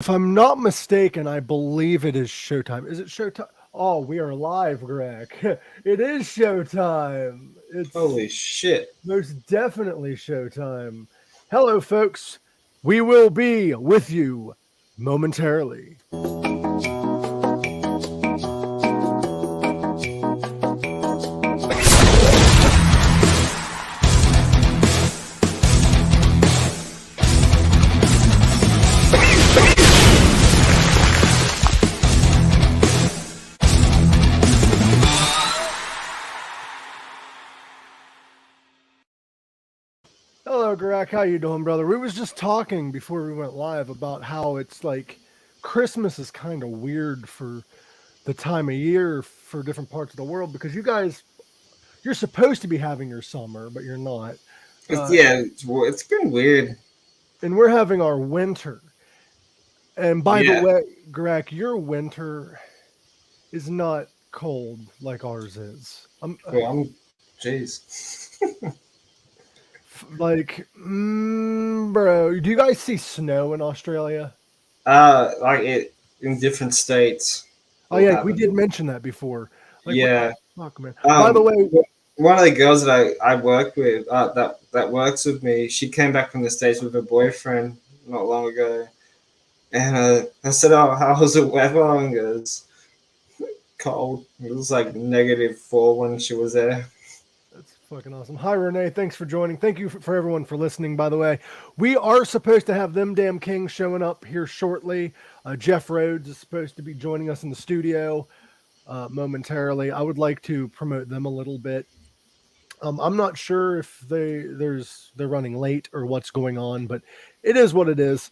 If I'm not mistaken, I believe it is showtime. Is it showtime? Oh, we are live, Greg. It is showtime. It's Holy shit. most definitely showtime. Hello, folks. We will be with you momentarily. Hello, Gorak. How you doing, brother? We was just talking before we went live about how it's like Christmas is kind of weird for the time of year for different parts of the world because you're supposed to be having your summer, but you're not. Uh, It's been weird. and we're having our winter. And by the Yeah. way, Greg, your winter is not cold like ours is. Jeez. Bro, do you guys see snow in Australia? Like it in different states Oh will yeah, we happen. did mention that before. Like what the Yeah. fuck, man? By the Um, way, One of the girls that I work with, that works with me, she came back from the States with her boyfriend not long ago. And I said, "Oh, how was the weather?" And it goes, "Cold." It was like -4 when she was there. that's fucking awesome. Hi, Renee. Thanks for joining. Thank you for everyone for listening, by the way. We are supposed to have them damn kings showing up here shortly. Jeff Rhodes is supposed to be joining us in the studio momentarily. I would like to promote them a little bit. I'm not sure if they're running late or what's going on, but it is what it is.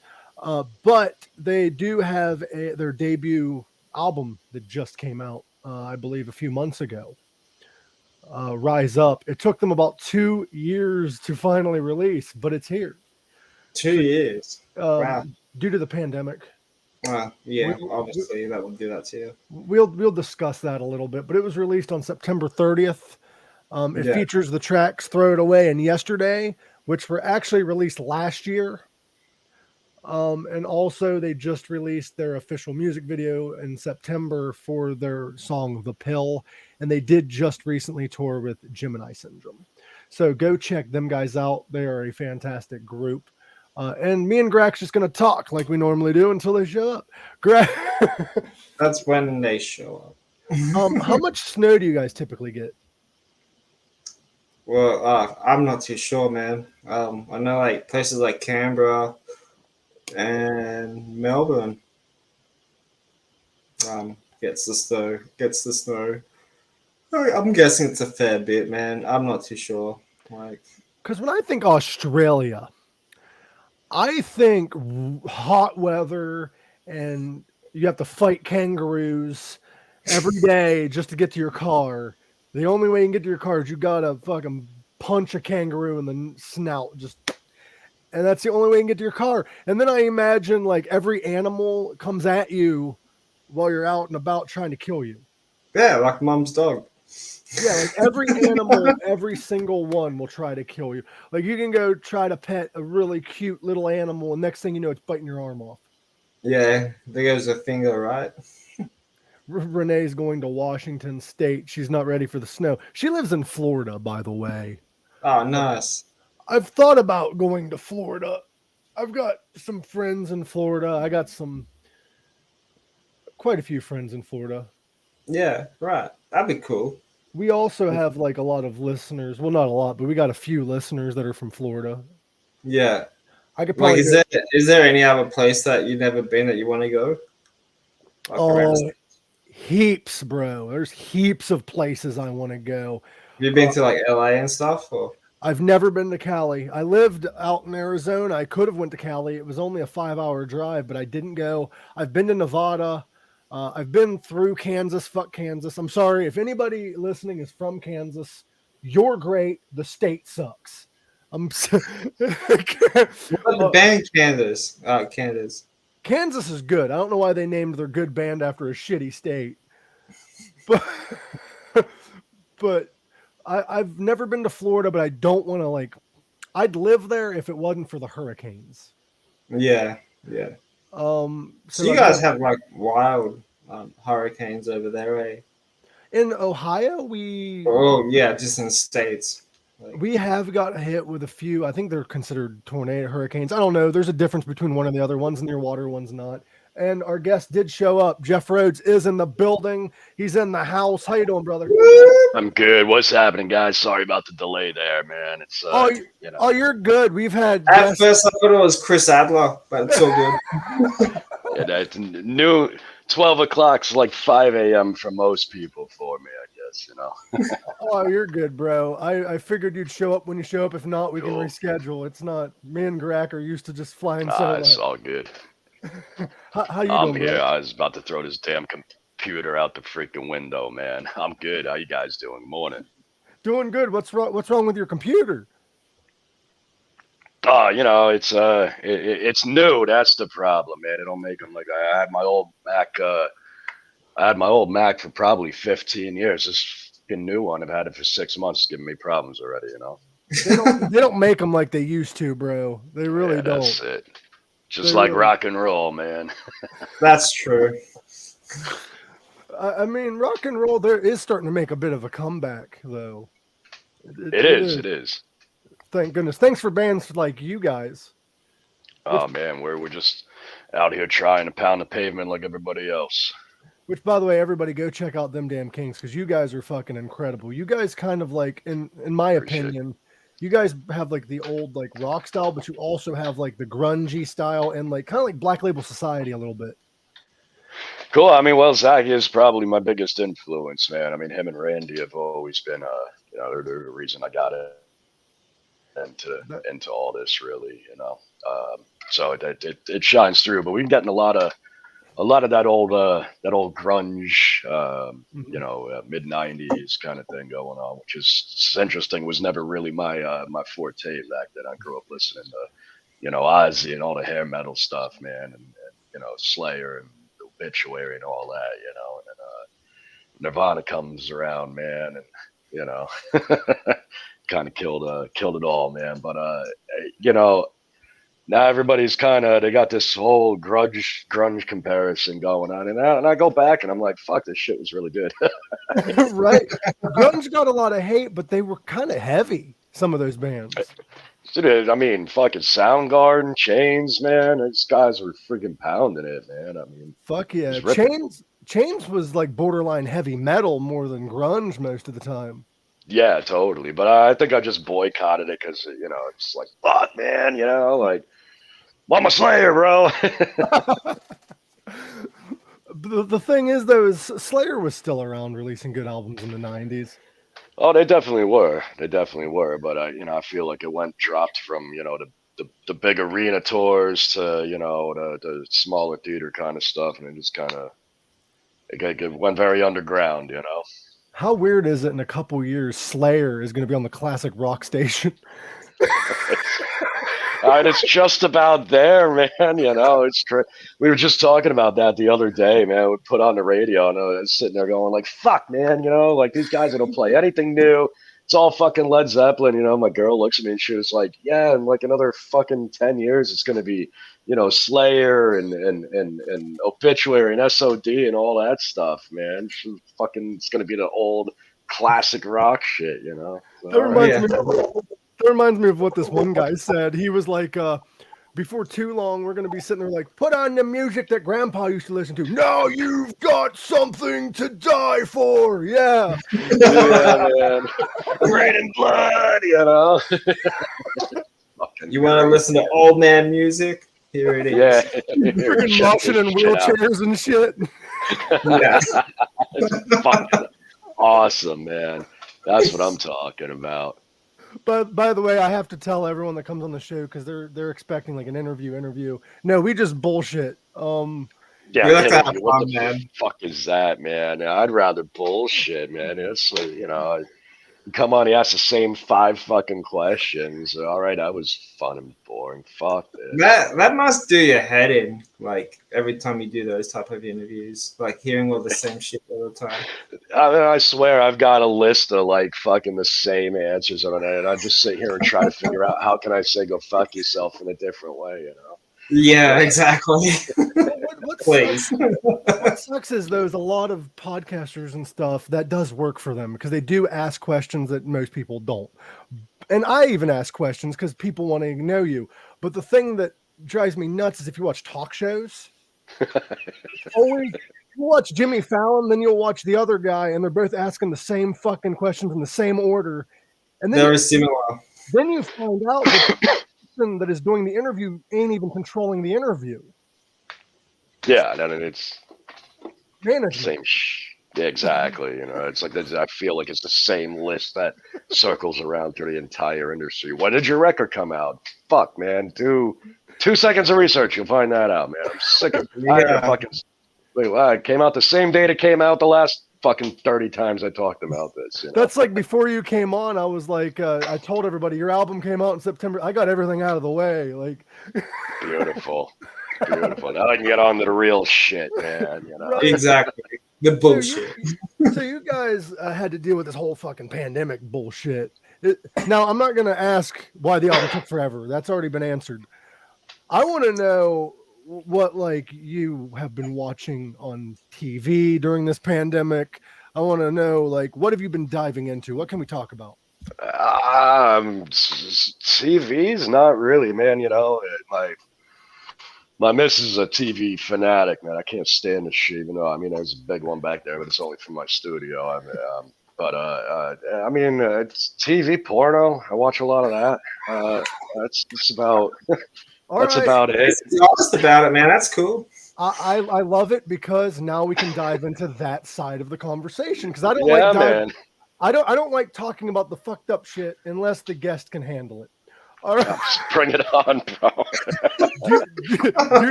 But they do have their debut album that just came out, I believe, a few months ago. Rise Up. It took them about 2 years to finally release, but it's here. Two So, years. Wow. due to the pandemic, Yeah, we'll, obviously that would do that to you. we'll discuss that a little bit. But it was released on September 30th. It Yeah. features the tracks "Throw It Away" and "Yesterday," which were actually released last year. And also, they just released their official music video in September for their song "The Pill," and they did just recently tour with Gemini Syndrome. So go check them guys out. They are a fantastic group. And me and Grak's just going to talk like we normally do until they show up. Grak, That's when they show up. how much snow do you guys typically get? Well, I'm not too sure, man. I know like places like Canberra and Melbourne gets the snow. I'm guessing it's a fair bit, man. I'm not too sure. Like, Because when I think Australia, I think hot weather and you have to fight kangaroos every day just to get to your car. The only way you can get to your car is you gotta fucking punch a kangaroo in the snout, and that's the only way you can get to your car. And then I imagine like every animal comes at you while you're out and about trying to kill you. yeah, like mum's dog. Yeah, like every animal, every single one will try to kill you. Like you can go try to pet a really cute little animal, and next thing you know, it's biting your arm off. Yeah, there goes a finger, right? Renee's going to Washington State. She's not ready for the snow. She lives in Florida, by the way. Oh, nice. I've thought about going to Florida. I've got some friends in Florida. I got quite a few friends in Florida. Yeah, right. That'd be cool. We also have like a lot of listeners. Well, not a lot, but we got a few listeners that are from Florida. Yeah. I could Like, probably go. is there any other place that you've never been that you want to go? Like around the Oh, state? heaps, bro. There's heaps of places I want to go. Have you been Uh, to like LA and stuff? Or I've never been to Cali. I lived out in Arizona. I could have went to Cali. It was only a 5-hour drive, but I didn't go. I've been to Nevada. I've been through Kansas. Fuck Kansas. I'm sorry if anybody listening is from Kansas. You're great. The state sucks. I'm. what about the Uh, band Candace? Candace. Kansas is good. I don't know why they named their good band after a shitty state, but but I've never been to Florida. But I don't want to like. I'd live there if it wasn't for the hurricanes. Yeah, yeah. So you guys have like wild hurricanes over there, eh? In Ohio, we just in the States. We have got hit with a few. I think they're considered tornado hurricanes. I don't know. There's a difference between one and the other. One's near water, one's not. And our guest did show up. Jeff Rhodes is in the building. He's in the house. How you doing, brother? I'm good. What's happening, guys? Sorry about the delay there, man. It's you're good. We've had at first I thought it was Chris Adler, but it's all good. It's new. 12 o'clock's like 5 a.m. for most people for me, I guess, Oh, you're good, bro. I figured you'd show up when you show up. If not, we can reschedule. It's not, me and Gorak are used to just flying solo. It's all good. How you I'm doing, here. bro? I was about to throw this damn computer out the freaking window, man. I'm good. How you guys doing? Morning. Doing good. What's wrong with your computer? It's new. That's the problem, man. It don't make them like I had my old Mac. I had my old Mac for probably 15 years. This fucking new one, I've had it for 6 months. It's giving me problems already, They don't make them like they used to, bro. They really don't. That's it. Just like rock and roll, man. That's true. I mean, rock and roll there is starting to make a bit of a comeback, though. It is. Thank goodness. Thanks for bands like you guys. Oh, man, we're just out here trying to pound the pavement like everybody else. Which, by the way, everybody go check out Them Damn Kings, because you guys are fucking incredible. You guys kind of like, in my opinion, you guys have like the old like rock style, but you also have like the grungy style and like kind of like Black Label Society a little bit. Cool. I mean, well, Zach is probably my biggest influence, man. I mean, him and Randy have always been, they're the reason I got into all this, really, So it shines through. But we've gotten a lot of that old grunge, mid '90s kind of thing going on, which is interesting. Was never really my forte back then. I grew up listening to, Ozzy and all the hair metal stuff, man, and Slayer and Obituary and all that, and then Nirvana comes around, man, and kind of killed it all, man. But now everybody's they got this whole grunge comparison going on, and I go back and I'm like, fuck, this shit was really good. Right. Grunge got a lot of hate, but they were kind of heavy, some of those bands. I mean, fucking Soundgarden, Chains, man. These guys were freaking pounding it, man. I mean, fuck yeah. Chains was like borderline heavy metal more than grunge most of the time. Yeah, totally. But I think I just boycotted it because, it's like, fuck, man, like, I'm a Slayer, bro. The thing is, though, is Slayer was still around releasing good albums in the 90s. Oh, they definitely were. But I feel like it dropped from, the big arena tours to, the smaller theater kind of stuff. And it just it went very underground, How weird is it in a couple years Slayer is going to be on the classic rock station? And it's just about there, man. It's we were just talking about that the other day, man. We put on the radio and I was sitting there going like, fuck, man, like these guys don't play anything new. It's all fucking Led Zeppelin. My girl looks at me and she was like, yeah, in like another fucking 10 years, it's going to be, Slayer and Obituary and SOD and all that stuff, man. It's going to be the old classic rock shit, So, That reminds me of what this one guy said. He was like, before too long, we're going to be sitting there like, put on the music that Grandpa used to listen to. Now you've got something to die for. Yeah. Yeah, man. Rain and blood, You want to listen to old man music? Here it is. Yeah. Freaking moshing in wheelchairs and shit. Yeah. It's fucking awesome, man. That's what I'm talking about. But by the way, I have to tell everyone that comes on the show because they're expecting like an interview. No, we just bullshit. Yeah, like what the fuck is that, man? I'd rather bullshit, man. It's come on, he asked the same 5 fucking questions. All right, that was fun and boring. Fuck this. That must do your head in, like every time you do those type of interviews, like hearing all the same shit all the time. I mean, I swear I've got a list of like fucking the same answers on it, and I just sit here and try to figure out how can I say go fuck yourself in a different way, Yeah, exactly. What Please. What sucks is there's a lot of podcasters and stuff that does work for them because they do ask questions that most people don't. And I even ask questions because people want to know you. But the thing that drives me nuts is if you watch talk shows, always you watch Jimmy Fallon, then you'll watch the other guy, and they're both asking the same fucking questions in the same order. And then Very similar. Then you find out that the person that is doing the interview ain't even controlling the interview. Yeah, and it's Management. same. Yeah, exactly. You know, it's like I feel like it's the same list that circles around through the entire industry. When did your record come out? Fuck, man. Do 2 seconds of research, you'll find that out, man. I'm sick of fucking. Wait, it came out the same date it came out the last fucking 30 times I talked about this. You know? That's like before you came on, I was like, I told everybody your album came out in September. I got everything out of the way. Like, beautiful. Beautiful. Now I can get on to the real shit, man. You know? Right. Exactly. The bullshit. So you guys had to deal with this whole fucking pandemic bullshit. Now, I'm not going to ask why the album took forever. That's already been answered. I want to know what, like, you have been watching on TV during this pandemic. I want to know, like, what have you been diving into? What can we talk about? TV's not really, man. You know, my missus is a TV fanatic, man. I can't stand the shit, even though, I mean, there's a big one back there, but it's only for my studio. I mean, it's TV porno. I watch a lot of that. That's about about it. It's honest about it, man. That's cool. I love it because now we can dive into that side of the conversation. Because I don't I don't like talking about the fucked up shit unless the guest can handle it. All right. Just bring it on, bro.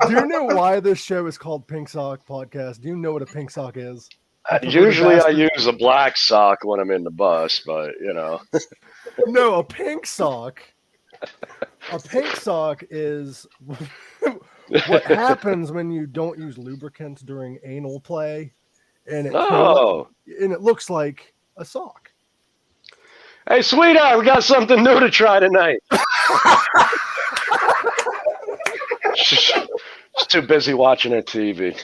Do you know why this show is called Pink Sock Podcast? Do you know what a pink sock is? Usually I use a black sock when I'm in the bus, but you know. No, a pink sock. A pink sock is what happens when you don't use lubricants during anal play, and it looks like a sock. Hey, sweetheart, we got something new to try tonight. She's too busy watching her TV.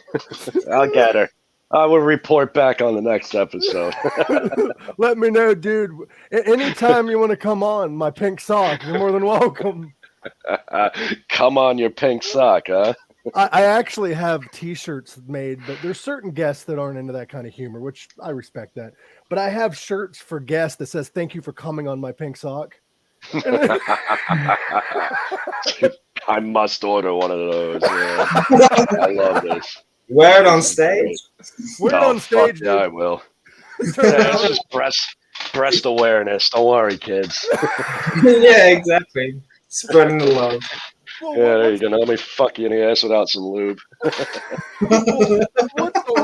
I'll get her. I will report back on the next episode. Let me know, dude. Anytime you want to come on, my pink sock, you're more than welcome. Come on, your pink sock, huh? I actually have T-shirts made, but there's certain guests that aren't into that kind of humor, which I respect that. But I have shirts for guests that says, "Thank you for coming on my pink sock." I must order one of those. Yeah. I love this. Wear it on stage. Wear it on stage. Yeah, I will. It's just breast awareness. Don't worry, kids. Yeah, exactly. Spreading the love. Well, yeah, there you go. Let me fuck you in the ass without some lube.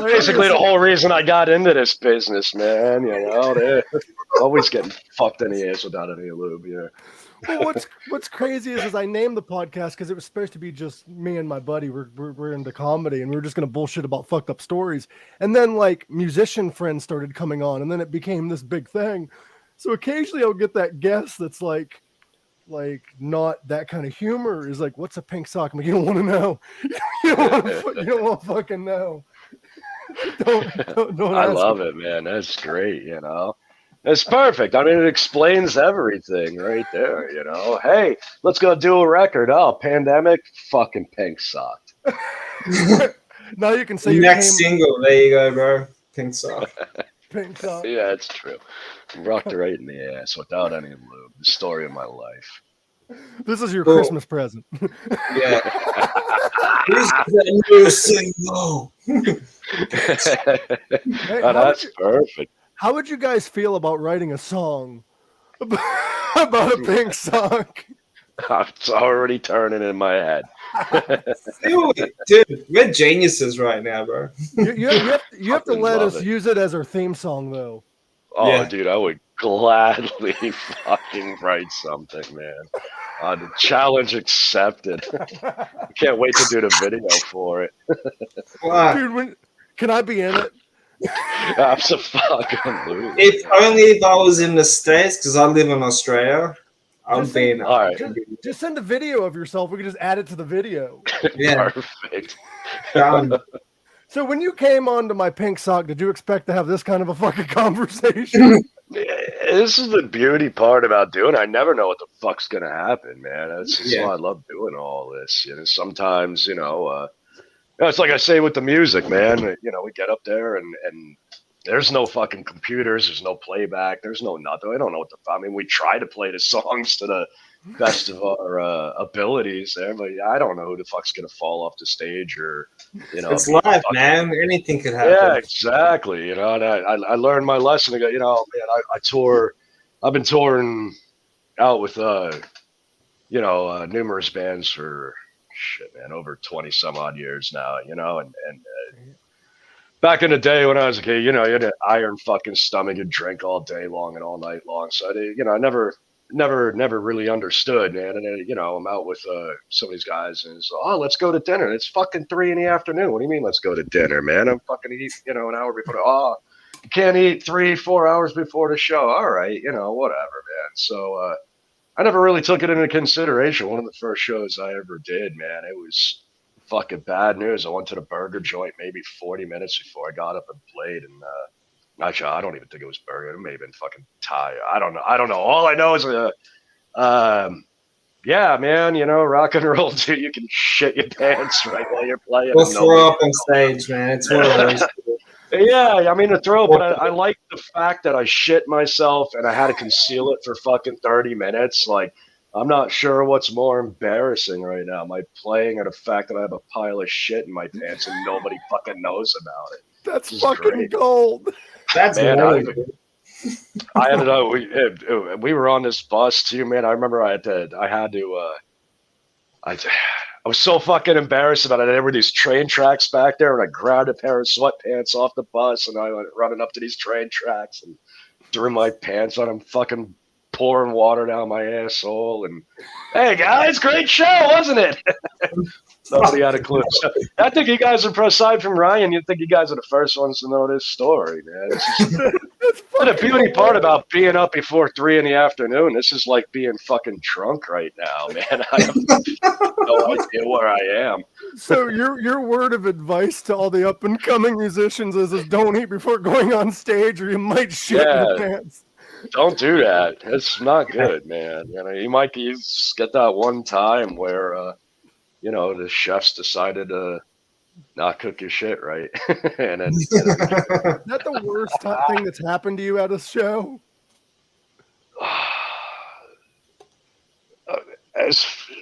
Basically, the whole reason I got into this business, man. You know, they're always getting fucked in the ass without any lube. Yeah. Well, what's crazy is I named the podcast because it was supposed to be just me and my buddy. We're into comedy, and we were just gonna bullshit about fucked up stories. And then like musician friends started coming on, and then it became this big thing. So occasionally I'll get that guest that's like not that kind of humor, is like, "What's a pink sock?" I'm like, "You don't want to know. You don't want to fucking know." Don't I love it, man. That's great. You know, it's perfect. I mean, it explains everything right there. You know, hey, let's go do a record. Oh, pandemic, fucking pink sock. Now you can say next single. There you go, bro. Pink sock. Pink sock. Yeah, it's true. Rocked right in the ass without any lube. The story of my life. This is your Christmas present. Yeah. This is a new single. Hey, that's perfect. How would you guys feel about writing a song about a pink sock? It's already turning in my head. Dude, we're geniuses right now, bro. You have to let us use it as our theme song, though. Oh, yeah. Dude, I would gladly fucking write something, man. The challenge accepted. I can't wait to do the video for it. Wow. Dude, can I be in it? Absolutely. If only if I was in the States, because I live in Australia, I'm Just being All right. just send a video of yourself. We can just add it to the video. Yeah. Perfect. done. So when you came onto my pink sock, did you expect to have this kind of a fucking conversation? This is the beauty part about doing it. I never know what the fuck's gonna happen, man. That's just why I love doing all this. You know, sometimes, it's like I say with the music, man. You know, we get up there and there's no fucking computers. There's no playback. There's no nothing. I don't know what the. I mean, we try to play the songs to the best of our abilities there, but I don't know who the fuck's gonna fall off the stage or, It's live, man. Anything could happen. Yeah, exactly. You know, and I learned my lesson. I go, man, I tour. I've been touring out with numerous bands for over 20 some odd years now. You know, and back in the day when I was a kid, you had an iron fucking stomach and drink all day long and all night long. So I never really understood, man. And I'm out with some of these guys, and it's let's go to dinner. It's fucking 3 p.m. What do you mean, let's go to dinner, man? I'm fucking eat, an hour before. You can't eat 3-4 hours before the show. All right, whatever, man. So I never really took it into consideration. One of the first shows I ever did, man, it was fucking bad news. I went to the burger joint maybe 40 minutes before I got up and played, and actually, I don't even think it was burger. It may have been fucking Thai. I don't know. All I know is, yeah, man, rock and roll, dude. You can shit your pants right while you're playing. We'll throw up on stage, man. It's one of those. Yeah, I mean, to throw up, but I like the fact that I shit myself and I had to conceal it for fucking 30 minutes. Like, I'm not sure what's more embarrassing right now. My playing or the fact that I have a pile of shit in my pants and nobody fucking knows about it. That's fucking great. Gold. That's man, I ended up. We were on this bus too, man. I remember I was so fucking embarrassed about it. There were these train tracks back there, and I grabbed a pair of sweatpants off the bus, and I went running up to these train tracks and threw my pants on. I'm fucking pouring water down my asshole, and hey guys, great show, wasn't it? Nobody had a clue. So, I think you guys are, aside from Ryan, you think you guys are the first ones to know this story, man. The beauty part about being up before 3 p.m. This is like being fucking drunk right now, man. I have no idea where I am. So your word of advice to all the up and coming musicians is don't eat before going on stage, or you might shit your pants. Don't do that. It's not good, man. You might get that one time where the chefs decided to not cook your shit right. And then, Is that the worst thing that's happened to you at a show?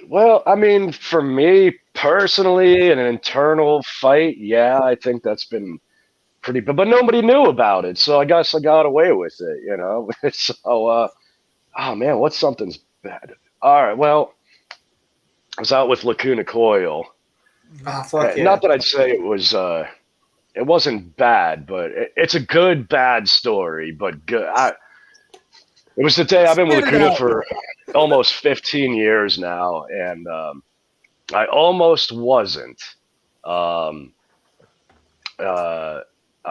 Well, I mean, for me personally, an internal fight, yeah, I think that's been pretty, but nobody knew about it. So I guess I got away with it, So, oh man, what's something's bad? All right, well, I was out with Lacuna Coil. Fuck yeah. Not that I'd say it wasn't bad, but it's a good bad story, but good. It was the day I've been with Lacuna for almost 15 years now, and I almost wasn't. I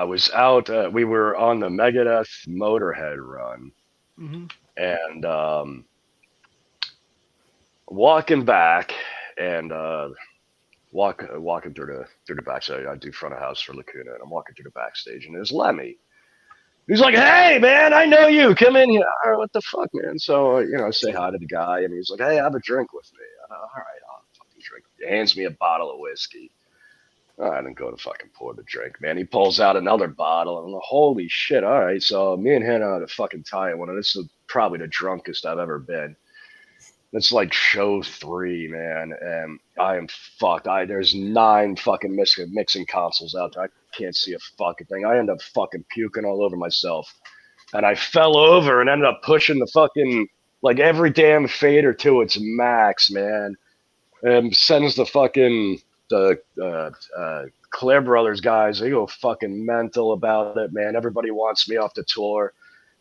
was out. We were on the Megadeth Motorhead run, and walking back and walking through the backstage. I do front of house for Lacuna, and I'm walking through the backstage, and there's Lemmy. He's like, "Hey, man, I know you. Come in here." All right, what the fuck, man? So I say hi to the guy, and he's like, "Hey, have a drink with me." All right, I'll fucking drink. He hands me a bottle of whiskey. I didn't go to fucking pour the drink, man. He pulls out another bottle, and I'm like, holy shit, all right. So me and him had a fucking tie in one, and this is probably the drunkest I've ever been. It's like show 3, man, and I am fucked. There's 9 fucking mixing consoles out there. I can't see a fucking thing. I end up fucking puking all over myself. And I fell over and ended up pushing the fucking, like, every damn fader to its max, man. And sends the fucking... the Claire Brothers guys, they go fucking mental about it, man. Everybody wants me off the tour.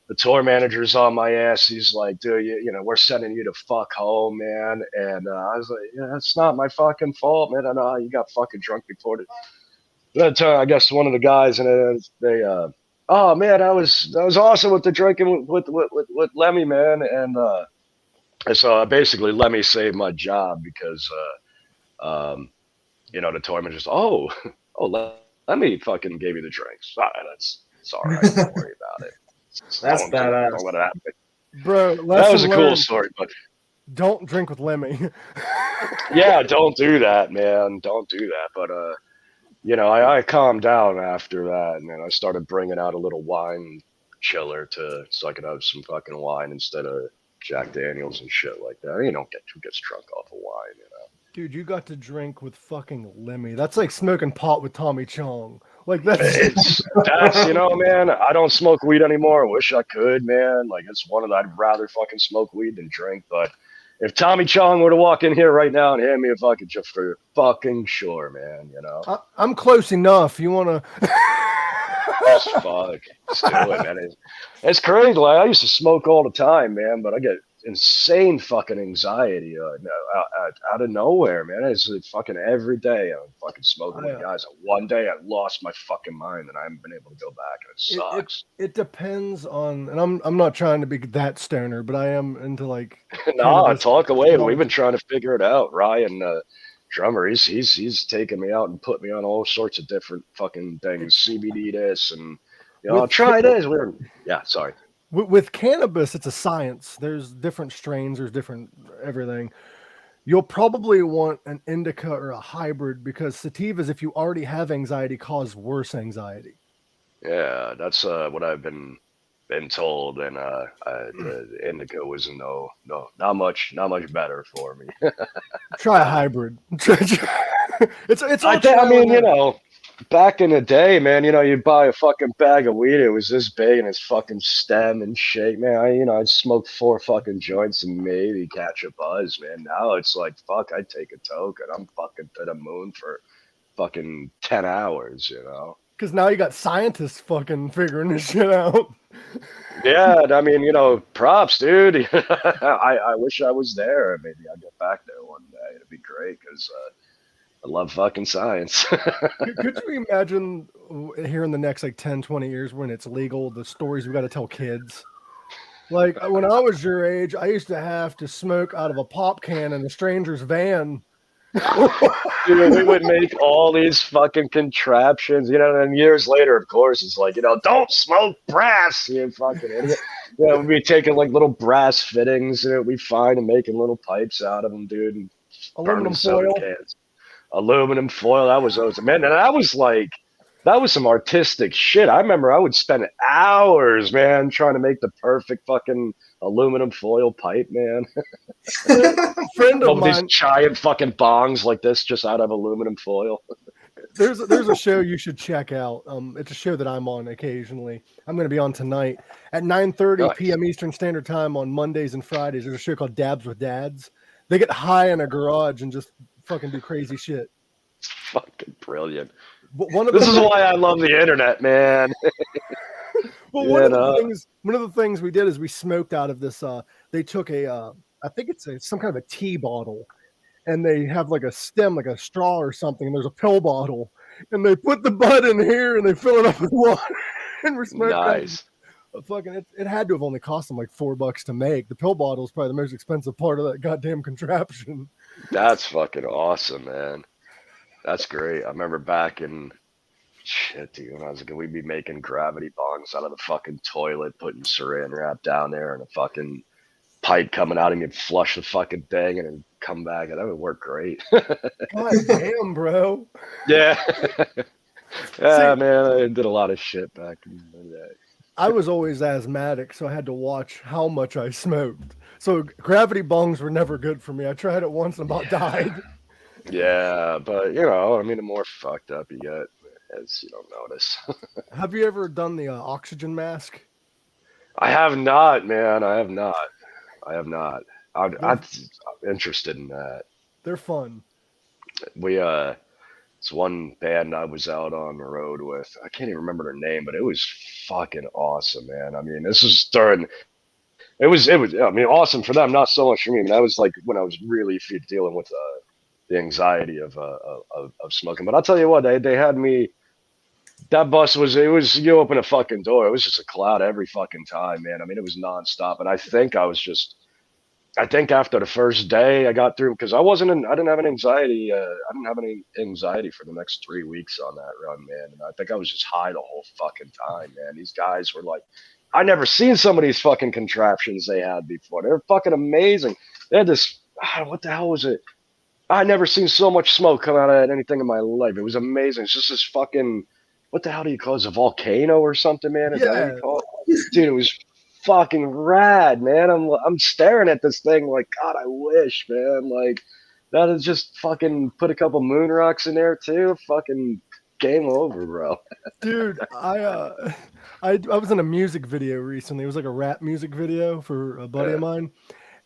The tour manager's on my ass. He's like, dude, we're sending you to fuck home, man. And I was like, yeah, it's not my fucking fault, man. I know you got fucking drunk before that time. I guess one of the guys, and they, oh man, that was awesome with the drinking with Lemmy, man. And And so basically let me save my job because, you know, the toyman just, let me fucking give you the drinks. All right, it's all right. Don't worry about it. That's Don't badass. let it happen. Bro, That lesson was a cool learned. story, but Don't drink with Lemmy. yeah, don't do that, man. Don't do that. But you know, I calmed down after that, and then I started bringing out a little wine chiller so I could have some fucking wine instead of Jack Daniels and shit like that. You don't get who gets drunk off of wine, you know. Dude, you got to drink with fucking Lemmy. That's like smoking pot with Tommy Chong. Like That's you know, man. I don't smoke weed anymore. I wish I could, man. Like it's one of the, I'd rather fucking smoke weed than drink. But if Tommy Chong were to walk in here right now and hand me a fucking just for fucking sure, man, you know. I'm close enough. You want to? Just fuck. Just do it, man. It's crazy. Like I used to smoke all the time, man, but I get insane fucking anxiety out of nowhere, man. It's like fucking every day I'm fucking smoking with guys. And one day I lost my fucking mind and I haven't been able to go back, and it sucks. It depends on, and I'm not trying to be that stoner, but I am into like. Nah, talk away. We've been trying to figure it out. Ryan, drummer, he's taken me out and put me on all sorts of different fucking things. CBD this and you know, try this. Sorry. With cannabis, it's a science. There's different strains. There's different everything. You'll probably want an indica or a hybrid because sativas, if you already have anxiety, cause worse anxiety. Yeah, that's what I've been told, and the indica was not much better for me. Try a hybrid. it's all I mean, you know, back in the day, man, you know, you'd buy a fucking bag of weed, it was this big and it's fucking stem and shake, man. I'd smoke 4 fucking joints and maybe catch a buzz, man. Now it's like, fuck, I'd take a toke and I'm fucking to the moon for fucking 10 hours, you know? Because now you got scientists fucking figuring this shit out. Yeah, I mean, you know, props, dude. I wish I was there. Maybe I'll get back there one day. It'd be great because I love fucking science. Could you imagine here in the next like 10, 20 years when it's legal, the stories we got to tell kids? Like when I was your age, I used to have to smoke out of a pop can in a stranger's van. Dude, we would make all these fucking contraptions, you know, and years later, of course, it's like, you know, don't smoke brass, you fucking idiot. You know, we'd be taking like little brass fittings, you know, we'd find and making little pipes out of them, dude, and Aluminum foil. Cans. Aluminum foil, that was awesome. Man, and that was some artistic shit. I remember I would spend hours, man, trying to make the perfect fucking aluminum foil pipe, man. Friend of mine, these giant fucking bongs like this just out of aluminum foil. There's a show you should check out. It's a show that I'm on occasionally. I'm going to be on tonight at 9:30 p.m. Eastern Standard Time on Mondays and Fridays. There's a show called Dabs with Dads. They get high in a garage and just fucking do crazy shit. It's fucking brilliant. This is why I love the internet, man. Well, one of the things we did is we smoked out of this. They took I think it's some kind of a tea bottle, and they have like a stem, like a straw or something, and there's a pill bottle, and they put the bud in here and they fill it up with water, and we're smoking. Nice. It had to have only cost them like $4 to make. The pill bottle is probably the most expensive part of that goddamn contraption. That's fucking awesome, man. That's great. I remember back in shit, dude, when I was a kid, we'd be making gravity bongs out of the fucking toilet, putting saran wrap down there and a fucking pipe coming out, and you'd flush the fucking thing and then come back, and that would work great. God damn, bro. Yeah. Yeah, man, I did a lot of shit back in the day. I was always asthmatic, so I had to watch how much I smoked. So gravity bongs were never good for me. I tried it once and about died. Yeah, but you know, I mean, the more fucked up you get, as you don't notice. Have you ever done the oxygen mask? I have not, man. I have not. I'm interested in that. They're fun. It's one band I was out on the road with. I can't even remember their name, but it was fucking awesome, man. I mean, this was during. It was. I mean, awesome for them, not so much for me. I mean, that was like when I was really dealing with the anxiety of smoking. But I'll tell you what, they had me. That bus was. It was. You open a fucking door. It was just a cloud every fucking time, man. I mean, it was nonstop, and I think I was just I think after the first day I got through, because I didn't have an anxiety. I didn't have any anxiety for the next 3 weeks on that run, man. And I think I was just high the whole fucking time, man. These guys were like, I never seen some of these fucking contraptions they had before. They're fucking amazing. They had this, what the hell was it? I never seen so much smoke come out of anything in my life. It was amazing. It's just this fucking, what the hell do you call it? A volcano or something, man? Is that what you call it? Dude, it was fucking rad, man. I'm staring at this thing like, God, I wish, man. Like, that is just fucking put a couple moon rocks in there too. Fucking game over, bro. Dude, I was in a music video recently. It was like a rap music video for a buddy of mine.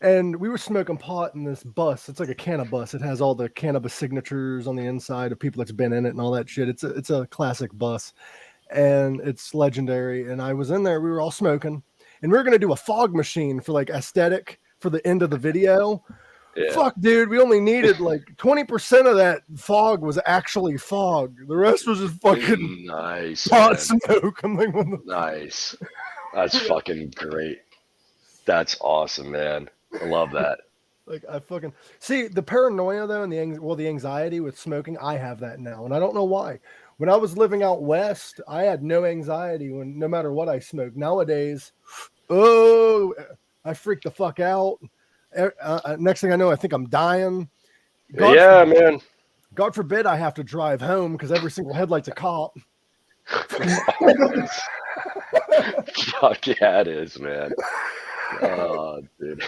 And we were smoking pot in this bus. It's like a cannabis. It has all the cannabis signatures on the inside of people that's been in it and all that shit. It's a classic bus, and it's legendary. And I was in there. We were all smoking, and we were gonna do a fog machine for like aesthetic for the end of the video. Yeah. Fuck, dude, we only needed like 20% of that fog was actually fog. The rest was just fucking nice pot smoke. I'm like, nice. That's fucking great. That's awesome, man. I love that. Like, I fucking see the paranoia though, and the anxiety with smoking. I have that now, and I don't know why. When I was living out west, I had no anxiety no matter what I smoked. Nowadays, I freak the fuck out. Next thing I know, I think I'm dying. Man. God forbid I have to drive home because every single headlight's a cop. Fuck yeah, it is, man. Oh, dude.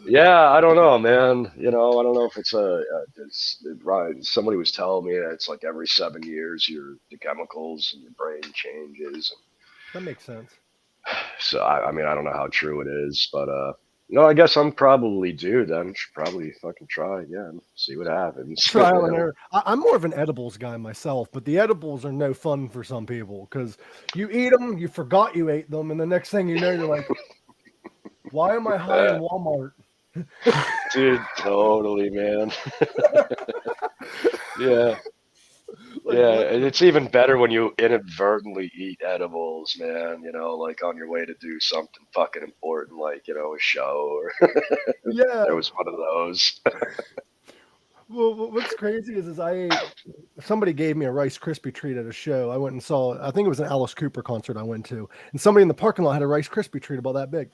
Yeah, I don't know, man. You know, I don't know if it's somebody was telling me that it's like every 7 years the chemicals in your brain changes. That makes sense. So I mean, I don't know how true it is, but no, I guess I'm probably due then. Should probably fucking try again. See what happens. Trial and error. I'm more of an edibles guy myself, but the edibles are no fun for some people because you eat them, you forgot you ate them, and the next thing you know, you're like, why am I high in Walmart? Dude, totally, man. Yeah. Yeah, and it's even better when you inadvertently eat edibles, man, you know, like on your way to do something fucking important, like, you know, a show or yeah. There was one of those. Well, what's crazy is somebody gave me a Rice Krispie treat at a show. I went and saw, I think it was an Alice Cooper concert I went to, and somebody in the parking lot had a Rice Krispie treat about that big.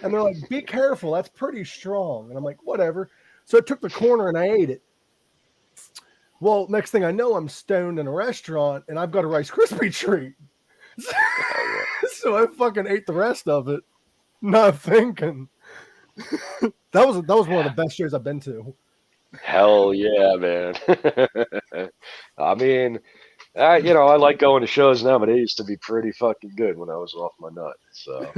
And they're like, be careful, that's pretty strong. And I'm like, whatever. So I took the corner and I ate it. Well, next thing I know, I'm stoned in a restaurant and I've got a Rice Krispie treat. So I fucking ate the rest of it, not thinking. That was one of the best shows I've been to. Hell yeah, man. I mean, you know, I like going to shows now, but it used to be pretty fucking good when I was off my nut. So.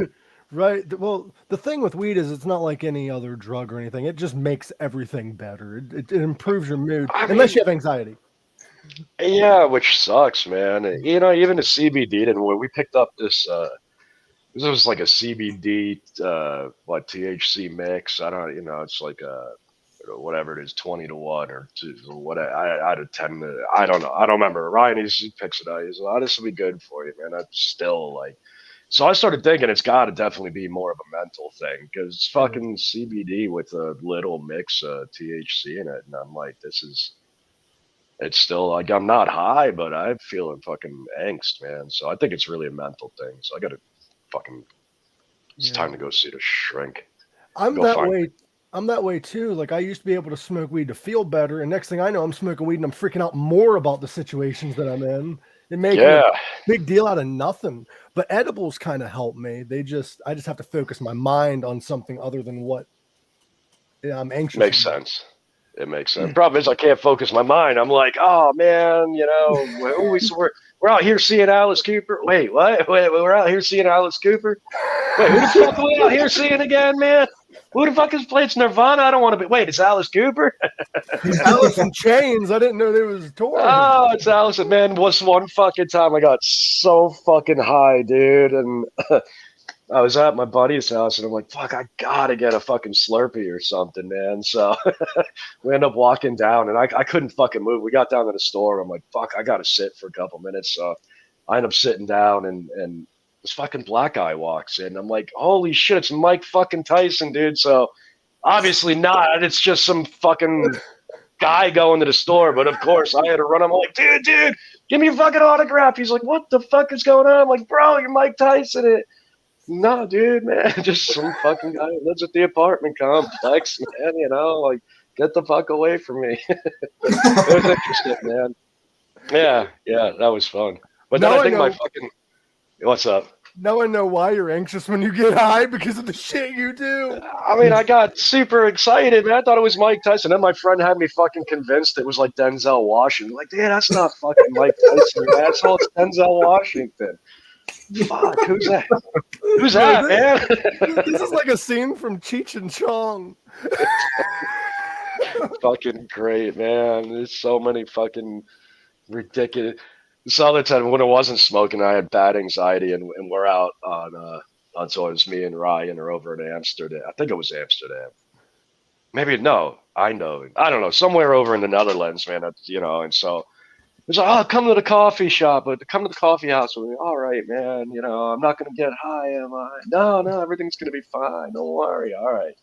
Right. Well, the thing with weed is it's not like any other drug or anything. It just makes everything better. It improves your mood, unless you have anxiety. Yeah, which sucks, man. You know, even the CBD didn't work. We picked up this, this was like a CBD, THC mix. I don't, you know, it's like whatever it is, 20 to 1 or 2 or whatever. I had a 10 to, I don't know. I don't remember. Ryan, he picks it out. He's like, this will be good for you, man. I'm still like, so I started thinking it's got to definitely be more of a mental thing because it's fucking CBD with a little mix of THC in it. And I'm like, it's still like, I'm not high, but I'm feeling fucking angst, man. So I think it's really a mental thing. So I got to it's time to go see the shrink. I'm that way too. Like I used to be able to smoke weed to feel better. And next thing I know, I'm smoking weed and I'm freaking out more about the situations that I'm in. It makes a big deal out of nothing. But edibles kind of help me. I just have to focus my mind on something other than what I'm anxious about. Makes sense. It makes sense. The problem is I can't focus my mind. I'm like, oh man, you know, we're out here seeing Alice Cooper. Wait, what? Wait, we're out here seeing Alice Cooper. Wait, who the fuck are we out here seeing again, man? Who the fuck is playing Nirvana? I don't want to be. Wait, it's Alice Cooper? Alice in Chains. I didn't know there was a tour. Oh, it's Alice. Man, was one fucking time I got so fucking high, dude. And I was at my buddy's house and I'm like, fuck, I gotta get a fucking Slurpee or something, man. So we end up walking down and I couldn't fucking move. We got down to the store and I'm like, fuck, I gotta sit for a couple minutes. So I end up sitting down and this fucking black guy walks in. I'm like, holy shit, it's Mike fucking Tyson, dude. So obviously not. It's just some fucking guy going to the store. But of course, I had to run. I'm like, dude, give me a fucking autograph. He's like, what the fuck is going on? I'm like, bro, you're Mike Tyson. No, dude, man, just some fucking guy who lives at the apartment complex, man. You know, like, get the fuck away from me. It was interesting, man. Yeah, that was fun. But then I think my fucking what's up? Now I know why you're anxious when you get high, because of the shit you do. I mean, I got super excited, man. I thought it was Mike Tyson. Then my friend had me fucking convinced it was like Denzel Washington. Like, yeah, that's not fucking Mike Tyson, man. It's Denzel Washington. Fuck, who's that? Who's that, man? This is like a scene from Cheech and Chong. Fucking great, man. There's so many fucking ridiculous. This other time when I wasn't smoking, I had bad anxiety, and we're out on so it was me and Ryan are over in Amsterdam. I think it was Amsterdam. Maybe no, I don't know, somewhere over in the Netherlands, man. You know, and so it's like, oh, come to the coffee shop, but come to the coffee house with me. All right, man. You know, I'm not gonna get high, am I? No, everything's gonna be fine. Don't worry. All right.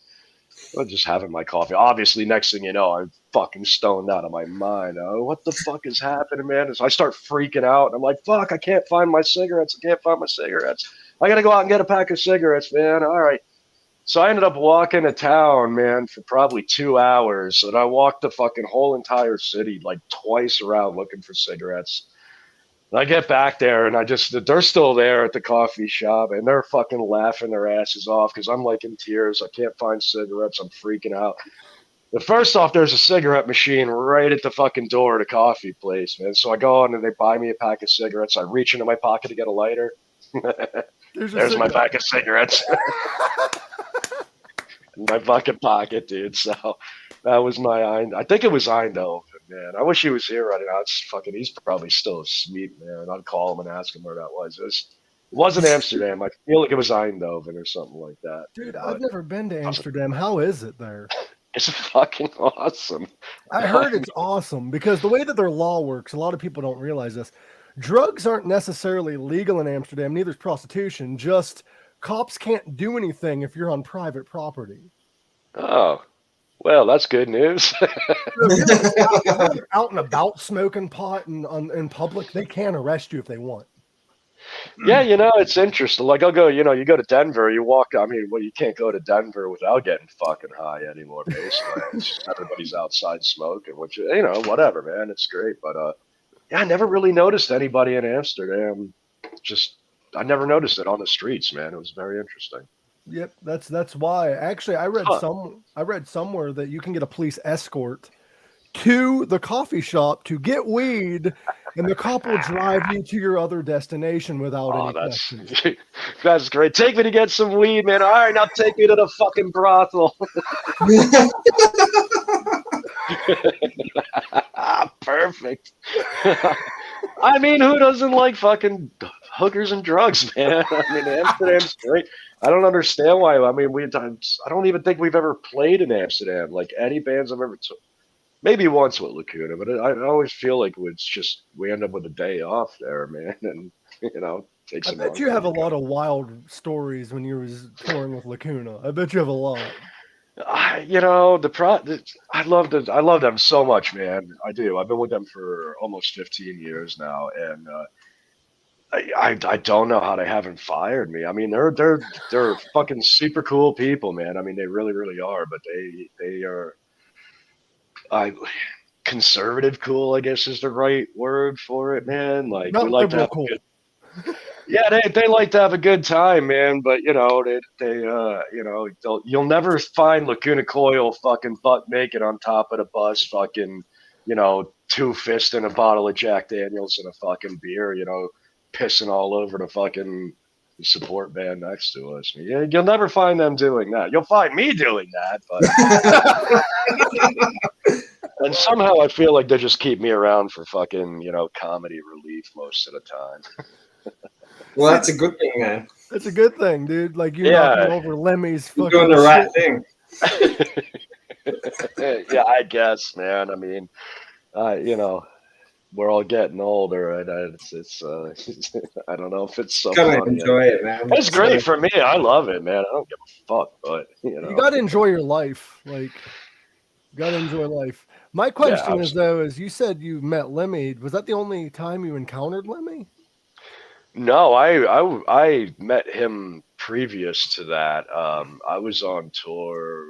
I'm just having my coffee. Obviously, next thing you know, I'm fucking stoned out of my mind. Oh, what the fuck is happening, man? So I start freaking out. And I'm like, fuck, I can't find my cigarettes. I got to go out and get a pack of cigarettes, man. All right. So I ended up walking to town, man, for probably 2 hours. And I walked the fucking whole entire city like twice around looking for cigarettes. And I get back there, and they're still there at the coffee shop, and they're fucking laughing their asses off because I'm like in tears. I can't find cigarettes. I'm freaking out. But first off, there's a cigarette machine right at the fucking door of the coffee place, man. So I go in, and they buy me a pack of cigarettes. I reach into my pocket to get a lighter. There's my pack of cigarettes. In my fucking pocket, dude. So that was I think it was Eindhoven, man. I wish he was here right now. He's probably still asleep, man. I'd call him and ask him where that was. It wasn't Amsterdam. I feel like it was Eindhoven or something like that. Dude, I've never been to Amsterdam. How is it there? It's fucking awesome. I heard it's awesome because the way that their law works, a lot of people don't realize this. Drugs aren't necessarily legal in Amsterdam. Neither is prostitution. Just cops can't do anything if you're on private property. Oh, well, that's good news. If you're out and about smoking pot in public, they can arrest you if they want. Yeah, you know, it's interesting. Like, I'll go, you know, you go to Denver, you walk, I mean, well, you can't go to Denver without getting fucking high anymore, basically. It's just everybody's outside smoking, which, you know, whatever, man. It's great. But, yeah, I never really noticed anybody in Amsterdam. I never noticed it on the streets, man. It was very interesting. Yep, that's why. Actually, I read somewhere that you can get a police escort to the coffee shop to get weed, and the cop will drive you to your other destination without any questions. That's great. Take me to get some weed, man. All right, now take me to the fucking brothel. Perfect. I mean, who doesn't like fucking hookers and drugs, man? I mean, Amsterdam's great. I don't understand why. I mean, I don't even think we've ever played in Amsterdam. Like, any bands I've ever maybe once with Lacuna, but I always feel like we end up with a day off there, man, and you know, take some. I bet you have a lot of wild stories when you was touring with Lacuna. I bet you have a lot. You know, I love them so much, man. I do. I've been with them for almost 15 years now, and I don't know how they haven't fired me. I mean, they're fucking super cool people, man. I mean, they really, really are. But they are, conservative cool, I guess is the right word for it, man. Like, we like to have cool. Yeah, they like to have a good time, man. But you know, you know, you'll never find Lacuna Coil fucking butt naked on top of the bus, fucking, you know, two-fisting a bottle of Jack Daniels and a fucking beer, you know, pissing all over the fucking support band next to us. You'll never find them doing that. You'll find me doing that, but and somehow I feel like they just keep me around for fucking, you know, comedy relief most of the time. Well, that's a good thing, man. That's a good thing, dude. Like, you're knocking over Lemmy's fucking You're doing the right thing. Yeah, I guess, man. I mean, you know, we're all getting older, and it's I don't know if it's so Gotta funny. enjoy it, man. It's great for me. I love it, man. I don't give a fuck, but You got to enjoy your life. Like, you got to enjoy life. My question is, though, is you said you met Lemmy. Was that the only time you encountered Lemmy? No, I met him previous to that. I was on tour.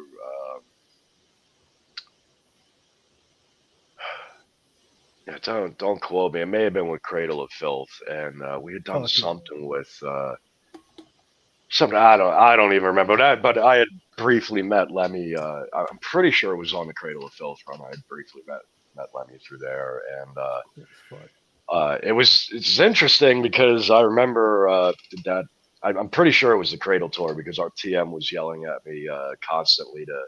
Yeah, don't quote me. It may have been with Cradle of Filth, and we had done something with something. I don't even remember that. But I had briefly met Lemmy. I'm pretty sure it was on the Cradle of Filth run. I had briefly met Lemmy through there, and it's interesting because I remember that I'm pretty sure it was the Cradle tour because our TM was yelling at me constantly to.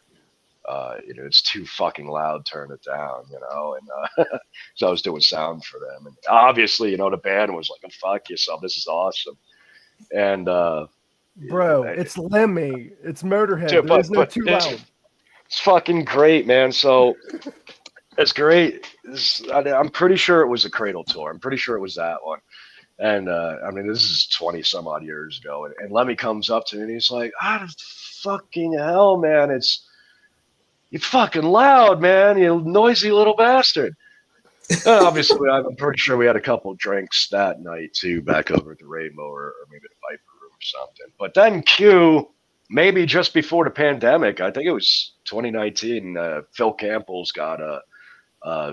It's too fucking loud, turn it down, and so I was doing sound for them, and obviously, the band was like, oh, fuck yourself, this is awesome, and bro, it's Lemmy, it's Motorhead, dude, there's no too loud. It's fucking great, man. So it's great. I'm pretty sure it was the Cradle tour. I'm pretty sure it was that one. And this is 20 some odd years ago, and Lemmy comes up to me and he's like, fucking hell, man, you're fucking loud, man, you noisy little bastard. And obviously, I'm pretty sure we had a couple of drinks that night, too, back over at the Rainbow or maybe the Viper Room or something. But then maybe just before the pandemic, I think it was 2019, Phil Campbell's got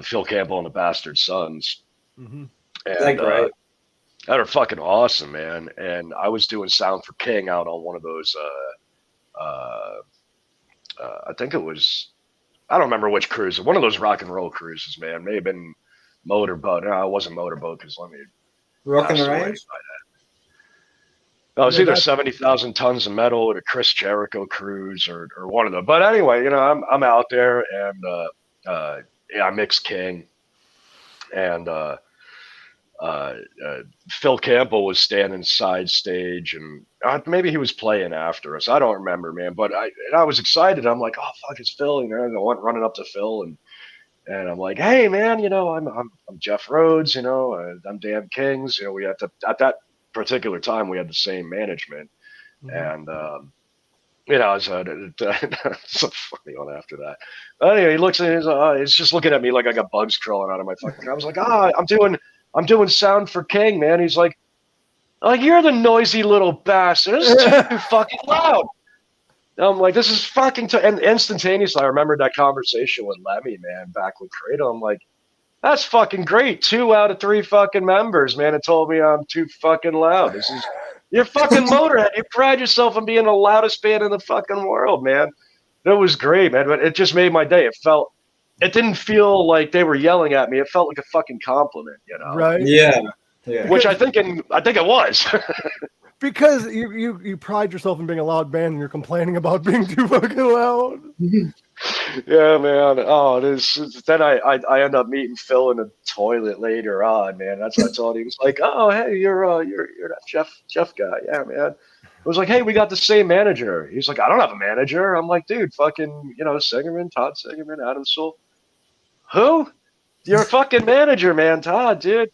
Phil Campbell and the Bastard Sons. Mm-hmm. And right. That are fucking awesome, man. And I was doing sound for King out on one of those I think it was, I don't remember which cruise, one of those rock and roll cruises, man. May have been Motorboat. No, it wasn't Motorboat because let me. Rock and Range? No, it was either 70,000 tons of metal or the Chris Jericho cruise or one of them. But anyway, I'm out there and I mix King and Phil Campbell was standing side stage and maybe he was playing after us. I don't remember, man. But I was excited. I'm like, oh fuck, it's Phil. And I went running up to Phil and I'm like, hey man, I'm Jeff Rhodes. I'm Dan Kings. We had to at that particular time we had the same management, and it's so funny one after that. Anyway, he looks at he's just looking at me like I got bugs crawling out of my fucking. I was like, I'm doing sound for King, man. He's like, you're the noisy little bastard. This is too fucking loud. And I'm like, this is fucking. And instantaneously, I remembered that conversation with Lemmy, man, back with Cradle. I'm like, that's fucking great. 2 out of 3 fucking members, man, have told me I'm too fucking loud. You're fucking Motorhead. You pride yourself on being the loudest band in the fucking world, man. It was great, man. But it just made my day. It didn't feel like they were yelling at me. It felt like a fucking compliment, Right? Yeah. Which I think it was. Because you pride yourself in being a loud band and you're complaining about being too fucking loud. Yeah, man. Oh, it is. Then I end up meeting Phil in the toilet later on, man. That's what I told him. He was like, "Oh, hey, you're that Jeff guy." Yeah, man. I was like, "Hey, we got the same manager." He's like, "I don't have a manager." I'm like, "Dude, fucking, Singerman, Todd Singerman, Adam Soul. Who? You're a fucking manager, man, Todd, dude."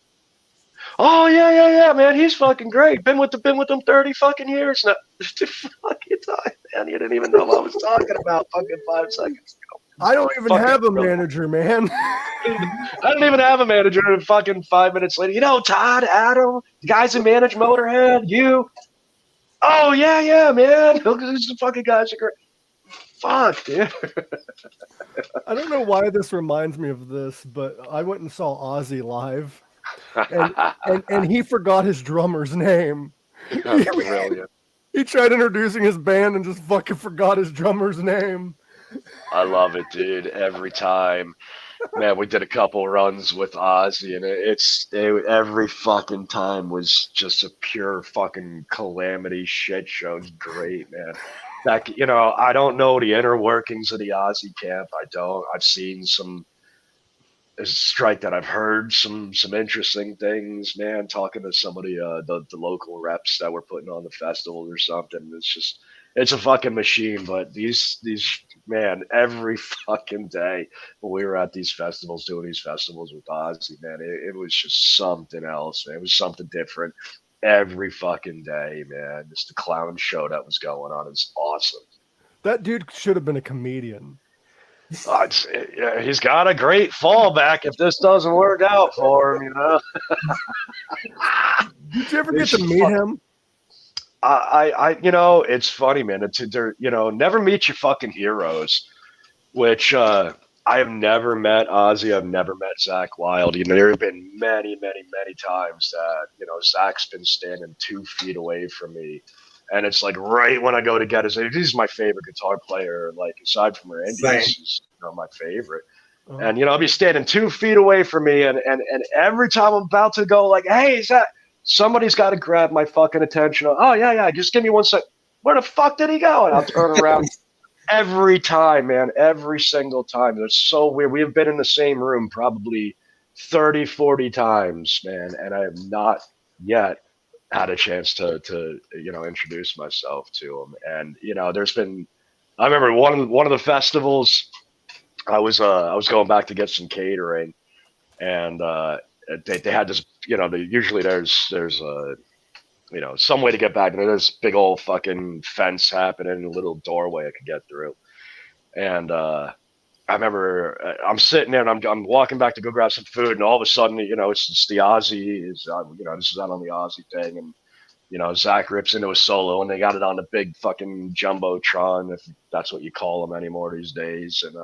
Oh yeah, man. He's fucking great. Been with them 30 fucking years now. Fuck you, Todd, man. You didn't even know what I was talking about fucking 5 seconds ago. I don't even have a manager, man. I don't even have a manager. And fucking 5 minutes later, Todd, Adam, the guys who manage Motorhead, you. Oh yeah, man. These fucking guys are great. Fuck, dude. I don't know why this reminds me of this, but I went and saw Ozzy live. And he forgot his drummer's name. That's brilliant. He tried introducing his band and just fucking forgot his drummer's name. I love it, dude. Every time, man, we did a couple runs with Ozzy, and every fucking time was just a pure fucking calamity shit show. It's great, man. I don't know the inner workings of the Ozzy camp. I don't. I've seen some. There's a strike that I've heard some interesting things, man, talking to some of the local reps that were putting on the festival or something. It's a fucking machine, but these man, every fucking day when we were at these festivals, doing these festivals with Ozzy, man, it was just something else, man. It was something different every fucking day, man. Just the clown show that was going on is awesome. That dude should have been a comedian. Yeah, he's got a great fallback if this doesn't work out for him, you know. Did you ever get to meet him? You know, it's funny, man. You know, never meet your fucking heroes, which I have never met Ozzy. I've never met Zakk Wylde. You know, there have been many, many, many times that, you know, Zach's been standing 2 feet away from me. And it's like right when I go to get his, he's my favorite guitar player. Like aside from Randy, he's, you know, my favorite. Oh. And you know, I'll be standing 2 feet away from me, and every time I'm about to go, like, hey, is that somebody's got to grab my fucking attention? Oh yeah, just give me 1 sec. Where the fuck did he go? And I'll turn around every time, man, every single time. It's so weird. We have been in the same room probably 30, 40 times, man, and I have not yet had a chance to you know, introduce myself to him. And you know, I remember one of the festivals, I was going back to get some catering, and they had this, you know, usually there's you know, some way to get back, and there's this big old fucking fence happening, a little doorway I could get through. And I remember I'm sitting there and I'm walking back to go grab some food, and all of a sudden, you know, it's the Ozzy, you know, this is out on the Ozzy thing, and you know, Zach rips into a solo, and they got it on the big fucking jumbotron, if that's what you call them anymore these days. And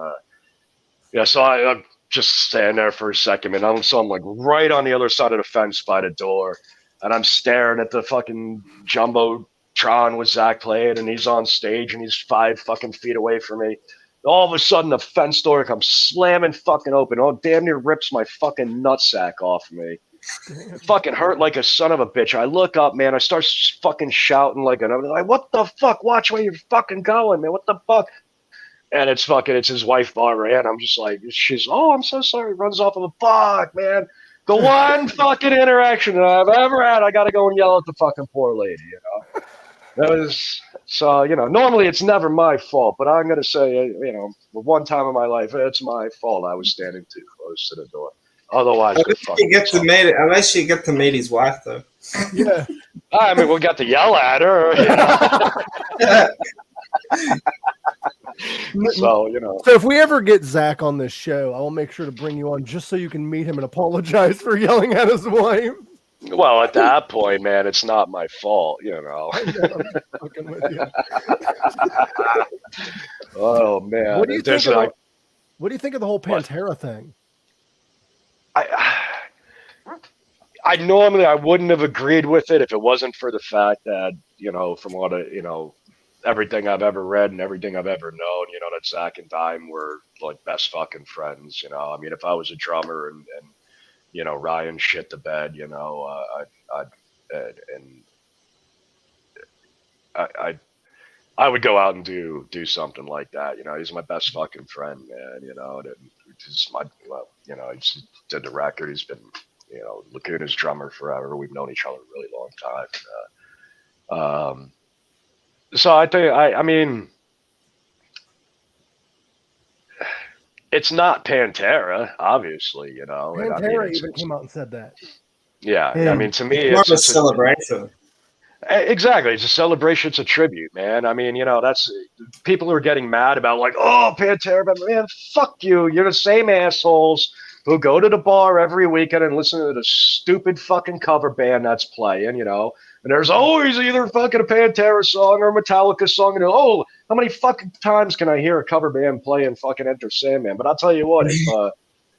yeah, so I'm just standing there for a second, and so I'm like right on the other side of the fence by the door, and I'm staring at the fucking jumbotron with Zach playing, and he's on stage, and he's 5 fucking feet away from me. All of a sudden, the fence door comes slamming fucking open. Oh, damn near rips my fucking nutsack off of me. It fucking hurt like a son of a bitch. I look up, man. I start fucking shouting like what the fuck? Watch where you're fucking going, man. What the fuck? And it's his wife, Barbara. And I'm just like, oh, I'm so sorry. Runs off of a fuck, man. The one fucking interaction that I've ever had, I got to go and yell at the fucking poor lady, you know? That was, so, you know, normally it's never my fault, but I'm going to say, you know, one time in my life, it's my fault. I was standing too close to the door. Otherwise, unless you get to meet his wife, though. Yeah. I mean, we got to yell at her. You know? So, you know. So if we ever get Zach on this show, I will make sure to bring you on just so you can meet him and apologize for yelling at his wife. Well, at that point, man, it's not my fault, you know. Oh man, what do you think of the whole Pantera thing? I normally I wouldn't have agreed with it if it wasn't for the fact that, you know, from what you know, everything I've ever read and everything I've ever known, you know, that Zach and Dime were like best fucking friends. You know, I mean, if I was a drummer and you know, Ryan shit the bed, you know, I would go out and do something like that. You know, he's my best fucking friend, man. You know, and he's you know, he did the record. He's been, you know, Lacuna's drummer forever. We've known each other a really long time. So I think, I mean, it's not Pantera, obviously, you know. Pantera even came out and said that. Yeah, I mean, to me, it's a celebration. Exactly, it's a celebration. It's a tribute, man. I mean, you know, that's people are getting mad about like, oh, Pantera, but man, fuck you. You're the same assholes who go to the bar every weekend and listen to the stupid fucking cover band that's playing, you know. And there's always either fucking a Pantera song or a Metallica song. And oh, how many fucking times can I hear a cover band playing fucking Enter Sandman? But I'll tell you what,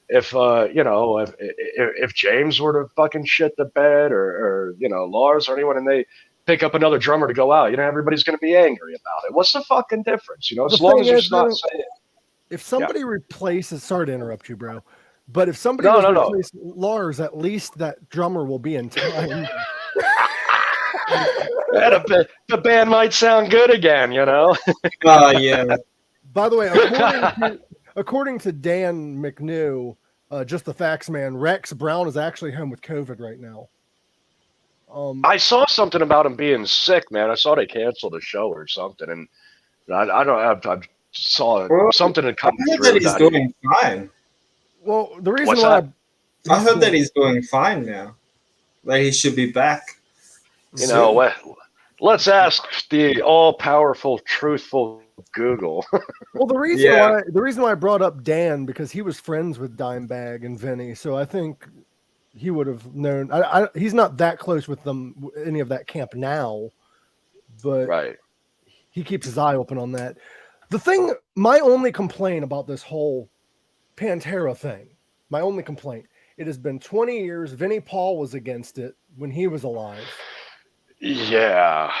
if you know, if James were to fucking shit the bed, or you know, Lars or anyone, and they pick up another drummer to go out, you know, everybody's going to be angry about it. What's the fucking difference? You know, as long as it's not saying. If somebody replaces, sorry to interrupt you, bro, but if somebody replaces Lars, at least that drummer will be in time. The band might sound good again, you know. Yeah. By the way, according to Dan McNew, just the facts man, Rex Brown is actually home with COVID right now. I saw something about him being sick, man. I saw they canceled a show or something, and I don't have. saw Well, something had come I heard through that he's doing fine. Well, the reason What's why that? I heard that he's doing fine now. Like he should be back. You know, let's ask the all-powerful, truthful Google. well, the reason why I brought up Dan, because he was friends with Dimebag and Vinny, so I think he would have known. He's not that close with them, any of that camp now, but Right. he keeps his eye open on that. My only complaint about this whole Pantera thing, my only complaint, it has been 20 years. Vinnie Paul was against it when he was alive. Yeah.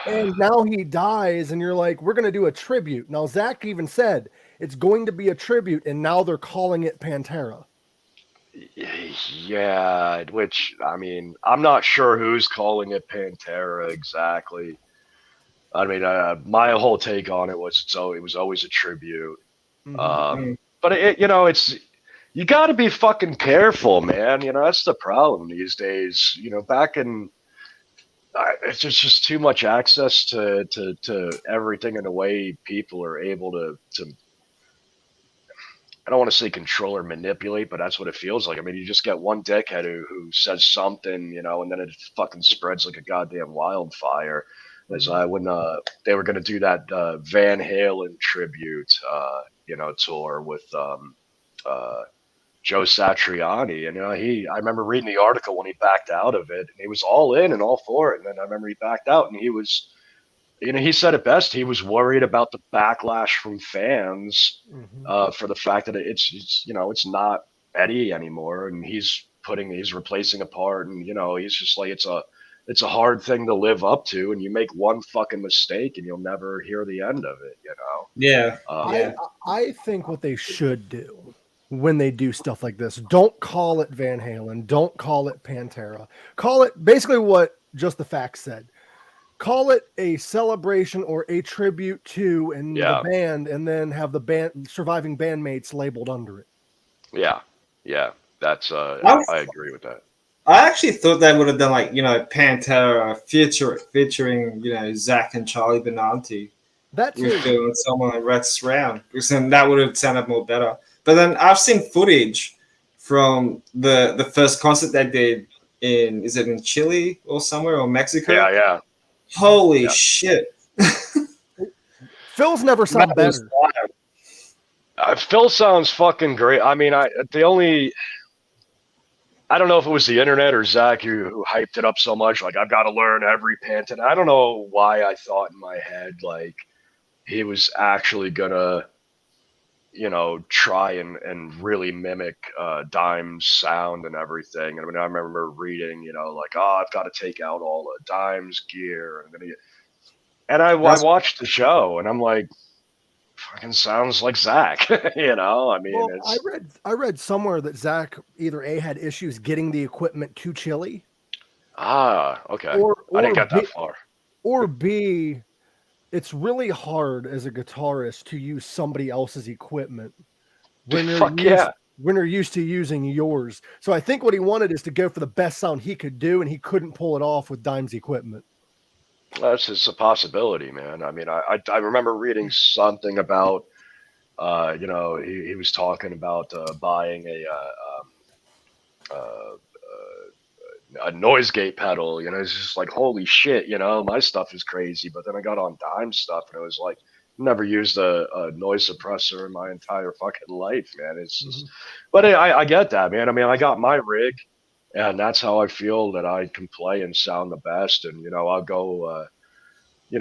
And now he dies, and you're like, we're going to do a tribute. Now, Zach even said it's going to be a tribute, and now they're calling it Pantera. Yeah, which, I mean, I'm not sure who's calling it Pantera exactly. I mean, my whole take on it was it was always a tribute. But it's you got to be fucking careful, man. You know, that's the problem these days. You know, back in it's just too much access to everything in a way people are able to I don't want to say control or manipulate, but that's what it feels like. I mean, you just get one dickhead who says something, you know, and then it fucking spreads like a goddamn wildfire. As when they were going to do that Van Halen tribute, tour with Joe Satriani, and I remember reading the article when he backed out of it, and he was all in and all for it, and then I remember he backed out, and he was, he said it best. He was worried about the backlash from fans for the fact that it's not Eddie anymore, and he's replacing a part, and he's just like it's a hard thing to live up to, and you make one fucking mistake and you'll never hear the end of it, Yeah. I think what they should do when they do stuff like this, don't call it Van Halen, don't call it Pantera. Call it basically what Just the Facts said. Call it a celebration or a tribute to the band, and then have the surviving bandmates labeled under it. Yeah. That's I agree with that. I actually thought they would have done Pantera featuring Zach and Charlie Benanti. That's doing someone like Rex Round, because then that would have sounded more better. But then I've seen footage from the first concert they did is it in Chile or somewhere, or Mexico? Yeah. Holy shit. Phil's never sounded better. Phil sounds fucking great. I mean, I don't know if it was the internet or Zach who hyped it up so much. Like, I've got to learn every Pantera. I don't know why I thought in my head, like, he was actually going to, try and really mimic Dime's sound and everything. I mean, I remember reading, I've got to take out all of Dime's gear. And I watched the show, and I'm like, fucking sounds like Zach. I mean, I read somewhere that Zach either A, had issues getting the equipment to Chile. Okay. Or I didn't get that far. Or B, it's really hard as a guitarist to use somebody else's equipment when you're used to using yours. So I think what he wanted is to go for the best sound he could do, and he couldn't pull it off with Dime's equipment. That's just a possibility, man. I mean, I remember reading something about, he was talking about buying a noise gate pedal. It's just like, holy shit, my stuff is crazy. But then I got on Dime stuff, and it was like, never used a noise suppressor in my entire fucking life, man. It's just, but I get that, man. I mean, I got my rig. And that's how I feel that I can play and sound the best. And, I'll go,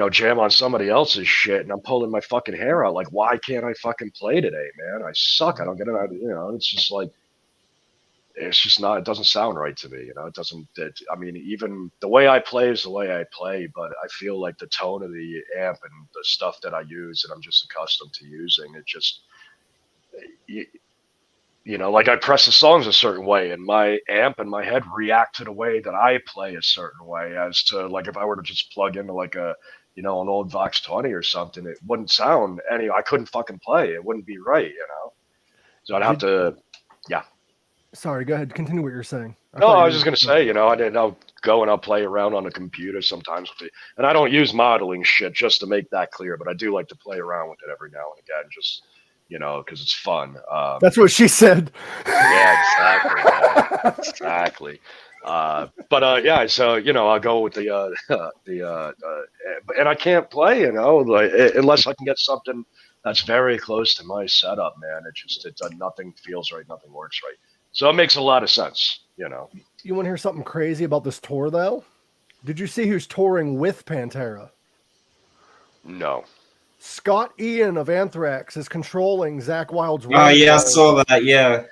jam on somebody else's shit, and I'm pulling my fucking hair out. Like, why can't I fucking play today, man? I suck. I don't get it. It's just like, it's just not, it doesn't sound right to me. I mean, even the way I play is the way I play, but I feel like the tone of the amp and the stuff that I use and I'm just accustomed to using, it just, like I press the songs a certain way, and my amp and my head react to the way that I play a certain way, as to like if I were to just plug into like an old Vox 20 or something, it wouldn't sound I couldn't fucking play. It wouldn't be right, So I'd have to, yeah. Sorry, go ahead. Continue what you're saying. No, I was just gonna say, I'll go and I'll play around on the computer sometimes with it, and I don't use modeling shit, just to make that clear. But I do like to play around with it every now and again, just because it's fun. That's what she said. Yeah, exactly, man. Exactly. Yeah, so I'll go with and I can't play, unless I can get something that's very close to my setup, man. Nothing feels right, nothing works right. So it makes a lot of sense, You want to hear something crazy about this tour, though? Did you see who's touring with Pantera? No. Scott Ian of Anthrax is controlling Zakk Wylde's. Oh yeah, I saw that. Yeah.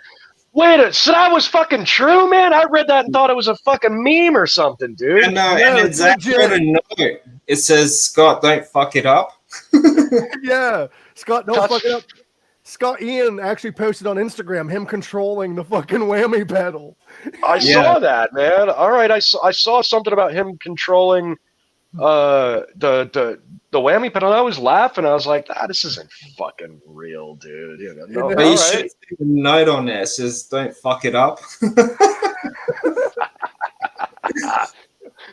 Wait, so that was fucking true, man? I read that and thought it was a fucking meme or something, dude. And Zakk wrote a note. It says, "Scott, don't fuck it up." Yeah, Scott, don't fuck it up. Scott Ian actually posted on Instagram him controlling the fucking whammy pedal. I saw that, man. All right, I saw something about him controlling the whammy pedal. I was laughing. I was like, this isn't fucking real, dude. But you should see the note on there. It says, "Don't fuck it up."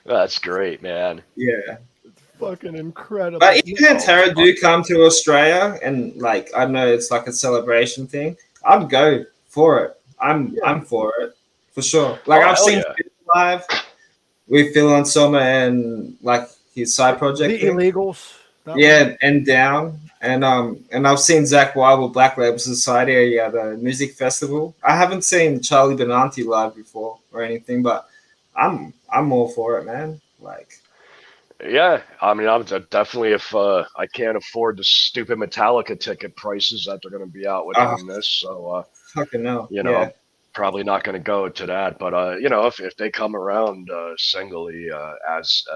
That's great, man. Yeah. Fucking incredible. But if Pantera do come to Australia, and I know it's like a celebration thing, I'd go for it. I'm for it for sure. I've seen Phil live with Phil on Summer and his side project, The Illegals. And Down, and I've seen Zakk Wylde with Black Label Society at the music festival. I haven't seen Charlie Benanti live before or anything, but I'm all for it, man. Yeah, I mean, I'm definitely, if I can't afford the stupid Metallica ticket prices that they're going to be out with this, so fucking no, probably not going to go to that. But if they come around singly as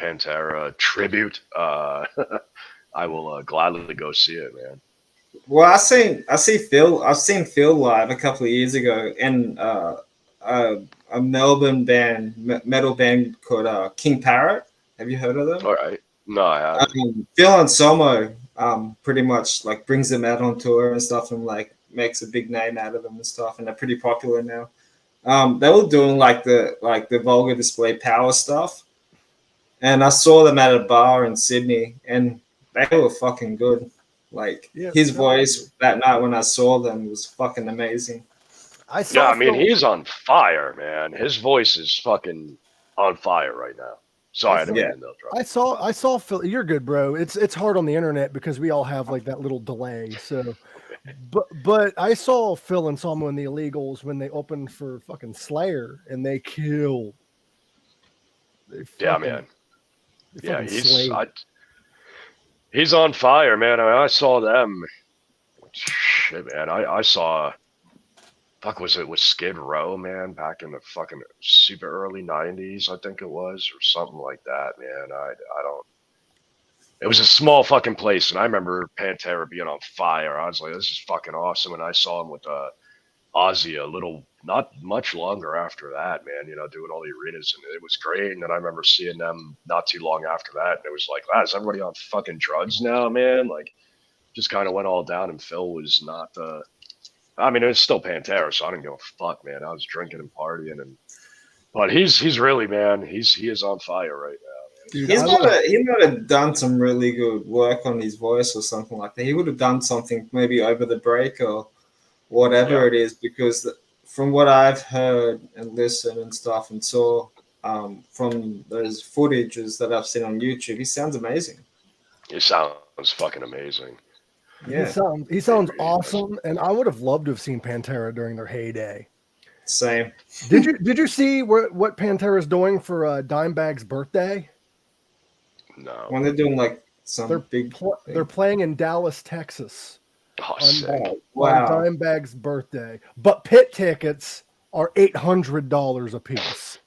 Pantera tribute, I will gladly go see it, man. Well, I've seen Phil live a couple of years ago, and a Melbourne metal band called King Parrot. Have you heard of them? All right. No, I haven't. Phil Anselmo pretty much brings them out on tour and stuff, and makes a big name out of them and stuff, and they're pretty popular now. They were doing the Vulgar Display Power stuff, and I saw them at a bar in Sydney, and they were fucking good. His voice that night when I saw them was fucking amazing. He's on fire, man. His voice is fucking on fire right now. Sorry, I didn't mean to interrupt. I saw Phil. You're good, bro. It's hard on the internet because we all have that little delay. So, but I saw Phil and Samo and the Illegals when they opened for fucking Slayer, and they killed. Man. Yeah, he's on fire, man. I mean, I saw them. Shit, man. I saw. Fuck, was it with Skid Row, man, back in the fucking super early 90s, I think it was, or something like that, man. I don't. It was a small fucking place, and I remember Pantera being on fire. I was like, this is fucking awesome. And I saw him with Ozzy not much longer after that, man, doing all the arenas, and it was great. And then I remember seeing them not too long after that, and it was like, wow, is everybody on fucking drugs now, man? Just kind of went all down, and Phil was not I mean, it was still Pantera, so I didn't give a fuck, man. I was drinking and partying, but he's really, man, he is on fire right now, man. He might have done some really good work on his voice or something like that. He would have done something maybe over the break or whatever it is, because from what I've heard and listened and stuff and saw from those footages that I've seen on YouTube, he sounds amazing. He sounds fucking amazing. Yeah, he sounds awesome, and I would have loved to have seen Pantera during their heyday. Same. Did you see what Pantera is doing for Dimebag's birthday? No. When they're doing they're playing in Dallas, Texas. Oh, on Dimebag's birthday, but pit tickets are $800 a piece.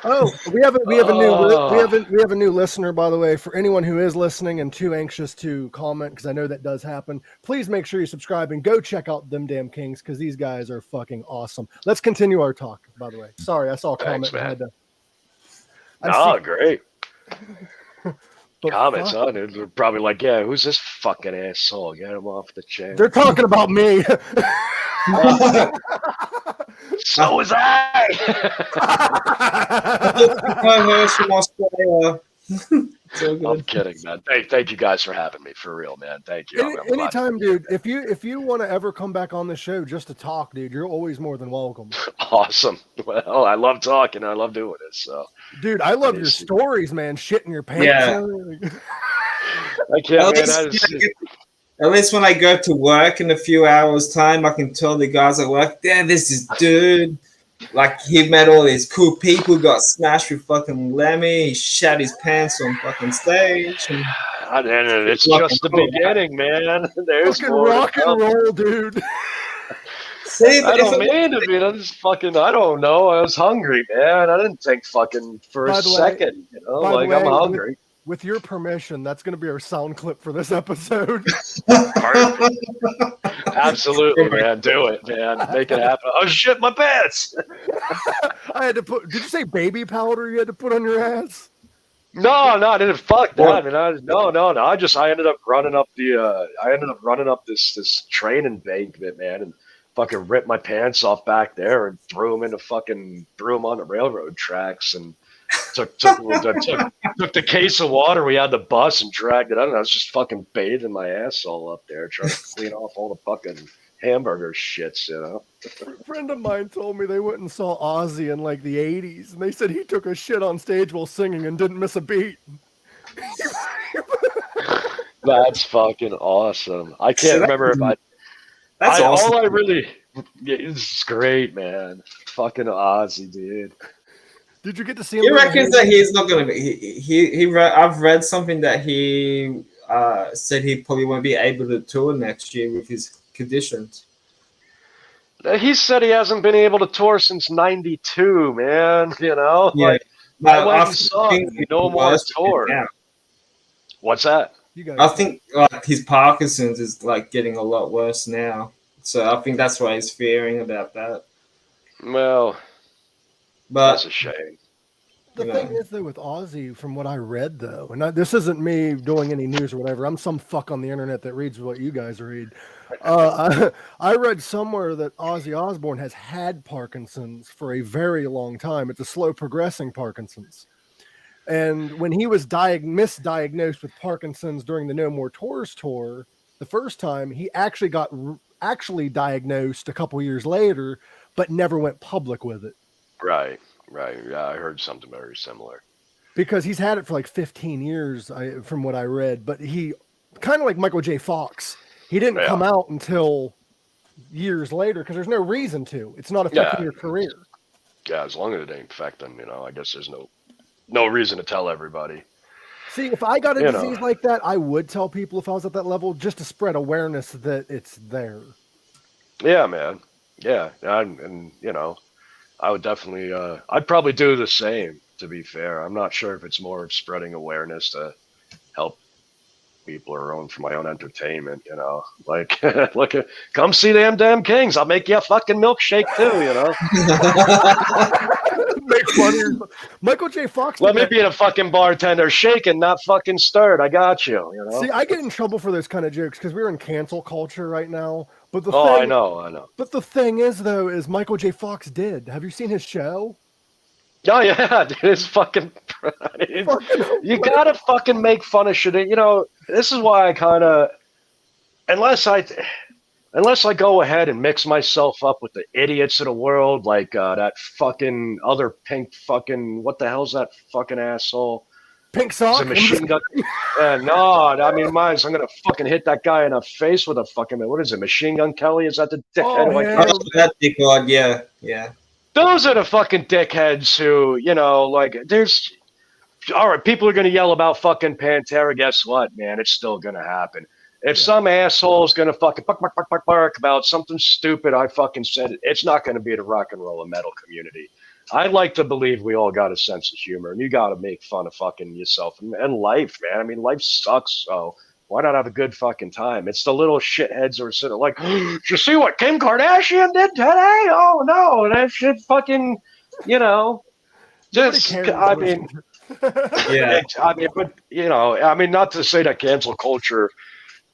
Oh, we have a new listener, by the way. For anyone who is listening and too anxious to comment, because I know that does happen, please make sure you subscribe and go check out Them Damn Kings, because these guys are fucking awesome. Let's continue our talk, by the way. Sorry, I saw a comment. Great. Comments, huh? They're probably like, yeah, who's this fucking asshole? Get him off the chair. They're talking about me. So was I. From Australia. So good. I'm kidding, man. Thank you guys for having me, for real, man. Thank you. I'm glad Anytime, to be dude. If you want to ever come back on the show just to talk, dude, you're always more than welcome. Awesome. Well, I love talking. I love doing this. So, dude, I love your stories, man. Shitting your pants. Yeah. I can't, man. At least when I go to work in a few hours' time, I can tell the guys at work, yeah, this is dude. Like, he met all these cool people, got smashed with fucking Lemmy, he shat his pants on fucking stage. And it's just the beginning, man. There's fucking rock and roll, dude. See, I don't mean to be. I don't know. I was hungry, man. I didn't think fucking for a second. You know, like, I'm hungry. With your permission, that's going to be our sound clip for this episode. Absolutely, man. Do it, man. Make it happen. Oh, shit, my pants. I had to put, did you say baby powder you had to put on your ass? No, I didn't. Fuck that. I mean, no. I ended up running up this train embankment, man, and fucking ripped my pants off back there and threw them on the railroad tracks and took the case of water we had the bus and dragged it out. And I was just fucking bathing my ass all up there, trying to clean off all the fucking hamburger shits, you know. A friend of mine told me they went and saw Ozzy in like the 80s, and they said he took a shit on stage while singing and didn't miss a beat. That's fucking awesome. I can't remember if That's awesome. It's great, man. Fucking Ozzy, dude. Did you get to see him? He reckons that he's not going to be. I've read something that he said he probably won't be able to tour next year with his conditions. He said he hasn't been able to tour since '92, man. You know, yeah. I went and saw him. No more tour. What's that? I think like his Parkinson's is like getting a lot worse now, so I think that's why he's fearing about that. Well. But that's a shame. The thing is, though, with Ozzy, from what I read, though, and this isn't me doing any news or whatever. I'm some fuck on the internet that reads what you guys read. I read somewhere that Ozzy Osbourne has had Parkinson's for a very long time. It's a slow progressing Parkinson's. And when he was misdiagnosed with Parkinson's during the No More Tours tour, the first time, he actually got diagnosed a couple years later, but never went public with it. Right. Yeah, I heard something very similar. Because he's had it for like 15 years, from what I read. But he, kind of like Michael J. Fox, he didn't come out until years later because there's no reason to. It's not affecting your career. Yeah, as long as it ain't affecting, you know, I guess there's no reason to tell everybody. See, if I got a disease like that, I would tell people if I was at that level just to spread awareness that it's there. Yeah, man. Yeah, and you know, I would definitely, I'd probably do the same, to be fair. I'm not sure if it's more of spreading awareness to help people or for my own entertainment, you know. Like, come see them damn Kings. I'll make you a fucking milkshake too, you know. Make fun of Michael J. Fox. Let me be a fucking bartender, shaken, not fucking stirred. I got you, you know. See, I get in trouble for those kind of jokes because we're in cancel culture right now. But I know. But the thing is, though, is Michael J. Fox did. Have you seen his show? Oh, yeah, dude, it's fucking... you gotta fucking make fun of shit. You know, this is why I kind of... Unless I go ahead and mix myself up with the idiots of the world, like that fucking other pink fucking... What the hell's that fucking asshole? Pink sock? It's a machine gun. No, I mean, I'm gonna fucking hit that guy in the face with a fucking, what is it, Machine Gun Kelly? Is that the dickhead? That dickhead, yeah. Those are the fucking dickheads who, you know, like, there's, all right, people are gonna yell about fucking Pantera. Guess what, man? It's still gonna happen. If some asshole's gonna fucking bark about something stupid I fucking said, it's not gonna be the rock and roll and metal community. I like to believe we all got a sense of humor, and you got to make fun of fucking yourself and life, man. I mean, life sucks, so why not have a good fucking time? It's the little shitheads who are sitting like, did you see what Kim Kardashian did today? Oh, no, that shit fucking, you know, just, I mean, yeah. I mean, but, you know, I mean, not to say that cancel culture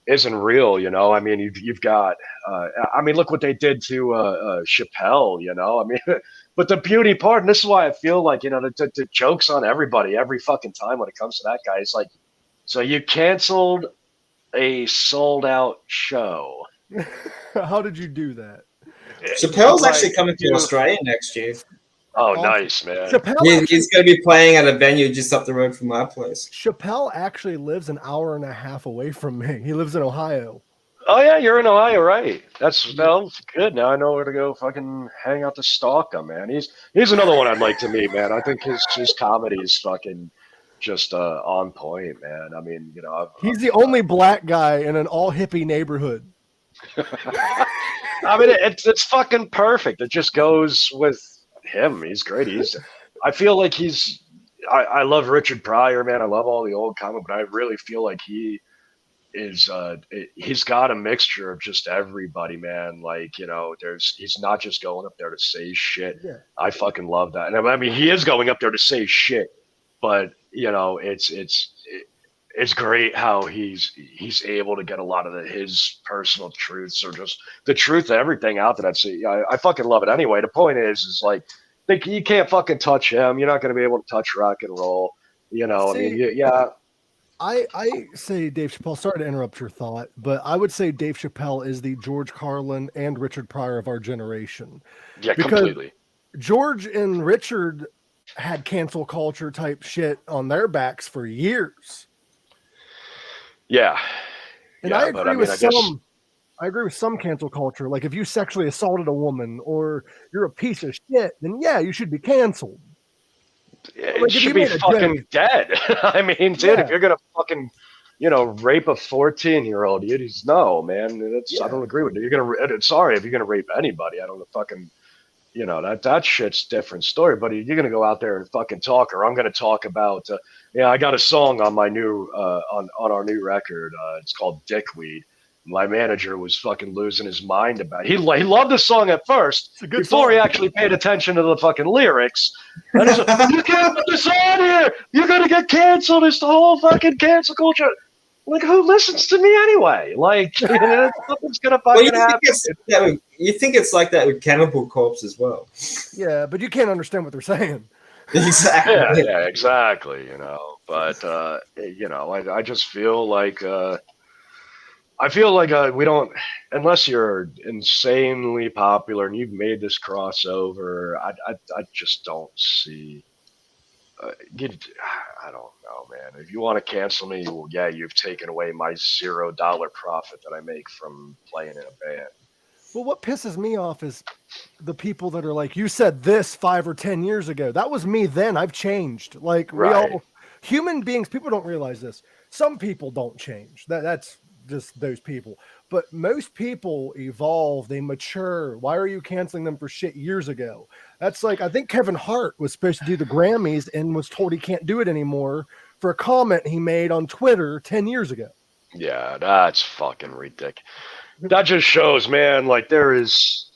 isn't real, you know. I mean, you've got, I mean, look what they did to Chappelle, you know. I mean, but the beauty part, and this is why I feel like, you know, the joke's on everybody every fucking time when it comes to that guy. It's like, so you canceled a sold out show. How did you do that? Chappelle's actually coming to Australia next year. Oh, nice, man. He's going to be playing at a venue just up the road from my place. Chappelle actually lives an hour and a half away from me. He lives in Ohio. Oh, yeah, you're in Ohio, right? That's good. Now I know where to go fucking hang out to stalk him, man. He's another one I'd like to meet, man. I think his comedy is fucking just on point, man. I mean, you know. He's the only black guy in an all hippie neighborhood. I mean, it's fucking perfect. It just goes with him. He's great. I feel like I love Richard Pryor, man. I love all the old comic, but I really feel like he is he's got a mixture of just everybody, man. Like, you know, he's not just going up there to say shit. Yeah. I fucking love that. And I mean, he is going up there to say shit, but you know, it's great how he's able to get a lot of his personal truths, or just the truth of everything out that I've seen. I fucking love it. Anyway, the point is like, you can't fucking touch him. You're not going to be able to touch rock and roll. You know, See, I mean, yeah. I say Dave Chappelle. Sorry to interrupt your thought, but I would say Dave Chappelle is the George Carlin and Richard Pryor of our generation. Yeah, because completely. George and Richard had cancel culture type shit on their backs for years. Yeah. And yeah, I agree with guess... I agree with some cancel culture. Like, if you sexually assaulted a woman or you're a piece of shit, then yeah, you should be canceled. It should be fucking dead. I mean, dude, if you're gonna fucking, you know, rape a 14-year-old, you just no, man. I don't agree with it. You're gonna. Sorry if you're gonna rape anybody. I don't fucking. You know, that shit's different story. But you're gonna go out there and fucking talk, or I'm gonna talk about. I got a song on my new on our new record. It's called Dickweed. My manager was fucking losing his mind about it. He loved the song at first before he actually paid attention to the fucking lyrics. And he's like, you can't put this on here. You're going to get canceled. It's the whole fucking cancel culture. Like, who listens to me anyway? Like, nothing's going to fucking happen. You think it's like that with Cannibal Corpse as well. Yeah, but you can't understand what they're saying. Exactly. Yeah, exactly. You know, but, you know, I just feel like... we don't, unless you're insanely popular and you've made this crossover. I just don't see. I don't know, man. If you want to cancel me, well, yeah, you've taken away my $0 profit that I make from playing in a band. Well, what pisses me off is the people that are like, you said this 5 or 10 years ago. That was me then. I've changed. Like, human beings, people don't realize this. Some people don't change. That's just those people, but most people evolve, they mature. Why are you canceling them for shit years ago? That's like, I think Kevin Hart was supposed to do the Grammys and was told he can't do it anymore for a comment he made on Twitter 10 years ago. Yeah, that's fucking ridiculous. That just shows, man, like there is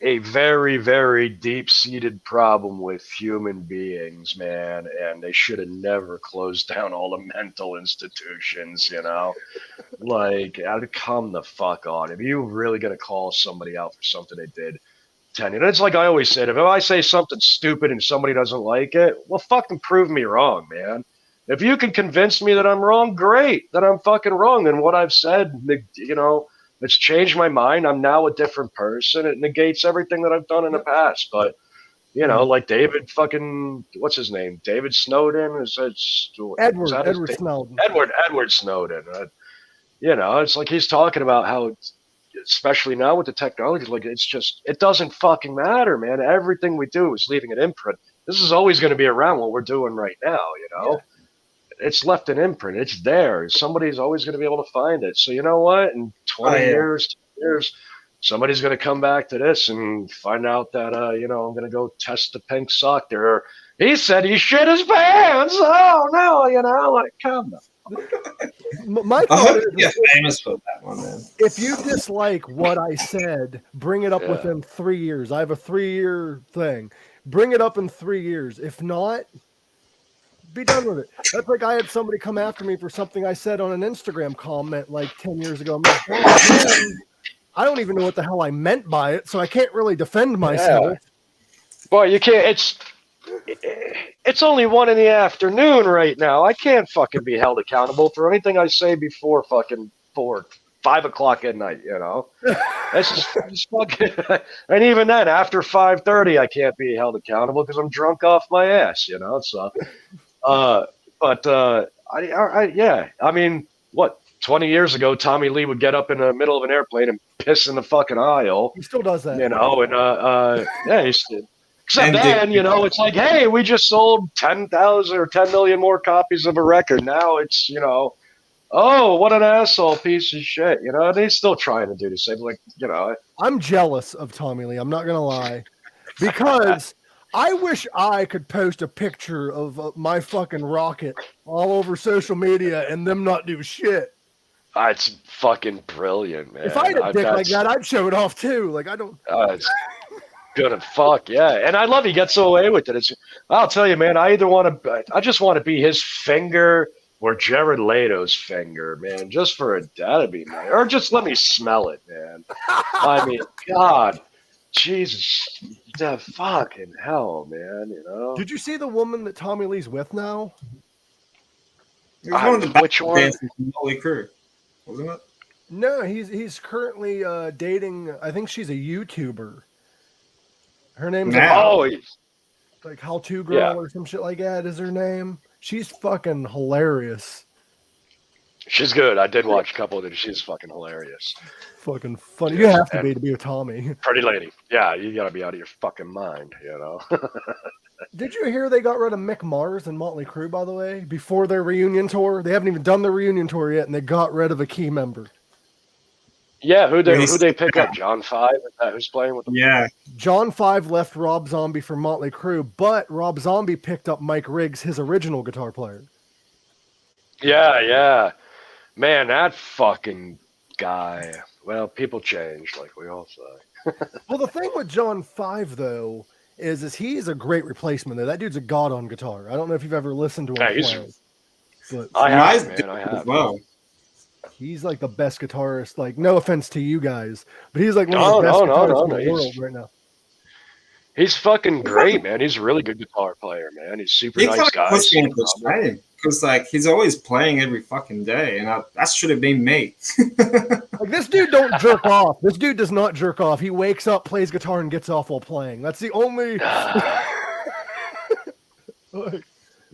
a very, very deep-seated problem with human beings, man, and they should have never closed down all the mental institutions, you know? Like, I'd come the fuck on. If you're really going to call somebody out for something they did 10 years, it's like I always said, if I say something stupid and somebody doesn't like it, well, fucking prove me wrong, man. If you can convince me that I'm wrong, great, that I'm fucking wrong, and what I've said, you know, it's changed my mind. I'm now a different person. It negates everything that I've done in the past. But, you know, like David fucking, what's his name? David Snowden? Edward Snowden. Edward Snowden. You know, it's like he's talking about how, especially now with the technology, like it doesn't fucking matter, man. Everything we do is leaving an imprint. This is always going to be around what we're doing right now, you know? Yeah. It's left an imprint. It's there. Somebody's always going to be able to find it. So you know what? In 20 years, somebody's going to come back to this and find out that, you know, I'm going to go test the pink sock there. He said he shit his pants. Oh, no, you know, like, come on. My I hope you get famous for that one, man. If you dislike what I said, bring it up within 3 years. I have a 3-year thing. Bring it up in 3 years. If not, Be done with it. That's like I had somebody come after me for something I said on an Instagram comment like 10 years ago. I'm like, oh, I don't even know what the hell I meant by it, so I can't really defend myself. Yeah. Boy, you can't. It's only 1 PM right now. I can't fucking be held accountable for anything I say before fucking 5 o'clock at night. You know, it's just fucking. And even then, after 5:30, I can't be held accountable because I'm drunk off my ass. You know, so. I mean, what? 20 years ago, Tommy Lee would get up in the middle of an airplane and piss in the fucking aisle. He still does that. You know, and except then, you know, it's like, hey, we just sold 10,000 or 10 million more copies of a record. Now it's, you know, oh, what an asshole piece of shit. You know, and he's still trying to do the same. Like, you know, I'm jealous of Tommy Lee. I'm not gonna lie, because I wish I could post a picture of my fucking rocket all over social media and them not do shit. It's fucking brilliant, man. If I had a dick like that, I'd show it off too. Like, I don't. It's good as fuck, yeah. And I love he gets away with it. I'll tell you, man, I just want to be his finger or Jared Leto's finger, man, just for that'd be nice. Or just let me smell it, man. I mean, God. Jesus, the fucking hell, man! You know. Did you see the woman that Tommy Lee's with now? Which one? Motley Crue, wasn't it? No, he's currently dating. I think she's a YouTuber. Her name's like How To Girl or some shit like that is her name. She's fucking hilarious. She's good. I did watch a couple of it. She's fucking hilarious. Fucking funny. You have to be with Tommy. Pretty lady. Yeah, you gotta be out of your fucking mind, you know. Did you hear they got rid of Mick Mars and Motley Crue, by the way, before their reunion tour? They haven't even done the reunion tour yet, and they got rid of a key member. Yeah, who'd they pick up? John 5? Who's playing with them? Yeah. John 5 left Rob Zombie for Motley Crue, but Rob Zombie picked up Mike Riggs, his original guitar player. Yeah. Man, that fucking guy. Well, people change, like we all say. Well, the thing with John 5, though, is he's a great replacement, though. That dude's a god on guitar. I don't know if you've ever listened to him play. But I have. Well. He's like the best guitarist. Like, no offense to you guys, but he's like one of the best guitarists in the world right now. He's fucking great, man. He's a really good guitar player, man. He's super nice guy. Because like he's always playing every fucking day, and that should have been me. Like, this dude don't jerk off. This dude does not jerk off. He wakes up, plays guitar, and gets off while playing. That's the only.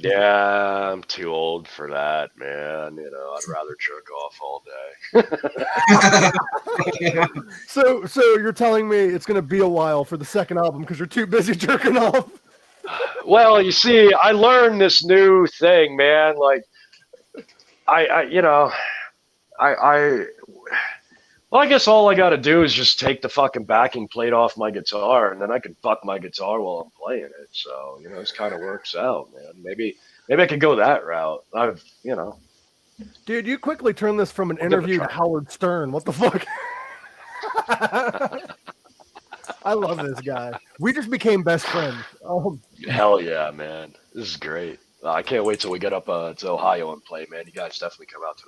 Yeah, I'm too old for that, man. You know, I'd rather jerk off all day. So you're telling me it's going to be a while for the second album because you're too busy jerking off? Well, you see, I learned this new thing, man. Like, well, I guess all I got to do is just take the fucking backing plate off my guitar, and then I can fuck my guitar while I'm playing it. So, you know, this kind of works out, man. Maybe I could go that route. Dude, you quickly turned this from an interview to Howard Stern. What the fuck? I love this guy. We just became best friends. Hell yeah, man. This is great. I can't wait till we get up to Ohio and play, man. You guys definitely come out to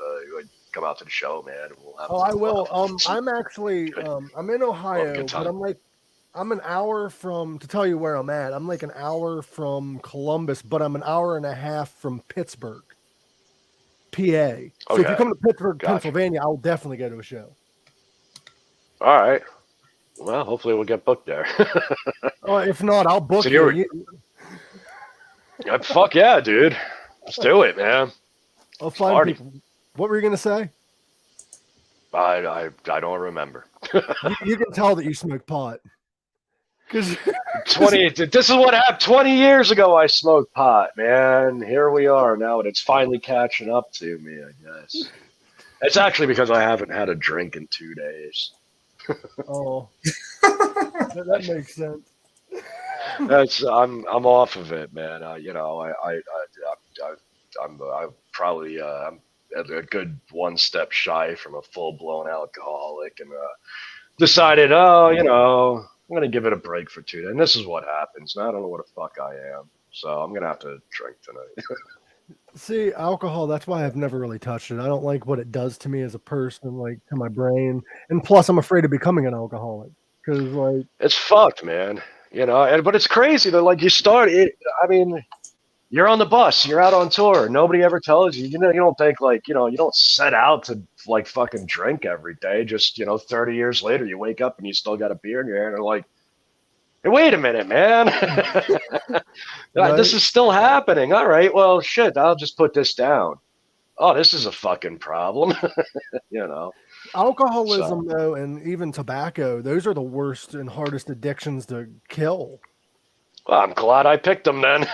the show, man. We'll have I will. I'm actually I'm in Ohio, but I'm an hour from, to tell you where I'm at, I'm like an hour from Columbus, but I'm an hour and a half from Pittsburgh, PA. So if you come to Pittsburgh, Pennsylvania, I'll definitely go to a show. All right. Well, hopefully we'll get booked there. If not, I'll book you. Fuck yeah, dude. Let's do it, man. I'll find people. What were you going to say? I don't remember. You can tell that you smoke pot. This is what happened 20 years ago. I smoked pot, man. Here we are now, and it's finally catching up to me, I guess. It's actually because I haven't had a drink in 2 days. Oh, that makes sense. I'm off of it, man. I'm probably I'm a good one step shy from a full blown alcoholic, and decided, I'm gonna give it a break for 2 days. And this is what happens. Now I don't know what the fuck I am, so I'm gonna have to drink tonight. See, alcohol, that's why I've never really touched it. I don't like what it does to me as a person, like to my brain. And plus, I'm afraid of becoming an alcoholic because, like, It's fucked, man. But it's crazy that like you start it. I mean, you're on the bus, you're out on tour. Nobody ever tells you. You don't think like you don't set out to like fucking drink every day. Just 30 years later, you wake up and you still got a beer in your hand. And like, hey, wait a minute, man. Right? This is still happening. All right, well, shit. I'll just put this down. Oh, this is a fucking problem. Alcoholism, though, and even tobacco, those are the worst and hardest addictions to kill. Well, I'm glad I picked them then.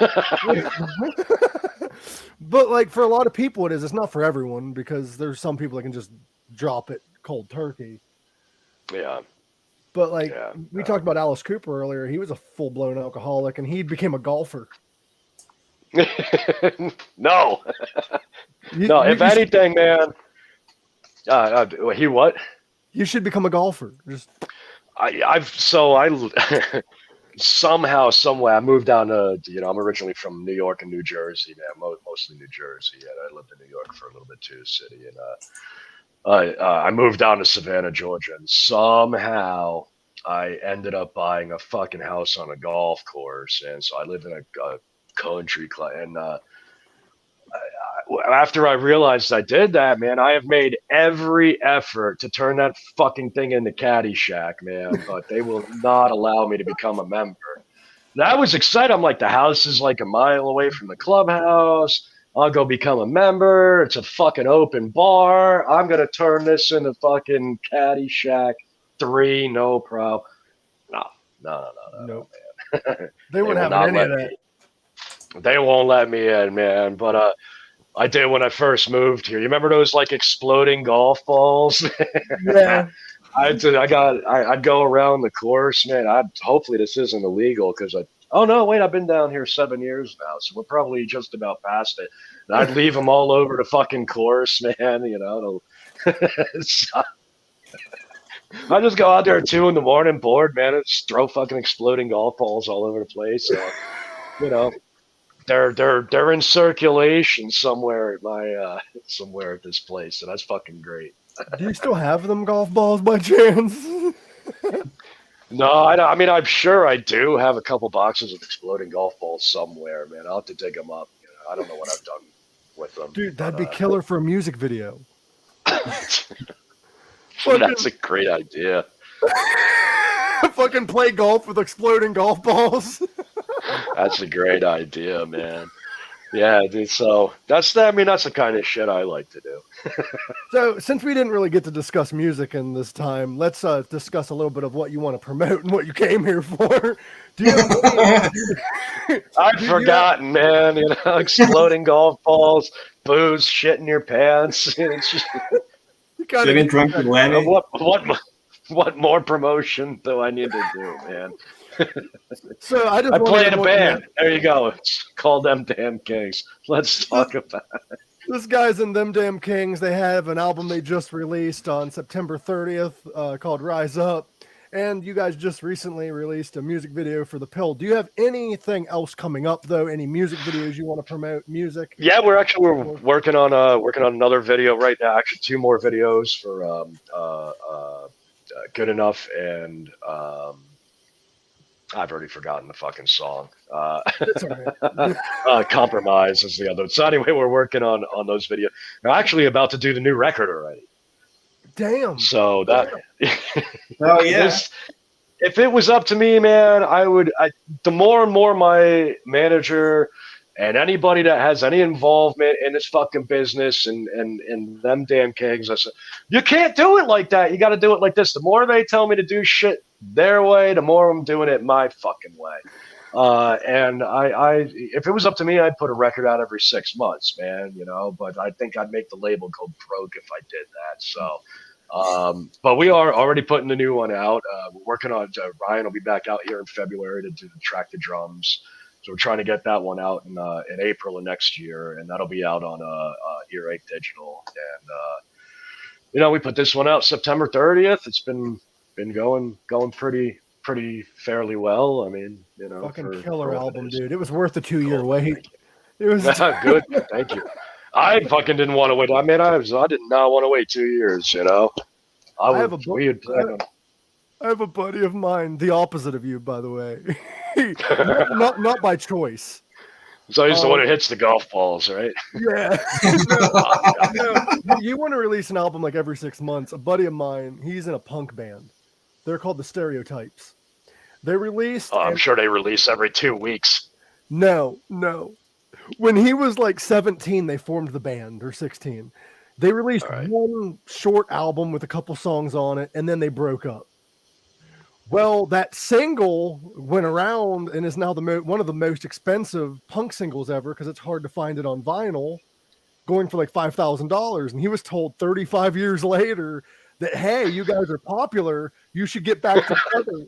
But like for a lot of people, it is. It's not for everyone because there's some people that can just drop it cold turkey. Yeah. But like we talked about Alice Cooper earlier, he was a full blown alcoholic, and he became a golfer. No. No. If anything, man. He what? You should become a golfer. Just I somehow, some way, I moved down to, I'm originally from New York and New Jersey, man, mostly New Jersey. And I lived in New York for a little bit too, city. And I moved down to Savannah, Georgia, and somehow I ended up buying a fucking house on a golf course. And so I live in a country club. And after I realized I did that, man, I have made every effort to turn that fucking thing into Caddyshack, man, but they will not allow me to become a member. I was excited. I'm like, the house is like a mile away from the clubhouse. I'll go become a member. It's a fucking open bar. I'm going to turn this into fucking Caddyshack 3, no problem. No, nope. man. They wouldn't have any of that. They won't let me in, man. But I did when I first moved here. You remember those like exploding golf balls? Yeah. I'd go around the course, man. Hopefully this isn't illegal because oh no, wait, I've been down here 7 years now, so we're probably just about past it. And I'd leave them all over the fucking course, man. I just go out there at 2 a.m. bored, man, and just throw fucking exploding golf balls all over the place. So, they're in circulation somewhere at this place, and that's fucking great. Do you still have them golf balls by chance? No, I mean, I'm sure I do have a couple boxes of exploding golf balls somewhere, man. I'll have to dig them up. I don't know what I've done with them. Dude, that'd be killer for a music video. That's a great idea. Fucking play golf with exploding golf balls. That's a great idea, man. Yeah, dude, so that's the kind of shit I like to do. So, since we didn't really get to discuss music in this time, let's discuss a little bit of what you want to promote and what you came here for. I've forgotten, man. Exploding golf balls, booze, shit in your pants. It's just, Getting drunk with Lenny. What more promotion do I need to do, man? So I play in a band. There you go. It's called Them Damn Kings. Let's talk about it. This guy's in Them Damn Kings. They have an album they just released on September 30th called Rise Up. And you guys just recently released a music video for The Pill. Do you have anything else coming up, though? Any music videos you want to promote? Music? Yeah, we're working on another video right now. Actually, 2 more videos for Good Enough and I've already forgotten the fucking song. Compromise is the other. So anyway, we're working on those videos. We're actually about to do the new record already. Damn. So that. Oh yeah. If it was up to me, man, the more and more my manager and anybody that has any involvement in this fucking business and Them Damn Kings, I said, you can't do it like that. You got to do it like this. The more they tell me to do shit their way, the more I'm doing it my fucking way. And if it was up to me, I'd put a record out every 6 months, man, but I think I'd make the label go broke if I did that. So, but we are already putting the new one out. We're working on, Ryan will be back out here in February to do the track the drums. So we're trying to get that one out in April of next year, and that'll be out on Earache Digital. And we put this one out September 30th. It's been going pretty fairly well. I mean, fucking killer album, dude. It was worth the 2-year wait. It was Good, thank you. I fucking didn't want to wait. I mean, I did not want to wait 2 years. You know, we had planned on. I have a buddy of mine, the opposite of you, by the way. not by choice. So he's the one who hits the golf balls, right? Yeah. You want to release an album like every 6 months. A buddy of mine, he's in a punk band. They're called the Stereotypes. They released. I'm sure they release every 2 weeks. No. When he was like 17, they formed the band, or 16. They released one short album with a couple songs on it, and then they broke up. Well, that single went around and is now one of the most expensive punk singles ever because it's hard to find it on vinyl, going for like $5,000. And he was told 35 years later that, hey, you guys are popular. You should get back together.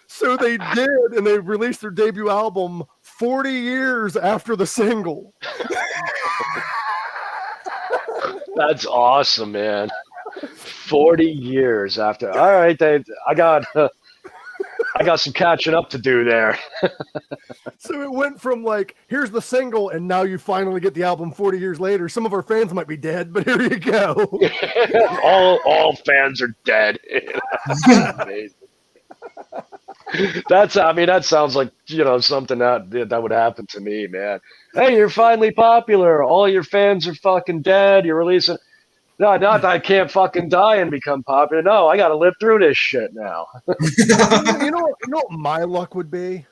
So they did, and they released their debut album 40 years after the single. That's awesome, man. 40 years after. All right, Dave, I got some catching up to do there. So it went from like, here's the single, and now you finally get the album 40 years later. Some of our fans might be dead, but here you go. all fans are dead. That's amazing. That sounds like, something that would happen to me, man. Hey, you're finally popular. All your fans are fucking dead. You're releasing. No, not that I can't fucking die and become popular. No, I got to live through this shit now. You know what my luck would be?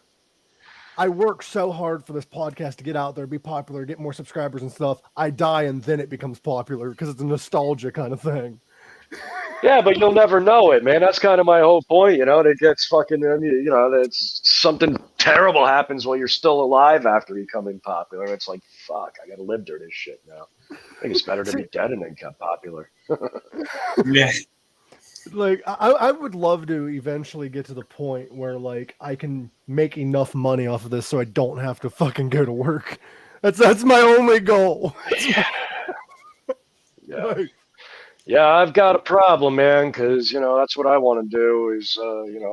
I work so hard for this podcast to get out there, be popular, get more subscribers and stuff. I die and then it becomes popular because it's a nostalgia kind of thing. Yeah, but you'll never know it, man. That's kind of my whole point, It gets fucking, that's something terrible happens while you're still alive after becoming popular. It's like, fuck, I got to live through this shit now. I think it's better to be dead and then get popular. Yeah. Like, I would love to eventually get to the point where, like, I can make enough money off of this so I don't have to fucking go to work. That's my only goal. Yeah. Like, yeah, I've got a problem, man, because, that's what I want to do is,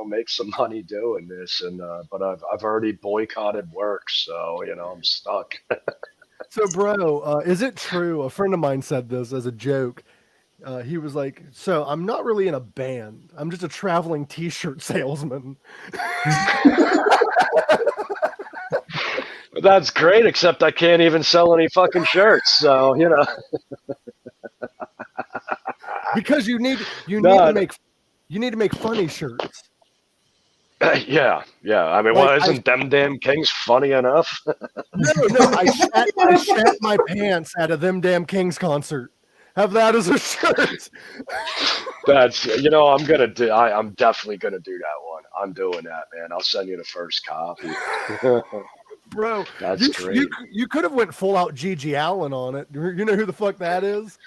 make some money doing this. But I've already boycotted work, so, I'm stuck. So, bro, is it true? A friend of mine said this as a joke. He was like, so I'm not really in a band. I'm just a traveling t-shirt salesman. That's great, except I can't even sell any fucking shirts, so, Because you need to make funny shirts. Yeah. I mean, isn't them damn Kings funny enough? No. I shat my pants at a Them Damn Kings concert. Have that as a shirt. That's I'm definitely gonna do that one. I'm doing that, man. I'll send you the first copy. Bro, that's great. You could have went full out Gigi Allen on it. You know who the fuck that is?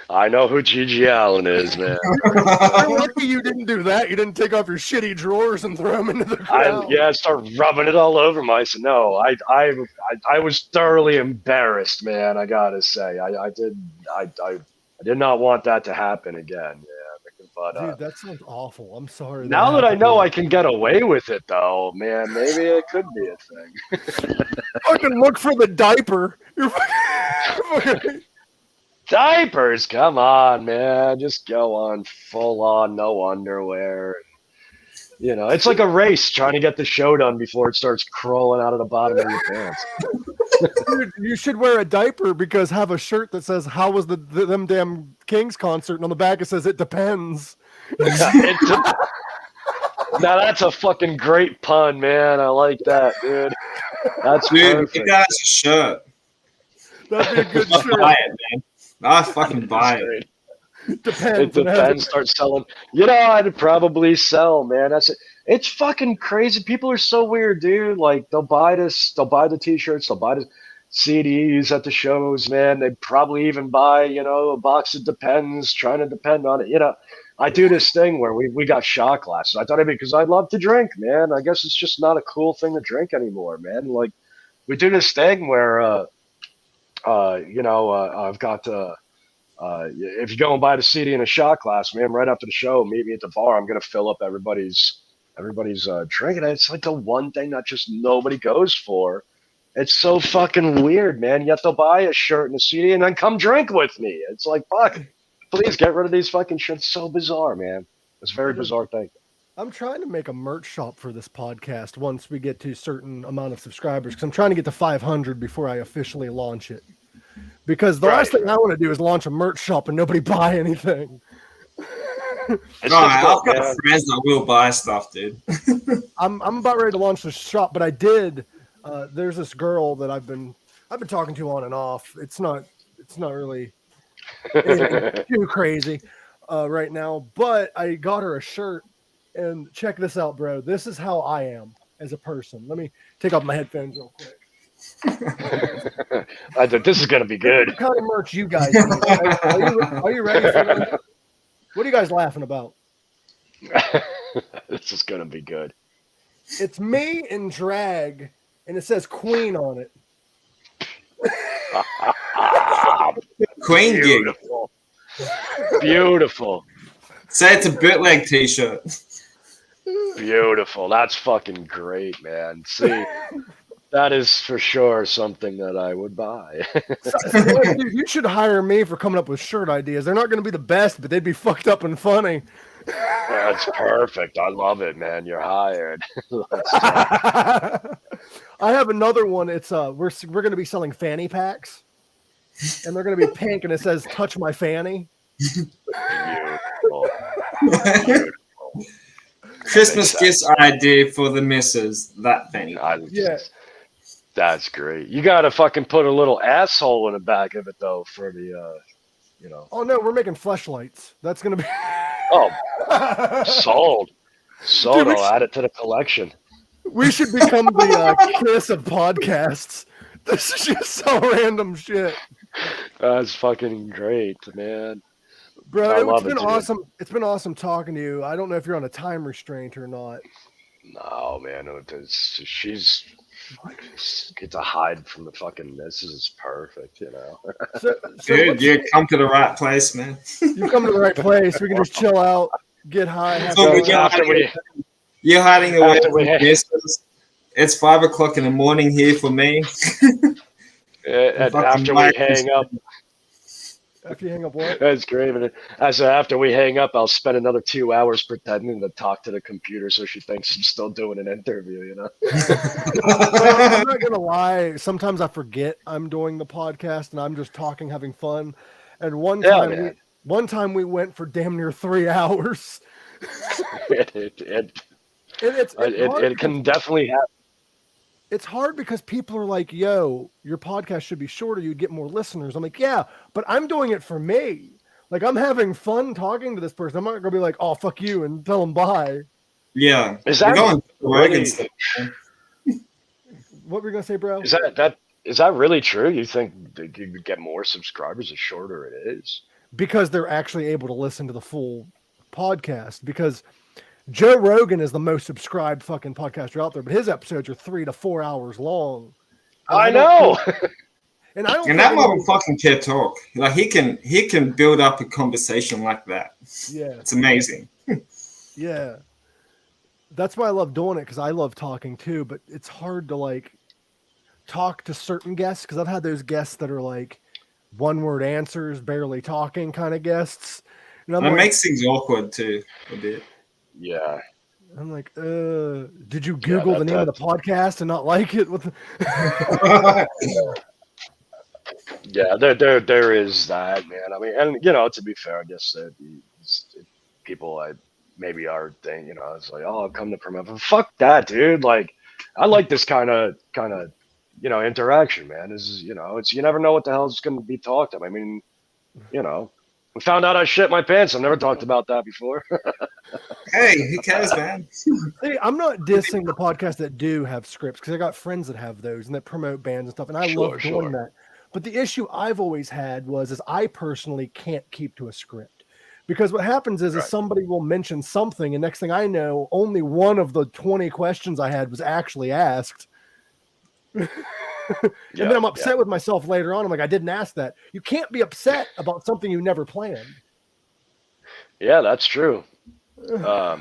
I know who Gigi Allen is, man. You're lucky you didn't do that. You didn't take off your shitty drawers and throw them into the crowd. I start rubbing it all over myself. No, I was thoroughly embarrassed, man. I gotta say, I did not want that to happen again. Yeah, but dude, that sounds awful. I'm sorry. Now that I know I can get away with it, though, man, maybe it could be a thing. Fucking look for the diaper. Diapers, come on, man. Just go on full on, no underwear. It's like a race trying to get the show done before it starts crawling out of the bottom of your pants. Dude, you should wear a diaper because have a shirt that says, how was them damn Kings concert? And on the back it says, it depends. Now that's a fucking great pun, man. I like that, dude. That's perfect. Dude, that's a shirt. That'd be a good shirt. Buy it, man. I fucking buy it. Depends. It depends. Start selling. I'd probably sell, man. That's it. It's fucking crazy. People are so weird, dude. Like they'll buy the t-shirts, they'll buy the CDs at the shows, man. They'd probably even buy, a box of Depends, trying to depend on it. I do this thing where we got shot glasses. I thought because I love to drink, man. I guess it's just not a cool thing to drink anymore, man. Like we do this thing where I've got if you go and buy the CD in a shot glass, man, right after the show, meet me at the bar. I'm gonna fill up everybody's drink, and it's like the one thing that just nobody goes for. It's so fucking weird, man. Yet they'll buy a shirt and a CD and then come drink with me. It's like, fuck, please get rid of these fucking shirts. It's so bizarre, man. It's a very bizarre thing. I'm trying to make a merch shop for this podcast once we get to a certain amount of subscribers, because I'm trying to get to 500 before I officially launch it. Because the last thing I want to do is launch a merch shop and nobody buy anything. I've got friends that will buy stuff, dude. I'm about ready to launch this shop, but I did. There's this girl that I've been talking to on and off. It's not really anything too crazy right now, but I got her a shirt. And check this out, bro. This is how I am as a person. Let me take off my headphones real quick. I think this is going to be good. What kind of merch you guys need? Are you ready for it? What are you guys laughing about? This is going to be good. It's me in drag, and it says Queen on it. Queen Beautiful. Beautiful. Say it's a bootleg t-shirt. Beautiful. That's fucking great, man. See, that is for sure something that I would buy. Dude, you should hire me for coming up with shirt ideas. They're not going to be the best, but they'd be fucked up and funny. That's perfect. I love it, man. You're hired. I have another one. It's we're going to be selling fanny packs, and they're going to be pink, and it says "Touch my fanny." Beautiful. Beautiful. Christmas gifts idea for the missus. That penny. Yeah. That's great. You got to fucking put a little asshole in the back of it, though, for the, you know. Oh, no, we're making fleshlights. That's going to be... Oh, sold. Dude, I'll add it to the collection. We should become the Kiss of podcasts. This is just so random shit. That's fucking great, man. Bro, it's been awesome. It's been awesome talking to you. I don't know if you're on a time restraint or not. No, man. She's get to hide from the fucking missus is perfect, you know. Dude, you come to the right place, man. You come to the right place. We can just chill out, get high. You're hiding away from the missus. It's 5 o'clock in the morning here for me. After we hang up. After you hang up what? That's great. I said after we hang up, I'll spend another 2 hours pretending to talk to the computer so she thinks I'm still doing an interview, you know? I'm not going to lie. Sometimes I forget I'm doing the podcast and I'm just talking, having fun. And one time we went for damn near 3 hours. It can definitely happen. It's hard because people are like, yo, your podcast should be shorter. You'd get more listeners. I'm like, yeah, but I'm doing it for me. Like, I'm having fun talking to this person. I'm not going to be like, oh, fuck you and tell them bye. Yeah. Is that really, what were you going to say, bro? Is that really true? You think you would get more subscribers the shorter it is? Because they're actually able to listen to the full podcast. Because Joe Rogan is the most subscribed fucking podcaster out there, but his episodes are 3 to 4 hours long. I know. And that motherfucking can talk. Like he can build up a conversation like that. Yeah, it's amazing. Yeah, that's why I love doing it, because I love talking too. But it's hard to like talk to certain guests, because I've had those guests that are like one-word answers, barely talking kind of guests. And it makes things awkward too a bit. Yeah. I'm like, did you Google the name of the podcast and not like it? Yeah, there is that, man. I mean, and you know, to be fair, I guess that people maybe are thinking, you know, it's like, oh, I'll come to promote. But fuck that, dude. Like, I like this kind of you know, interaction, man. This is, you know, it's, you never know what the hell is going to be talked about. I mean, you know. We found out I shit my pants. I've never talked about that before. Hey, who cares, man? Hey, I'm not dissing the podcasts that do have scripts, because I got friends that have those and that promote bands and stuff, and I love doing that. But the issue I've always had is I personally can't keep to a script, because what happens is somebody will mention something, and next thing I know, only one of the 20 questions I had was actually asked. And then I'm upset with myself later on. I'm like, I didn't ask that. You can't be upset about something you never planned. Yeah, that's true. Yeah,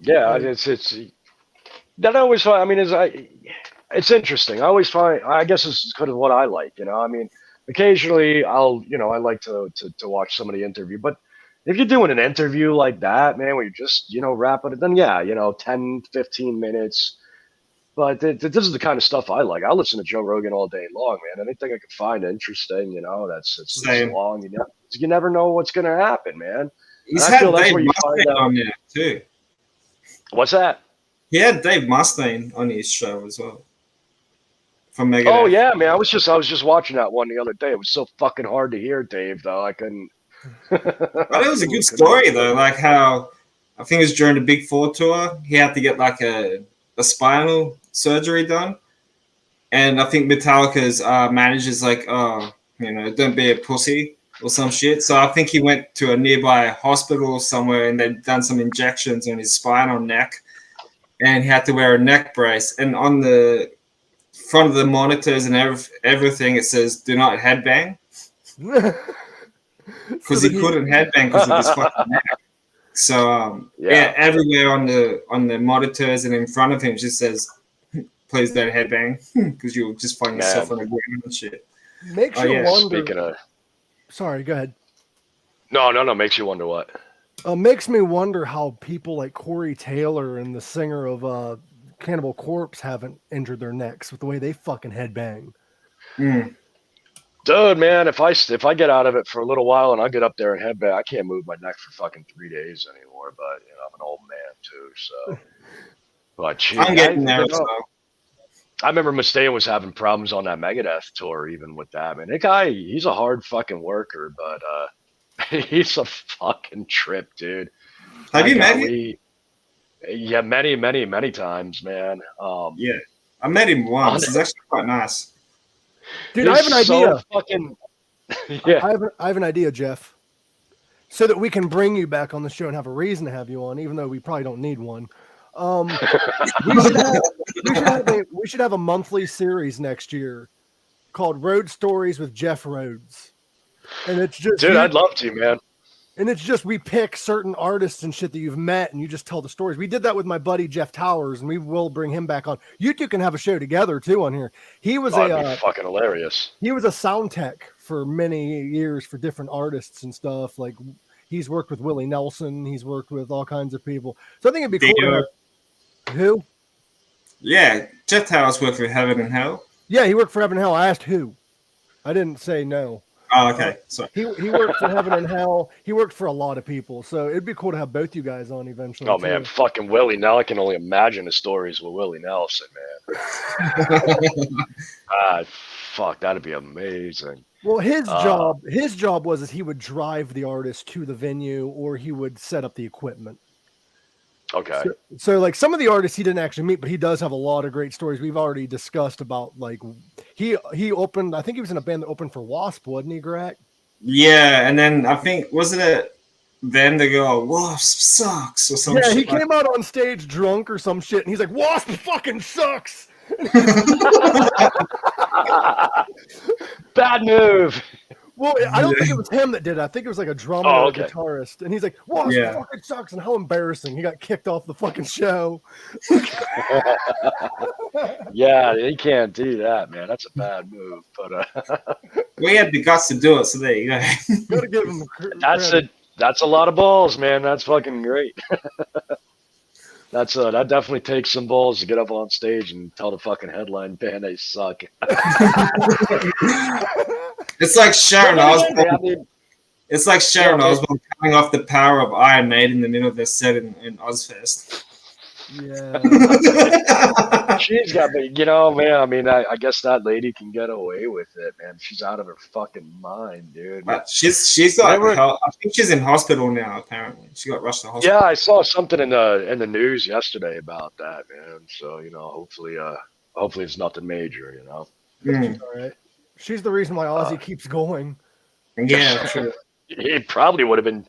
it's that always. I mean, it's interesting. I always find, I guess this is kind of what I like, you know. I mean, occasionally I like to watch somebody interview, but if you're doing an interview like that, man, where you just, wrap it, then yeah, 10, 15 minutes. But this is the kind of stuff I like. I listen to Joe Rogan all day long, man. Anything I can find interesting, it's long. You never know what's going to happen, man. He's had Dave Mustaine on there too. What's that? He had Dave Mustaine on his show as well. From Megadeth. Oh yeah, man. I was just watching that one the other day. It was so fucking hard to hear Dave, though. I couldn't. But it was a good story though, like how I think it was during the Big Four tour, he had to get like a spinal surgery done, and I think Metallica's manager's like, oh, don't be a pussy or some shit. So I think he went to a nearby hospital somewhere, and they'd done some injections on his spinal neck, and he had to wear a neck brace. And on the front of the monitors and everything, it says "Do not headbang," because he couldn't headbang because of his fucking neck. So everywhere on the monitors and in front of him just says, "Please don't headbang," because you'll just find yourself on the ground and shit. Makes you wonder. Speaking of, sorry, go ahead. No. Makes you wonder what? Makes me wonder how people like Corey Taylor and the singer of Cannibal Corpse haven't injured their necks with the way they fucking headbang. Dude, man, if I get out of it for a little while and I get up there and headbang, I can't move my neck for fucking 3 days anymore. But I'm an old man too, so. But geez, I'm getting there. So. I remember Mustaine was having problems on that Megadeth tour, even with that. Man, that guy, he's a hard fucking worker, but he's a fucking trip, dude. Have you met him? Yeah, many times, man. Yeah, I met him once. He's actually quite nice. Dude, I have an idea. Fucking, yeah. I have an idea, Jeff. So that we can bring you back on the show and have a reason to have you on, even though we probably don't need one. We should have a monthly series next year called Road Stories with Jeff Rhodes. And it's just dude, I'd love to, man. And it's just we pick certain artists and shit that you've met and you just tell the stories. We did that with my buddy Jeff Towers, and we will bring him back on. You two can have a show together too on here. He was fucking hilarious. He was a sound tech for many years for different artists and stuff. Like he's worked with Willie Nelson, he's worked with all kinds of people. So I think it'd be cool. Who? Yeah, Jeff Towers worked for Heaven and Hell. Yeah, he worked for Heaven and Hell. I asked who. I didn't say no. Oh, okay. Sorry. He worked for Heaven and Hell. He worked for a lot of people. So it'd be cool to have both you guys on eventually. Oh, man. Fucking Willie. Now I can only imagine the stories with Willie Nelson, man. Fuck, that'd be amazing. Well, his job was he would drive the artist to the venue or he would set up the equipment. Okay. So like some of the artists he didn't actually meet, but he does have a lot of great stories. We've already discussed about like he opened. I think he was in a band that opened for Wasp, wasn't he, Gorak? Yeah, and then I think wasn't it them that go Wasp sucks or something? Yeah, he came out on stage drunk or some shit, and he's like Wasp fucking sucks. Bad move. Well, I don't think it was him that did it. I think it was like a drummer or a guitarist. And he's like, Wasp fucking sucks. And how embarrassing. He got kicked off the fucking show. Yeah, he can't do that, man. That's a bad move. But we had the guts to do it, so there you go. Gotta give him that's a lot of balls, man. That's fucking great. That definitely takes some balls to get up on stage and tell the fucking headline band they suck. It's like Sharon Osbourne. It's like Sharon Osbourne coming off the power of Iron Maiden in the middle of their set in Ozfest. Yeah. She's got, man, I mean, I guess that lady can get away with it, man. She's out of her fucking mind, dude. She's got I think she's in hospital now, apparently. She got rushed to hospital. Yeah, I saw something in the news yesterday about that, man. So, hopefully it's nothing major, All right. She's the reason why Ozzy keeps going. Yeah, true. He probably would have been.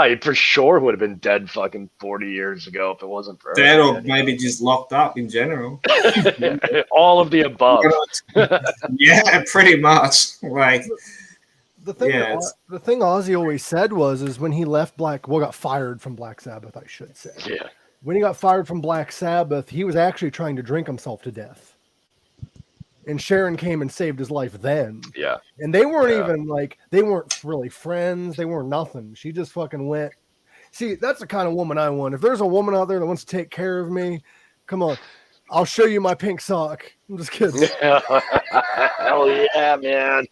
He for sure would have been dead fucking 40 years ago if it wasn't for dead or maybe just locked up in general. All of the above. Yeah, pretty much. Like the thing Ozzy always said is when he left got fired from Black Sabbath, I should say. Yeah. When he got fired from Black Sabbath, he was actually trying to drink himself to death. and Sharon came and saved his life then. Yeah. And they weren't even like, they weren't really friends. They weren't nothing. She just fucking went. See, that's the kind of woman I want. If there's a woman out there that wants to take care of me, come on. I'll show you my pink sock. I'm just kidding. Hell yeah, man.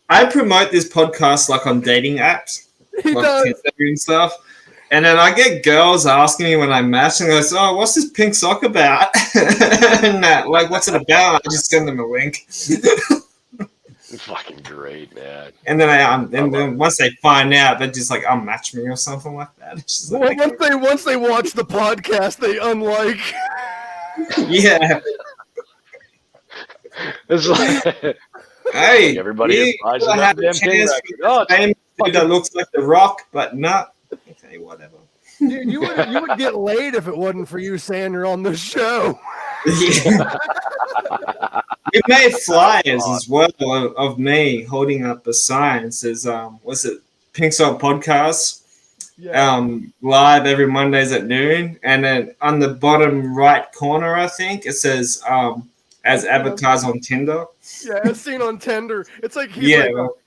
I promote this podcast like on dating apps, He like does. Tinder and stuff. And then I get girls asking me when I match, and goes, "Oh, what's this pink sock about?" And like, what's it about? I just send them a link. Fucking great, man. And then then once they find out, they're just like, unmatch me or something like that. It's just like, Once they watch the podcast, they unlike. yeah. It's like, Hey, everybody buys a have damn a King chance record. for Oh, the same dude that looks like The Rock, but not. Okay, whatever. Dude, you would get laid if it wasn't for you saying you're on the show. Yeah. We made flyers as well of me holding up a sign that says, what's it, Pink Sock Podcast, live every Mondays at noon. And then on the bottom right corner, I think, it says, as advertised on Tinder. Yeah, as seen on Tinder. It's like he's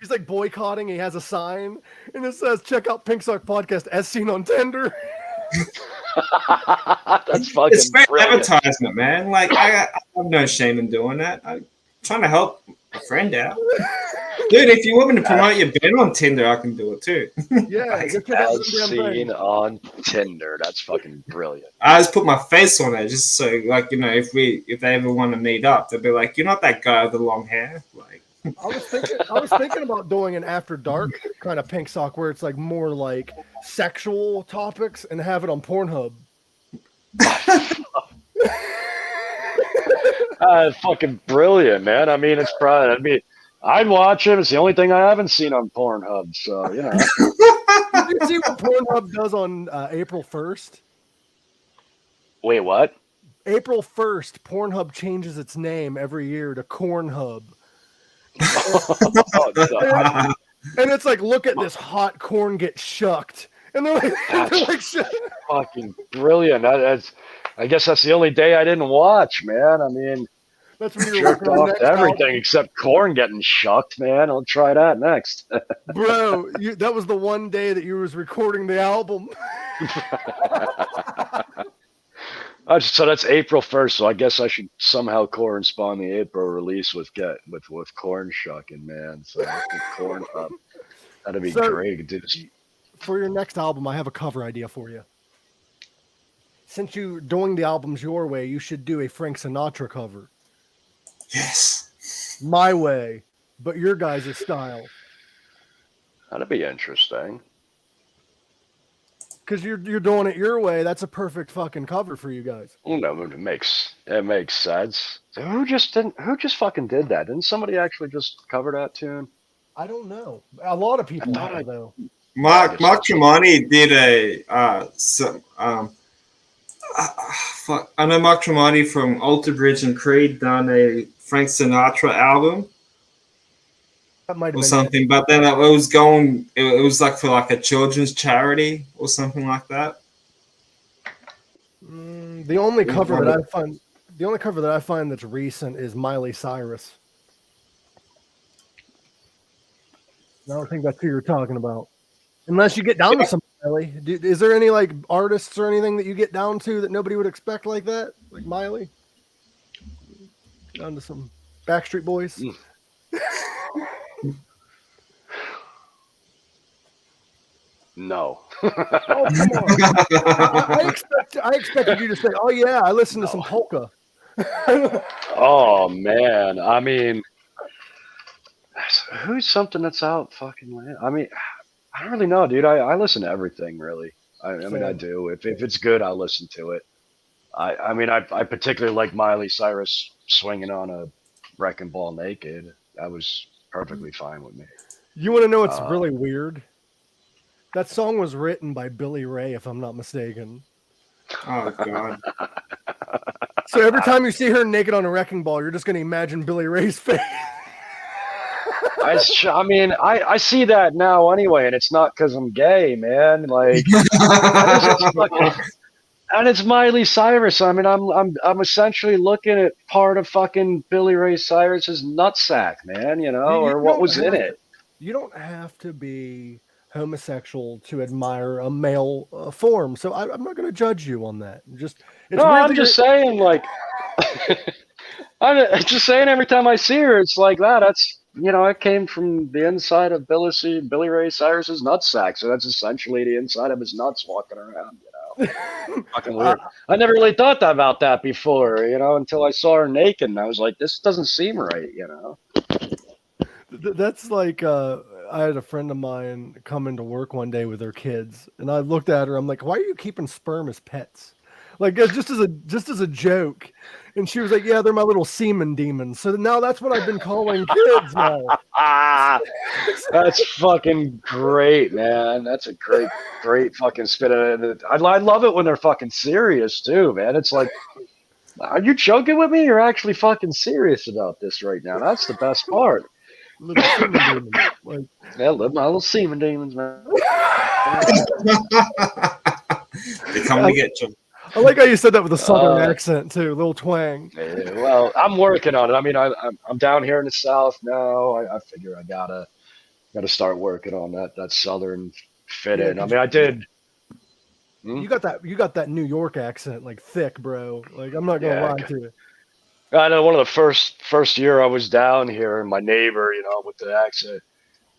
like boycotting. He has a sign, and it says, check out Pink Sock Podcast as seen on Tinder. that's fucking It's great brilliant. advertisement, man. Like, I have no shame in doing that. I'm trying to help a friend out. Dude, if you want me to promote your band on Tinder, I can do it too. Yeah, just check out As the damn thing. seen on Tinder. That's fucking brilliant. I just put my face on it just so, like, you know, if they ever want to meet up, they'll be like, "You're not that guy with the long hair." Like, I was thinking about doing an after dark kind of Pink Sock where it's like more like sexual topics and have it on Pornhub. Fucking brilliant, man. I mean, it's probably. I'd watch it. It's the only thing I haven't seen on Pornhub. So you know. Did you see what Pornhub does on April 1st? Wait, what? April 1st, Pornhub changes its name every year to Cornhub. Oh, no. And it's like, look at this hot corn get shucked. And they're like, Fucking brilliant. I guess that's the only day I didn't watch, man. I mean, that's when you're jerked working on off next to everything album. except corn getting shucked, man. I'll try that next. Bro, that was the one day that you was recording the album. So that's April 1st. So I guess I should somehow correspond the April release with corn shucking, man. So corn up. That'd be great. Dude. For your next album, I have a cover idea for you. Since you're doing the albums your way, you should do a Frank Sinatra cover. yes. My way, but your guys' style. That'd be interesting. Because you're doing it your way. That's a perfect fucking cover for you guys. No, it makes sense. So who just fucking did that? Didn't somebody actually just cover that tune? I don't know. A lot of people have, though. Mark Tremonti did I know Mark Tremonti from Alter Bridge and Creed done a Frank Sinatra album. That might have Or been something, but then it was like for like a children's charity or something like that. The only cover that I find that's recent is Miley Cyrus. I don't think that's who you're talking about, unless you get down to some Miley. Is there any like artists or anything that you get down to that nobody would expect like that, like Miley? Down to some Backstreet Boys. No. Oh, come on. I expected you to say, "Oh yeah, I listened to some polka." Oh man, I mean, who's something that's out fucking? I mean, I don't really know, dude. I listen to everything really. I mean, I do. If it's good, I listen to it. I mean, I particularly like Miley Cyrus swinging on a wrecking ball naked. That was perfectly fine with me. You want to know what's really weird? That song was written by Billy Ray, if I'm not mistaken. Oh god. So every time you see her naked on a wrecking ball, you're just going to imagine Billy Ray's face. I mean, I see that now anyway, and it's not because I'm gay, man. Like, And it's Miley Cyrus. I mean, I'm essentially looking at part of fucking Billy Ray Cyrus's nutsack, man. You know, You or what don't was in have it. to. You don't have to be homosexual to admire a male form. So I'm not going to judge you on that. Just it's No, weird I'm that you're. just saying, like, I'm just saying. Every time I see her, it's like that. That's it came from the inside of Billy Ray Cyrus's nutsack. So that's essentially the inside of his nuts walking around. Fucking uh, weird. I never really thought about that before, until I saw her naked, and I was like, this doesn't seem right. That's like I had a friend of mine come into work one day with her kids, and I looked at her. I'm like, "Why are you keeping sperm as pets?" Like just as a joke, and she was like, "Yeah, they're my little semen demons." So now that's what I've been calling kids now. Ah, that's fucking great, man. That's a great fucking spit of it. I love it when they're fucking serious too, man. It's like, are you joking with me? You're actually fucking serious about this right now. That's the best part. Little semen demons. Like, Yeah, my little semen demons, man. They come to get you. I like how you said that with a southern accent too, little twang. Yeah, well, I'm working on it. I mean, I'm down here in the South now. I figure I gotta start working on that Southern fit in. I mean, I did. You got that New York accent, like thick, bro. Like I'm not gonna lie to you. I know one of the first year I was down here, and my neighbor, with the accent,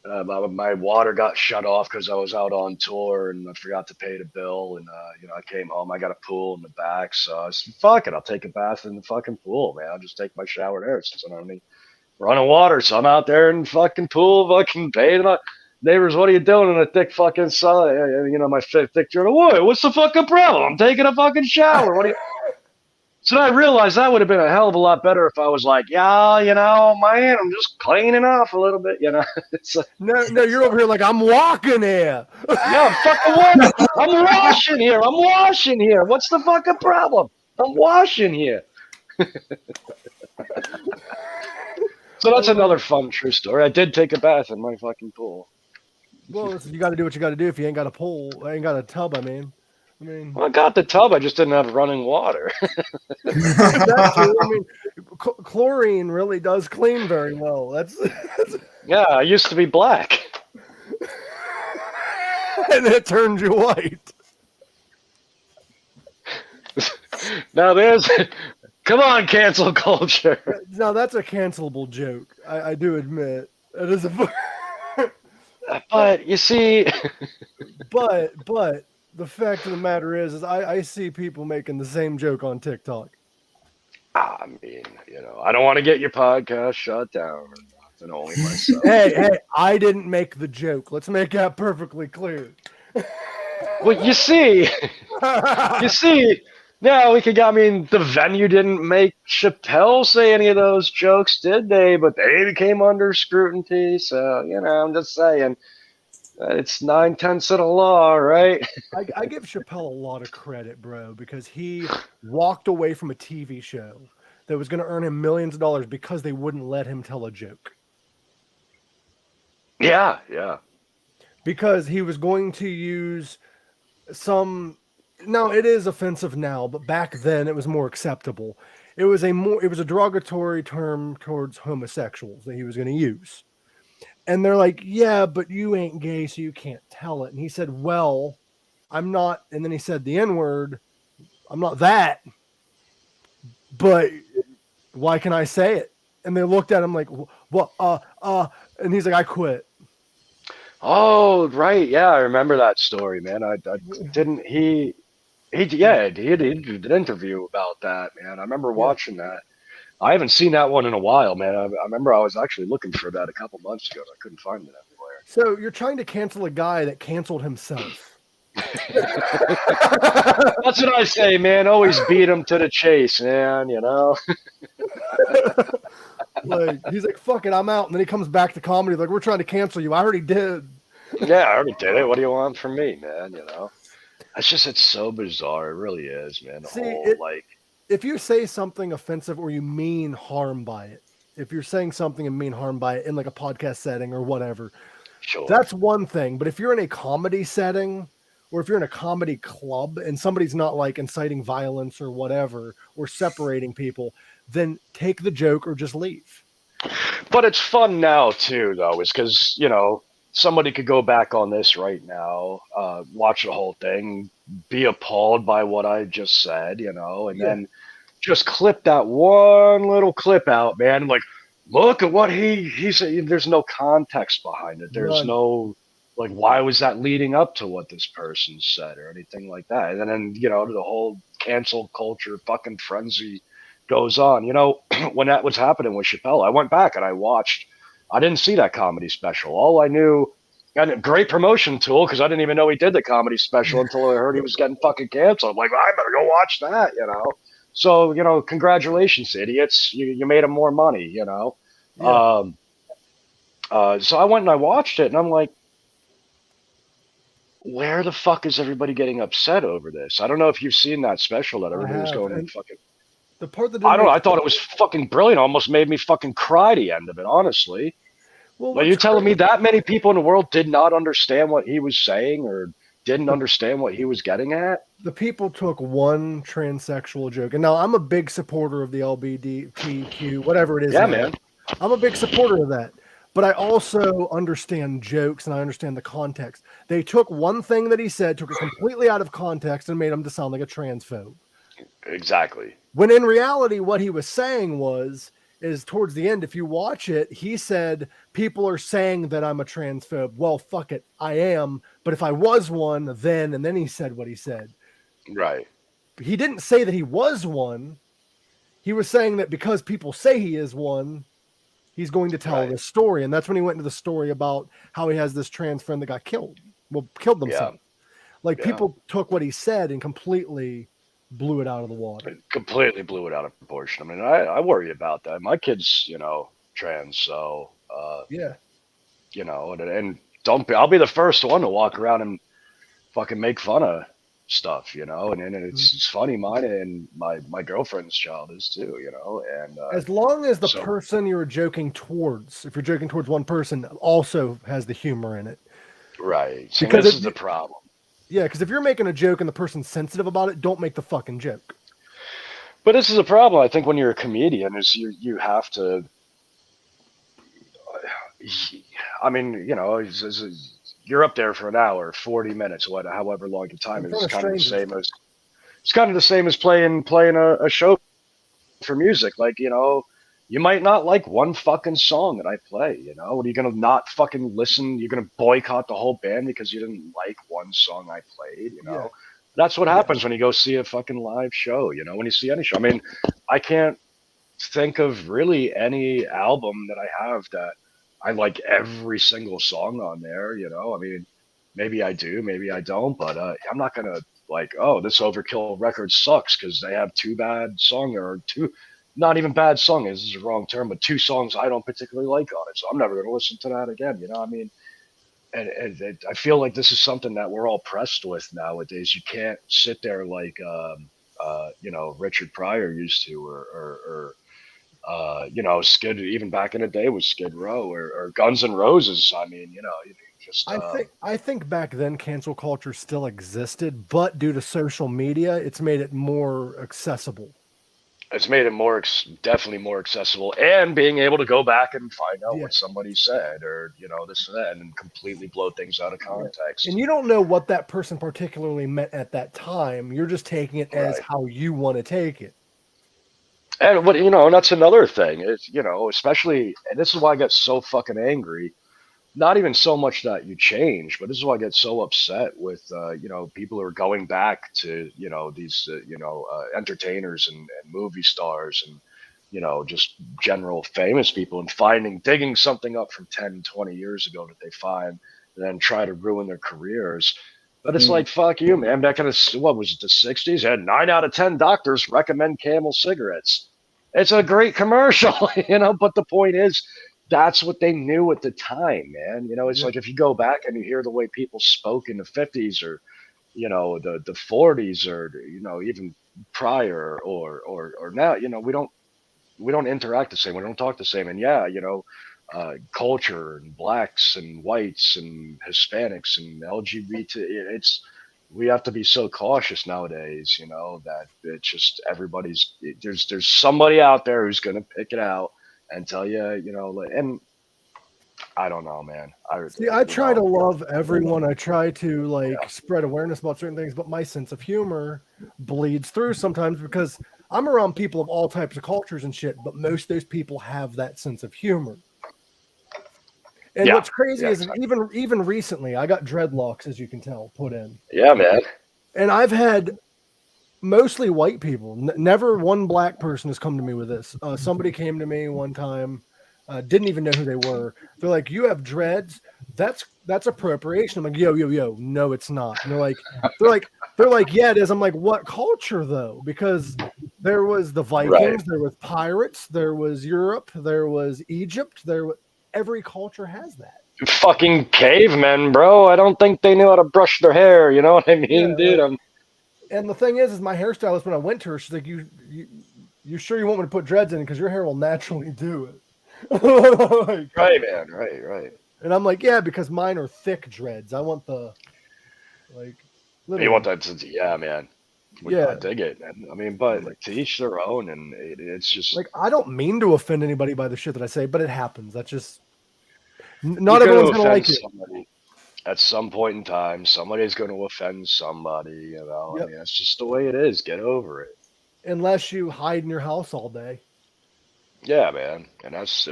my water got shut off because I was out on tour and I forgot to pay the bill. And I came home, I got a pool in the back, so I said, "Fuck it, I'll take a bath in the fucking pool, man. I'll just take my shower there since I don't have any running water." So I'm out there in the fucking pool, fucking bathing. Neighbors, what are you doing in a thick fucking sun? My thick journal. What? What's the fucking problem? I'm taking a fucking shower. What are you? So I realized that would have been a hell of a lot better if I was like, "Yeah, man, I'm just cleaning off a little bit, It's like, No, you're over here like I'm walking here. yeah, fucking what? I'm washing here. I'm washing here. What's the fucking problem? I'm washing here. So that's another fun true story. I did take a bath in my fucking pool. Well, listen, you got to do what you got to do. If you ain't got a pool, ain't got a tub. I mean, well, I got the tub. I just didn't have running water. that's true. I mean, chlorine really does clean very well. That's Yeah, I used to be black. and it turns you white. Now come on, cancel culture. Now that's a cancelable joke. I do admit it is a. But you see, but the fact of the matter is I see people making the same joke on TikTok. I mean, I don't want to get your podcast shut down or nothing, only myself. Hey, I didn't make the joke. Let's make that perfectly clear. Well, you see, now the venue didn't make Chappelle say any of those jokes, did they? But they came under scrutiny. So, I'm just saying, it's 9/10 of the law, right? I give Chappelle a lot of credit, bro, because he walked away from a TV show that was going to earn him millions of dollars because they wouldn't let him tell a joke. Yeah. Because he was going to use now it is offensive now, but back then it was more acceptable. It was a derogatory term towards homosexuals that he was going to use. And they're like, "Yeah, but you ain't gay, so you can't tell it." And he said, "Well, I'm not." And then he said the N-word. "I'm not that, but why can I say it?" And they looked at him like, "What? And he's like, "I quit." Oh, right. Yeah, I remember that story, man. I didn't. He did an interview about that, man. I remember watching that. I haven't seen that one in a while, man. I remember I was actually looking for that a couple months ago. I couldn't find it everywhere. So you're trying to cancel a guy that canceled himself. That's what I say, man. Always beat him to the chase, man. Like he's like, "Fuck it, I'm out." And then he comes back to comedy like, "We're trying to cancel you." I already did. Yeah, I already did it. What do you want from me, man? It's so bizarre. It really is, man. If you say something offensive or you mean harm by it, if you're saying something and mean harm by it in like a podcast setting or whatever, sure, that's one thing. But if you're in a comedy setting or if you're in a comedy club and somebody's not like inciting violence or whatever, or separating people, then take the joke or just leave. But it's fun now too, though, is because somebody could go back on this right now, watch the whole thing, be appalled by what I just said, and then just clip that one little clip out, man. Like, look at what he said. There's no context behind it. There's None. no like, why was that leading up to what this person said or anything like that? And then the whole cancel culture fucking frenzy goes on. When that was happening with Chappelle, I went back and I watched. I didn't see that comedy special. All I knew, and a great promotion tool, because I didn't even know he did the comedy special until I heard he was getting fucking canceled. I'm like, I better go watch that, So, congratulations, idiots. You made him more money, Yeah. So I went and I watched it, and I'm like, where the fuck is everybody getting upset over this? I don't know if you've seen that special that everybody was going and fucking. The part that I don't know. I thought it was fucking brilliant. Almost made me fucking cry the end of it, honestly. Well, Are you telling me that many people in the world did not understand what he was saying or didn't understand what he was getting at? The people took one transsexual joke, and now I'm a big supporter of the LGBTQ, whatever it is. Yeah, man. I'm a big supporter of that. But I also understand jokes and I understand the context. They took one thing that he said, took it completely out of context, and made him to sound like a transphobe. Exactly. When in reality, what he was saying is towards the end, if you watch it, he said, people are saying that I'm a transphobe. Well, fuck it, I am. But if I was one, then, and then he said what he said. Right. He didn't say that he was one. He was saying that because people say he is one, he's going to tell this story. And that's when he went into the story about how he has this trans friend that got killed. Well, killed themselves. People took what he said and completely blew it out of the water. It completely blew it out of proportion. I mean, I worry about that. My kid's, trans, so and I'll be the first one to walk around and fucking make fun of stuff, and it's funny. Mine and my girlfriend's child is too, and as long as the person you're joking towards, if you're joking towards one person, also has the humor in it, right? So because this is the problem. Yeah, because if you're making a joke and the person's sensitive about it, don't make the fucking joke. But this is a problem. I think when you're a comedian, is you have to. I mean, you're up there for an hour, 40 minutes, however long your time is. It's kind of the same as. It's kind of the same as playing a show for music. Like, you might not like one fucking song that I play, What are you going to not fucking listen? You're going to boycott the whole band because you didn't like one song I played, Yeah. That's what happens when you go see a fucking live show, when you see any show. I mean, I can't think of really any album that I have that I like every single song on there, I mean, maybe I do, maybe I don't, but I'm not going to like, oh, this Overkill record sucks because they have two bad songs or two. Not even bad song is a wrong term, but two songs I don't particularly like on it. So I'm never going to listen to that again. I mean, and I feel like this is something that we're all pressed with nowadays. You can't sit there like, Richard Pryor used to, or Skid, even back in the day with Skid Row or Guns N' Roses. I mean, just. I think back then cancel culture still existed, but due to social media, it's made it more accessible. It's made it definitely more accessible, and being able to go back and find out what somebody said, or this and that, and completely blow things out of context. And you don't know what that person particularly meant at that time. You're just taking it as how you want to take it. And what and that's another thing is especially, and this is why I get so fucking angry. Not even so much that you change, but this is why I get so upset with people who are going back to these entertainers and movie stars and just general famous people and digging something up from 10, 20 years ago that they find and then try to ruin their careers. But it's like, fuck you, man. Back in what was it, the 60s? Had 9 out of 10 doctors recommend Camel cigarettes. It's a great commercial, but the point is, that's what they knew at the time, man. It's like if you go back and you hear the way people spoke in the 50s or, the 40s or, even prior or now, we don't interact the same. We don't talk the same. And culture and blacks and whites and Hispanics and LGBT, we have to be so cautious nowadays, you know, that it's just there's somebody out there who's going to pick it out and tell you, you know, and I don't know, man. I try to love everyone. I try to Yeah. spread awareness about certain things, but my sense of humor bleeds through sometimes because I'm around people of all types of cultures and shit, but most of those people have that sense of humor. And what's crazy is even recently, I got dreadlocks, as you can tell, put in. Yeah, man. And I've had mostly white people. Never one black person has come to me with this. Somebody came to me one time, didn't even know who they were. They're like, "You have dreads? That's appropriation." I'm like, "Yo, no, it's not." And they're like, "Yeah, it is." I'm like, "What culture though?" Because there was the Vikings, there was pirates, there was Europe, there was Egypt, every culture has that. Fucking cavemen, bro. I don't think they knew how to brush their hair. You know what I mean, dude? And the thing is my hairstylist, when I went to her, she's like, "You sure you want me to put dreads in? Because your hair will naturally do it." Right, man. Right. And I'm like, "Yeah, because mine are thick dreads. I want the You want that? Yeah, man. Yeah, I dig it. I mean, but to each their own, and it's just I don't mean to offend anybody by the shit that I say, but it happens. That's just not everyone's gonna like it. At some point in time, somebody's going to offend somebody. You know, I mean, that's just the way it is. Get over it. Unless you hide in your house all day. Yeah, man. And that's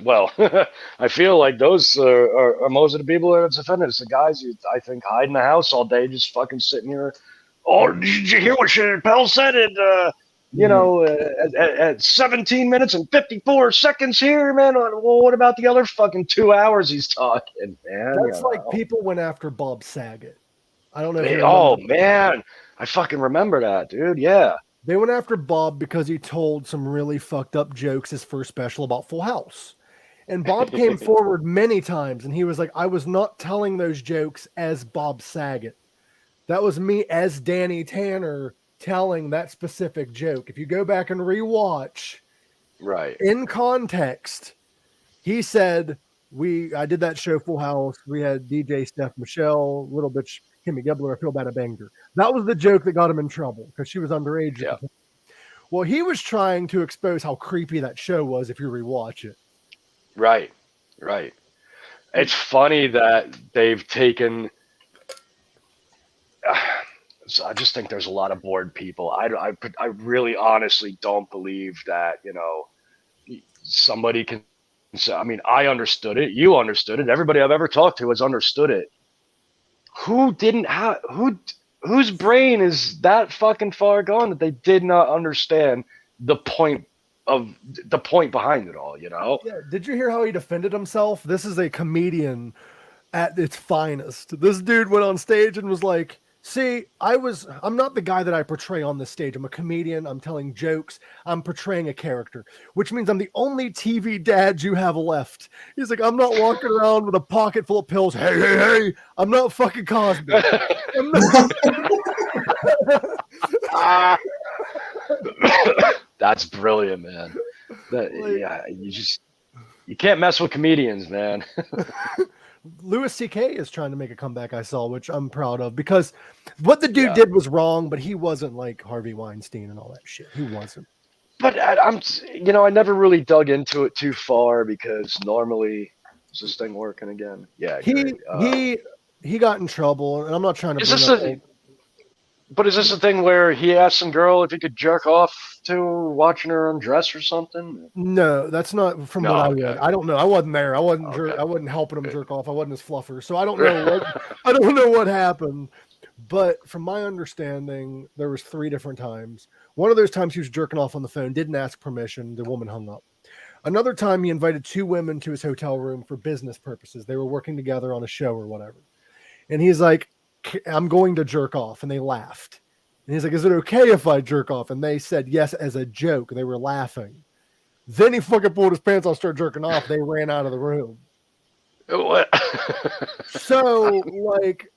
I feel like those are most of the people that it's offended. It's the guys who I think hide in the house all day, just fucking sitting here. Oh, did you hear what Chappelle said? You know, at 17 minutes and 54 seconds here, man. Well, what about the other fucking 2 hours he's talking, man? That's like people went after Bob Saget. I don't know. Oh man, I fucking remember that, dude. Yeah. They went after Bob because he told some really fucked up jokes his first special about Full House. And Bob came forward many times and he was like, "I was not telling those jokes as Bob Saget. That was me as Danny Tanner telling that specific joke." If you go back and rewatch, right, in context, he said, I did that show Full House. We had DJ Steph Michelle, little bitch Kimmy Gibbler, I feel bad, I banged her. That was the joke that got him in trouble because she was underage. Yeah. Well, he was trying to expose how creepy that show was if you rewatch it. Right. It's funny that they've taken. So I just think there's a lot of bored people. I really honestly don't believe that, you know, somebody can. I mean, I understood it. You understood it. Everybody I've ever talked to has understood it. Whose brain is that fucking far gone that they did not understand the point behind it all, you know? Yeah. Did you hear how he defended himself? This is a comedian at its finest. This dude went on stage and was like, "See, I'm not the guy that I portray on this stage. I'm a comedian. I'm telling jokes. I'm portraying a character, which means I'm the only TV dad you have left." He's like, "I'm not walking around with a pocket full of pills. Hey. I'm not fucking Cosby." That's brilliant, man. You can't mess with comedians, man. Louis C.K. is trying to make a comeback, I saw, which I'm proud of, because what the dude did was wrong, but he wasn't like Harvey Weinstein and all that shit. He wasn't. But I never really dug into it too far because normally, is this thing working again? Yeah. He got in trouble, and I'm not trying to. But is this a thing where he asked some girl if he could jerk off to watching her undress or something? No, that's not from what I read. I don't know. I wasn't there. I wasn't helping him jerk off. I wasn't his fluffer, so I don't know. I don't know what happened. But from my understanding, there was 3 different times. One of those times he was jerking off on the phone, didn't ask permission. The woman hung up. Another time he invited 2 women to his hotel room for business purposes. They were working together on a show or whatever. And he's like, "I'm going to jerk off." And they laughed. And he's like, "Is it okay if I jerk off?" And they said yes as a joke. They were laughing. Then he fucking pulled his pants off, started jerking off. They ran out of the room. What? So,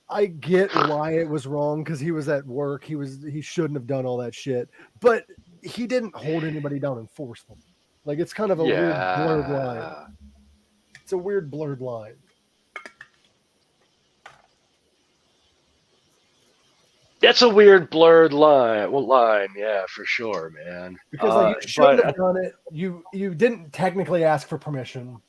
I get why it was wrong because he was at work. He shouldn't have done all that shit. But he didn't hold anybody down and force them. It's kind of a weird blurred line. It's a weird blurred line. That's a weird blurred line. Well, yeah, for sure, man. Because like you shouldn't have done it. You didn't technically ask for permission.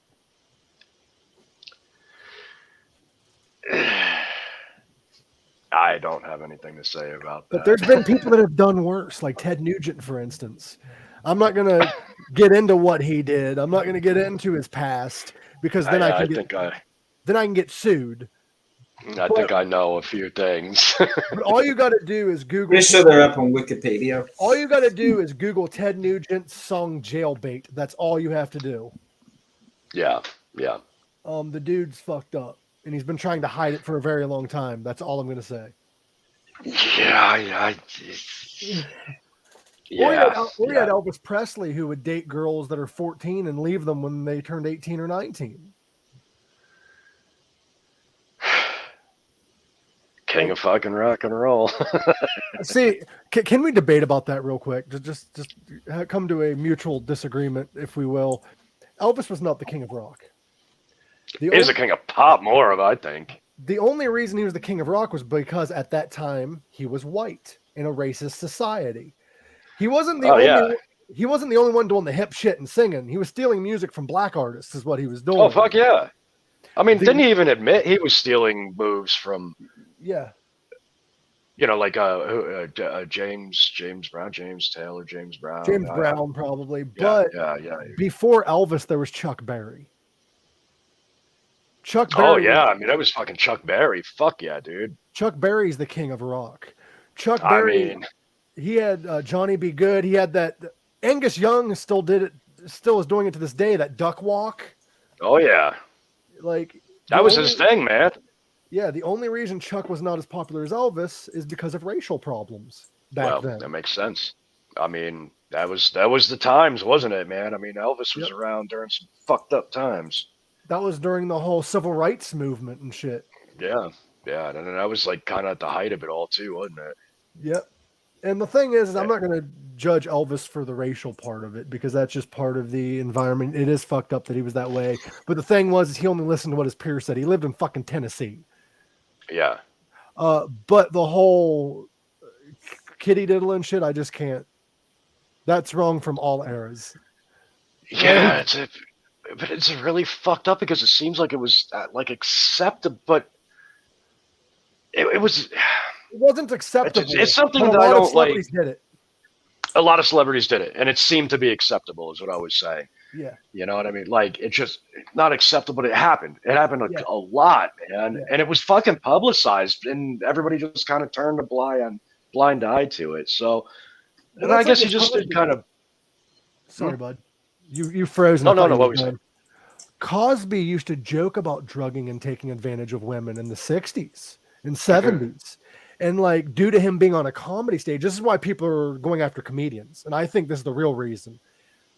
I don't have anything to say about that. But there's been people that have done worse, like Ted Nugent, for instance. I'm not gonna get into what he did. I'm not gonna get into his past because then I can get sued. I think I know a few things. But all you got to do is Google. Pretty sure they're up on Wikipedia. All you got to do is Google Ted Nugent song "Jailbait." That's all you have to do. Yeah. The dude's fucked up, and he's been trying to hide it for a very long time. That's all I'm gonna say. Yeah. We had Elvis Presley, who would date girls that are 14 and leave them when they turned 18 or 19. King of fucking rock and roll. See, can we debate about that real quick? Just come to a mutual disagreement, if we will. Elvis was not the king of rock. He was the king of pop, more of, I think. The only reason he was the king of rock was because at that time he was white in a racist society. He wasn't the He wasn't the only one doing the hip shit and singing. He was stealing music from black artists, is what he was doing. Oh fuck yeah! I mean, didn't he even admit he was stealing moves from? Yeah. You know, like James Brown, James Taylor, James Brown. James Brown, probably. Yeah, but yeah. Before Elvis, there was Chuck Berry. Oh yeah, I mean that was fucking Chuck Berry. Fuck yeah, dude. Chuck Berry's the king of rock. Chuck Berry. He had Johnny B. Good. He had that. Angus Young still is doing it to this day. That duck walk. Oh yeah. Like that was his thing, man. Yeah, the only reason Chuck was not as popular as Elvis is because of racial problems back then. That makes sense. I mean, that was the times, wasn't it, man? I mean, Elvis was around during some fucked up times. That was during the whole civil rights movement and shit. Yeah, and that was like kind of at the height of it all too, wasn't it? Yep. And the thing is I'm not going to judge Elvis for the racial part of it because that's just part of the environment. It is fucked up that he was that way. But the thing was, is he only listened to what his peers said. He lived in fucking Tennessee. Yeah. But the whole kitty diddling shit, I just can't. That's wrong from all eras. Yeah, but it's really fucked up because it seems like it was like accepted, but it was. It wasn't acceptable. It's something that I don't like. Did it. A lot of celebrities did it, and it seemed to be acceptable, is what I was saying. Yeah. You know what I mean? Like, it's just not acceptable, but it happened. It happened a lot, man. Yeah. And it was fucking publicized, and everybody just kind of turned a blind eye to it. So, and I guess you just did kind of. Sorry, bud. You froze. No. What was it? Cosby used to joke about drugging and taking advantage of women in the 60s and 70s. And like, due to him being on a comedy stage, this is why people are going after comedians. And I think this is the real reason.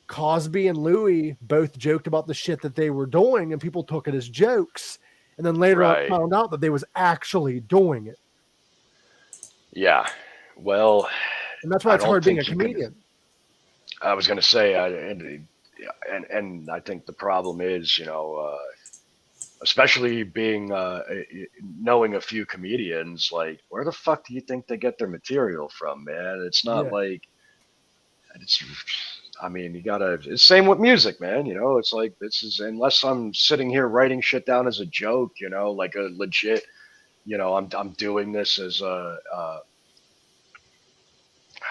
Cosby and Louis both joked about the shit that they were doing, and people took it as jokes. And then later on found out that they was actually doing it. Yeah. Well, and that's why it's hard being a comedian. I was going to say, and I think the problem is, you know, especially being knowing a few comedians, like, where the fuck do you think they get their material from, man? It's not like it's. I mean, you gotta. It's same with music, man. You know, it's like this is unless I'm sitting here writing shit down as a joke, you know, like a legit. You know, I'm doing this as a.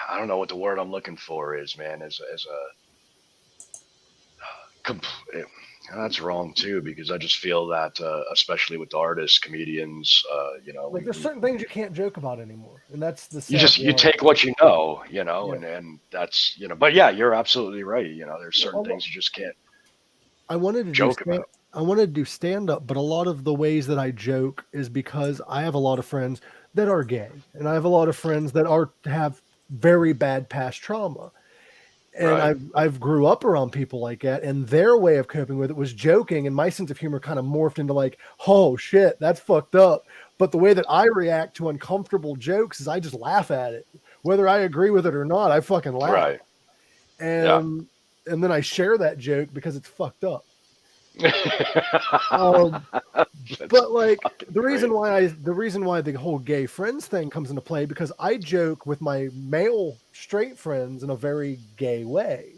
I don't know what the word I'm looking for is, man. As a. That's wrong too, because I just feel that, especially with artists, comedians, you know, like there's certain things you can't joke about anymore, and that's the you take what you know, and that's, you know. But yeah, you're absolutely right. You know, there's certain things you just can't. I wanted to joke about. I wanted to do stand up, but a lot of the ways that I joke is because I have a lot of friends that are gay, and I have a lot of friends that have very bad past trauma. And I've grew up around people like that, and their way of coping with it was joking, and my sense of humor kind of morphed into like, oh shit, that's fucked up. But the way that I react to uncomfortable jokes is I just laugh at it. Whether I agree with it or not, I fucking laugh. Right. And then I share that joke because it's fucked up. But like the reason why the whole gay friends thing comes into play, because I joke with my male straight friends in a very gay way,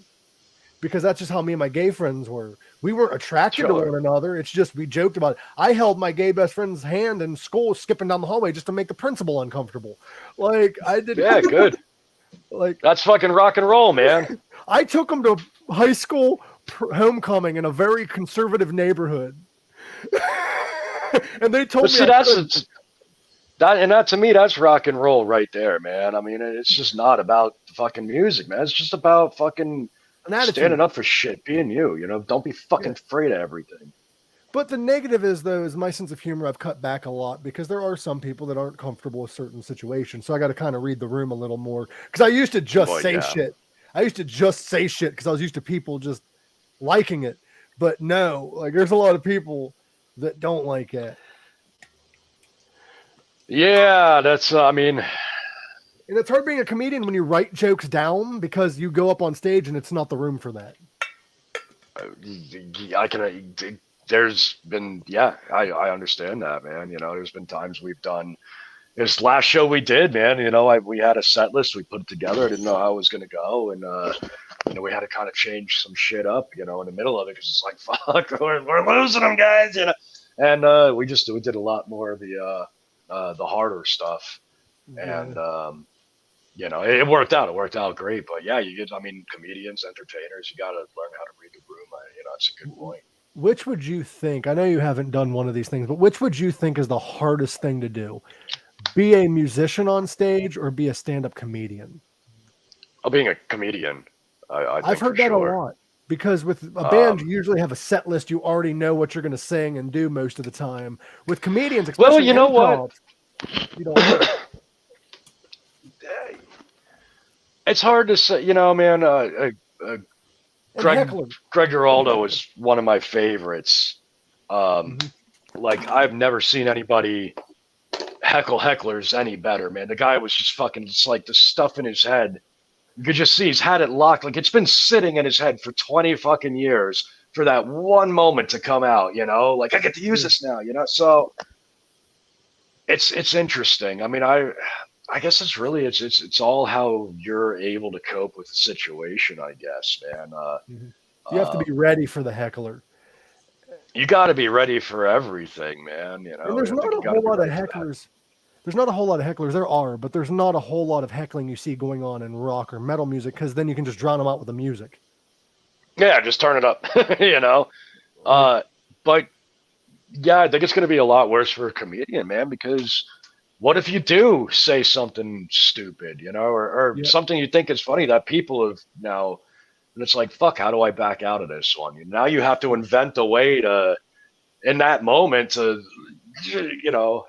because that's just how me and my gay friends were. We weren't attracted to one another. It's just we joked about it. I held my gay best friend's hand in school, skipping down the hallway just to make the principal uncomfortable. Like I did. Yeah, good. Like that's fucking rock and roll, man. I took him to high school homecoming in a very conservative neighborhood. And they told me that to me, that's rock and roll right there, man. I mean, it's just not about fucking music, man. It's just about fucking standing up for shit, being you, you know, don't be fucking afraid of everything. But the negative is, though, is my sense of humor. I've cut back a lot because there are some people that aren't comfortable with certain situations. So I got to kind of read the room a little more, because I used to just say shit. I used to just say shit because I was used to people just liking it. But no, like there's a lot of people that don't like it. Yeah, that's, I mean. And it's hard being a comedian when you write jokes down, because you go up on stage and it's not the room for that. There's been, I understand that, man. You know, there's been times we've done this last show we did, man. You know, we had a set list, we put it together. I didn't know how it was going to go. And, you know, we had to kind of change some shit up, you know, in the middle of it, because it's like, fuck, we're losing them, guys, you know. And we did a lot more of the harder stuff. Yeah. And, you know, it worked out. It worked out great. But yeah, comedians, entertainers, you got to learn how to read the room. You know, it's a good point. Which would you think, I know you haven't done one of these things, but which would you think is the hardest thing to do? Be a musician on stage or be a stand-up comedian? Oh, being a comedian. I've heard that a lot, because with a band, you usually have a set list. You already know what you're going to sing and do most of the time. With comedians, especially, well, you know what? You don't know. It's hard to say, you know, man. Greg Giraldo is one of my favorites. Like, I've never seen anybody heckle hecklers any better, man. The guy was just fucking, it's like the stuff in his head. You could just see he's had it locked. Like, it's been sitting in his head for 20 fucking years for that one moment to come out, you know? Like, I get to use this now, you know? So it's interesting. I mean, I guess it's all how you're able to cope with the situation, I guess, man. You have to be ready for the heckler. You got to be ready for everything, man. You know, and there's not a whole lot of hecklers. There's not a whole lot of hecklers. There are, but there's not a whole lot of heckling you see going on in rock or metal music, because then you can just drown them out with the music. Yeah, just turn it up, you know. But yeah, I think it's going to be a lot worse for a comedian, man, because what if you do say something stupid, you know, or something you think is funny that people have now, and it's like, fuck, how do I back out of this one? Now you have to invent a way to, in that moment, to, you know,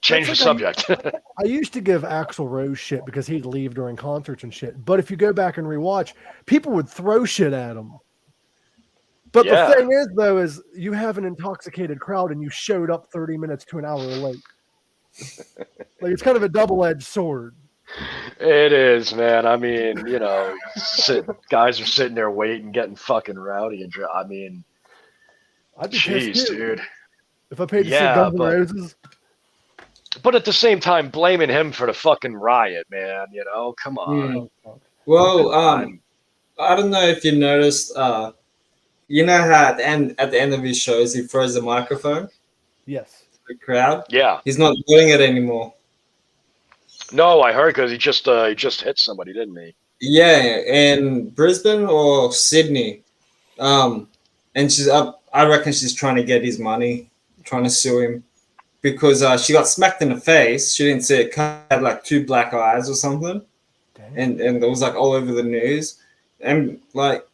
change the subject. I used to give Axl Rose shit because he'd leave during concerts and shit. But if you go back and rewatch, people would throw shit at him. But the thing is, though, is you have an intoxicated crowd and you showed up 30 minutes to an hour late. Like, it's kind of a double-edged sword. It is, man. I mean, you know, guys are sitting there waiting, getting fucking rowdy, and I mean, I'd be jeez, dude. If I paid to see Guns N' Roses. But at the same time, blaming him for the fucking riot, man. You know, come on. Well, I don't know if you noticed. You know how at the end of his shows he throws the microphone. Yes. The crowd. Yeah. He's not doing it anymore. No, I heard, because he just hit somebody, didn't he? Yeah, in Brisbane or Sydney. And I reckon she's trying to get his money, trying to sue him, because she got smacked in the face. She didn't see it. Had like 2 black eyes or something. And it was like all over the news. And like,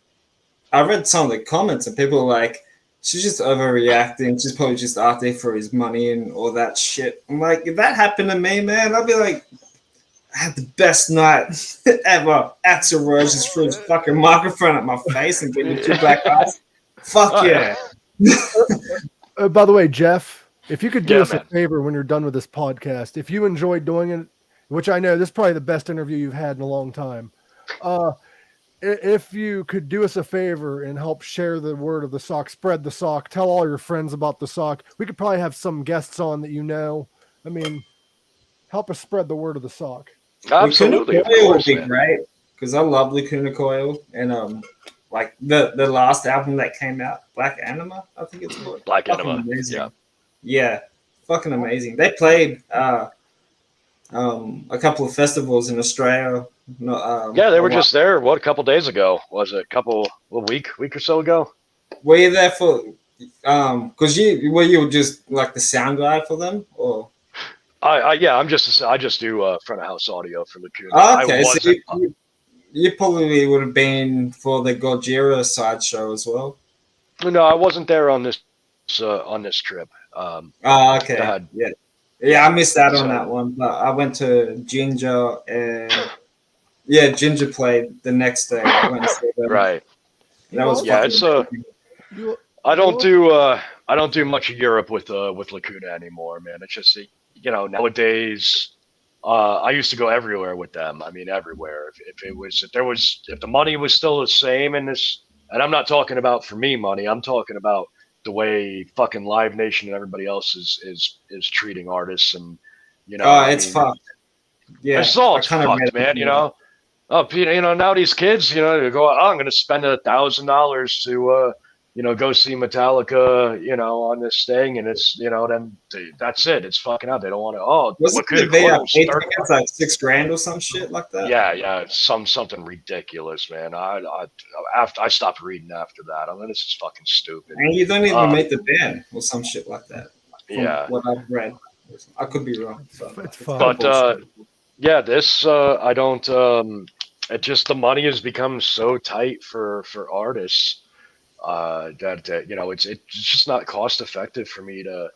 I read some of the comments and people were like, she's just overreacting. She's probably just out there for his money and all that shit. I'm like, if that happened to me, man, I'd be like, I had the best night ever. Axl Rose just threw his fucking microphone at my face and gave me 2 black eyes. Fuck yeah. By the way, Jeff, if you could do us a favor when you're done with this podcast, if you enjoyed doing it, which I know this is probably the best interview you've had in a long time, if you could do us a favor and help share the word of the sock, spread the sock, tell all your friends about the sock. We could probably have some guests on that you know. I mean, help us spread the word of the sock. Absolutely, of Coil would course, be man. great because I love Lacuna Coil and like the last album that came out, Black Anima, I think it's called. Black Fucking Anima, amazing. yeah. Yeah, fucking amazing. They played a couple of festivals in Australia. Yeah, they a were while- just there. What, a couple days ago? Was it a week or so ago? Were you there for? Because you were just like the sound guy for them, or? I just do front of house audio for Lacuna. Oh, okay, so wasn't. you probably would have been for the Gojira sideshow as well. No, I wasn't there on this trip. Oh, okay. God. Yeah, I missed out on So- that one, but I went to Ginger and yeah, Ginger played the next day. I went and saw them. Right. That was Yeah, fucking it's amazing. I don't do much of Europe with Lacuna anymore, man. It's just nowadays. I used to go everywhere with them. I mean, everywhere. If the money was still the same in this, and I'm not talking about for me money. I'm talking about the way fucking Live Nation and everybody else is treating artists, and It's fucked. Yeah, it's all I kinda fucked, read man. it. Yeah. Now these kids, they go, oh, I'm going to spend $1,000 to, go see Metallica, on this thing, and it's, then that's it. It's fucking out. They don't want to. Oh, Wasn't Lacuna the Coil's VIP 30. tickets like $6,000 or some shit like that? Yeah, something ridiculous, man. I stopped reading after that. I mean, this is fucking stupid. And you don't even meet the band or some shit like that. From Yeah. what I've read, I could be wrong. It's fine. But yeah, this I don't. It just, the money has become so tight for artists that it's just not cost effective for me to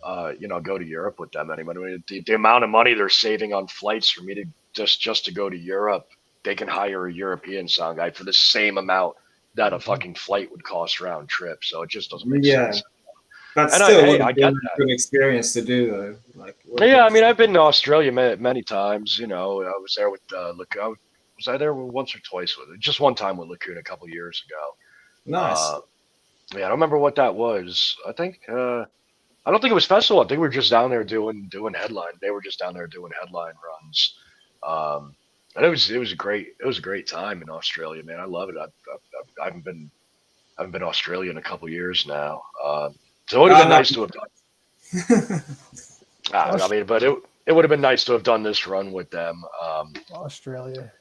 go to Europe with them anymore. I mean, the amount of money they're saving on flights for me to just to go to Europe, they can hire a European sound guy for the same amount that a fucking flight would cost round trip. So it just doesn't make sense. But And still, I would get be a that. good experience to do though. Like, Yeah, I mean, I've been to Australia many times. I was there with Lacuna. Was I there once or twice with it? Just one time with Lacuna a couple years ago. nice. Yeah, I don't remember what that was. I think I don't think it was festival. I think we were just down there doing headline. They were just down there doing headline runs. And it was a great time in Australia, man. I love it. I haven't been to Australia in a couple years now. So it would have been nice to have done. I mean, but it would have been nice to have done this run with them. Australia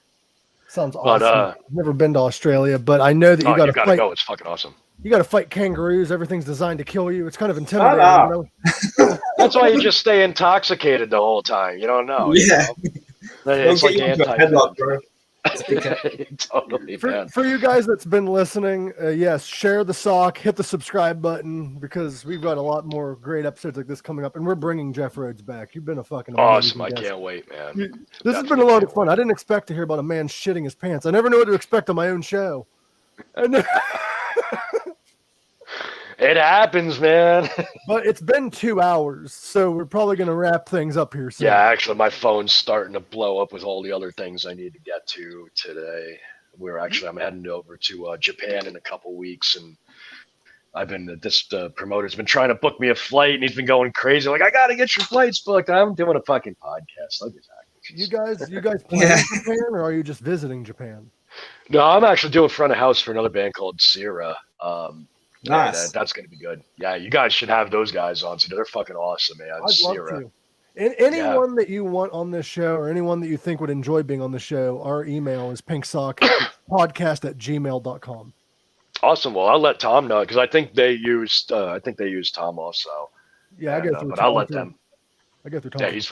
sounds But, awesome. I've never been to Australia, but I know that you got to gotta fight. go. It's fucking awesome. You got to fight kangaroos. Everything's designed to kill you. It's kind of intimidating. You know? That's why you just stay intoxicated the whole time. You don't know. Yeah. It's Don't like get you into a headlock, bro. Totally, man. For you guys that's been listening, yes, share the sock, hit the subscribe button, because we've got a lot more great episodes like this coming up, and we're bringing Jeff Rhodes back. You've been a fucking Awesome. amazing I guest. can't wait, man. This has been a lot of fun. I didn't expect to hear about a man shitting his pants. I never know what to expect on my own show. It happens, man. But it's been 2 hours, so we're probably going to wrap things up here soon. Yeah, actually, my phone's starting to blow up with all the other things I need to get to today. I'm heading over to Japan in a couple weeks, and this promoter's been trying to book me a flight, and he's been going crazy. Like, I got to get your flights booked. I'm doing a fucking podcast. I'll get back. You guys play in Japan, or are you just visiting Japan? No, I'm actually doing front of house for another band called Sierra. Nice. And, that's going to be good. Yeah, you guys should have those guys on. So they're fucking awesome, man. I'd Sierra. love to. And anyone that you want on this show, or anyone that you think would enjoy being on the show, our email is pinksockpodcast@gmail.com. Awesome. Well, I'll let Tom know, because I think they used Tom also. Yeah, I go through. But I'll let them. I go through Tom. Yeah, he's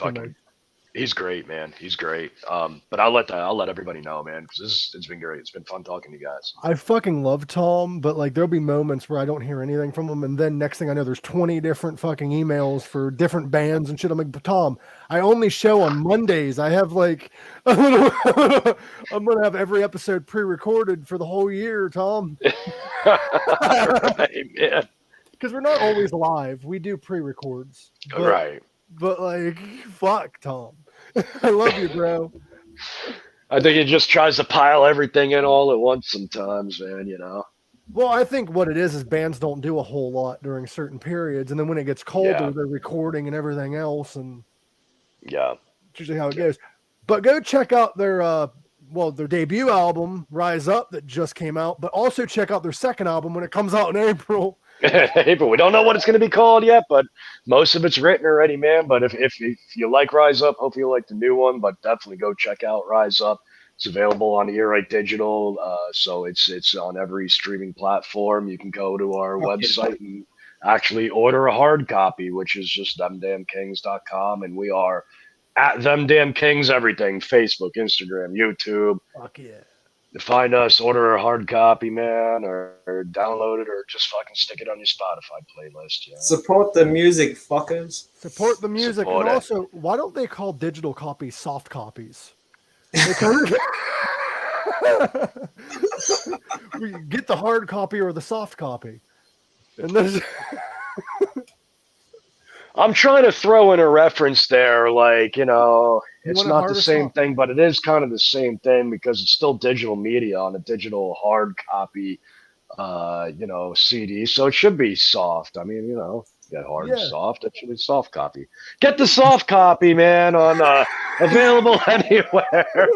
great, man. He's great. But I'll let everybody know, man, because it's been great. It's been fun talking to you guys. I fucking love Tom, but like there'll be moments where I don't hear anything from him, and then next thing I know, there's 20 different fucking emails for different bands and shit. I'm like, Tom, I only show on Mondays. I have like, I'm gonna have every episode pre-recorded for the whole year, Tom. Right, man. Because we're not always live. We do pre-records. Right. But like, fuck, Tom. I love you, bro. I think he just tries to pile everything in all at once sometimes, man, you know? Well, I think what it is bands don't do a whole lot during certain periods, and then when it gets colder, Yeah. they're recording and everything else, and Yeah. it's usually how it goes. But go check out their their debut album, Rise Up, that just came out, but also check out their second album when it comes out in April. But we don't know what it's going to be called yet, but most of it's written already, man. But if you like Rise Up, hope you like the new one, but definitely go check out Rise Up. It's available on Earite Digital, so it's on every streaming platform. You can go to our website and actually order a hard copy, which is just themdamnkings.com, and we are at Them Damn Kings everything: Facebook, Instagram, YouTube. Fuck yeah. To find us, order a hard copy, man, or download it, or just fucking stick it on your Spotify playlist. Yeah. Support the music, fuckers. Support the music. Support and it. also, why don't they call digital copies soft copies? They kind of we get the hard copy or the soft copy. And there's I'm trying to throw in a reference there, like, You it's want it not hard the or same soft? thing, but it is kind of the same thing because it's still digital media on a digital hard copy, CD. So it should be soft. I mean, get hard and Yeah. soft. It should be soft copy. Get the soft copy, man, on available anywhere.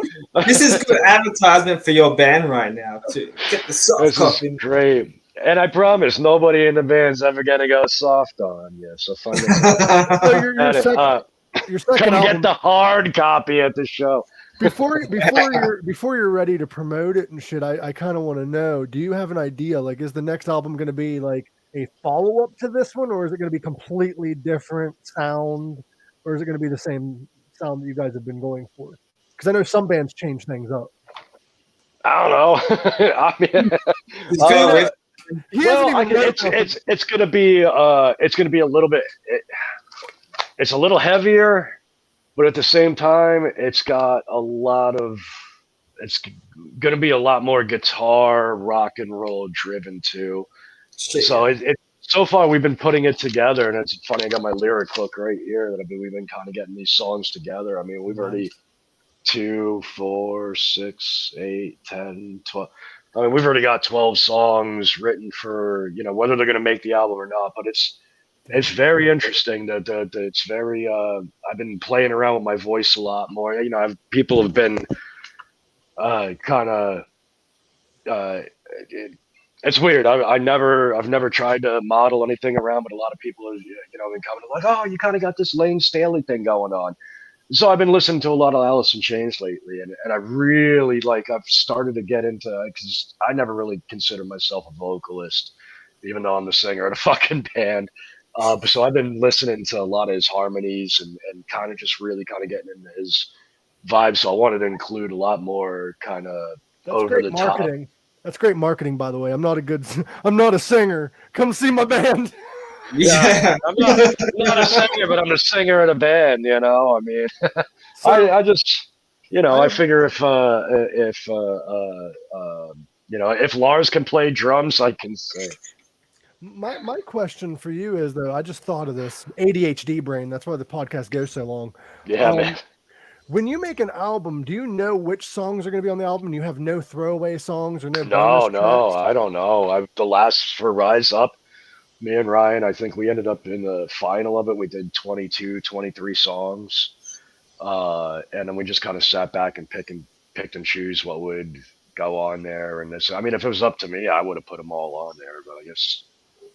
This is good advertisement for your band right now. To get the soft This copy. is great. And I promise nobody in the band's ever going to go soft on you. So find it. so your second Come album. get the hard copy at the show. before you're ready to promote it and shit, I kind of want to know, do you have an idea, like, is the next album going to be like a follow-up to this one, or is it going to be completely different sound, or is it going to be the same sound that you guys have been going for? Because I know some bands change things up. I don't know. I mean, He's going with- He hasn't even wrote it's gonna be a little bit. It's a little heavier, but at the same time, it's got a lot of. It's gonna be a lot more guitar, rock and roll driven too. Shit, So so far we've been putting it together, and it's funny. I got my lyric book right here that we've been kind of getting these songs together. I mean, we've already 2, 4, 6, 8, 10, 12. I mean, we've already got 12 songs written for, whether they're going to make the album or not, but it's very interesting that it's very, I've been playing around with my voice a lot more. People have been it's weird. I've never tried to model anything around, but a lot of people have, been coming like, oh, you kind of got this Lane Staley thing going on. So I've been listening to a lot of Alice in Chains lately, and I really I've started to get into, because I never really considered myself a vocalist, even though I'm the singer in a fucking band. So I've been listening to a lot of his harmonies and kind of just really kind of getting into his vibe. So I wanted to include a lot more kind of over the top. marketing. That's great marketing, by the way. I'm not a singer. Come see my band. Yeah. I'm not a singer, but I'm a singer in a band. I mean, I just, I figure if Lars can play drums, I can sing. My question for you is, though, I just thought of this ADHD brain. That's why the podcast goes so long. Yeah, man. When you make an album, do you know which songs are going to be on the album? You have no throwaway songs or no bonus No, tracks? I don't know. The last for Rise Up, me and Ryan, I think we ended up in the final of it. We did 22, 23 songs. And then we just kind of sat back and picked and choose what would go on there. And this, I mean, if it was up to me, I would have put them all on there, but I guess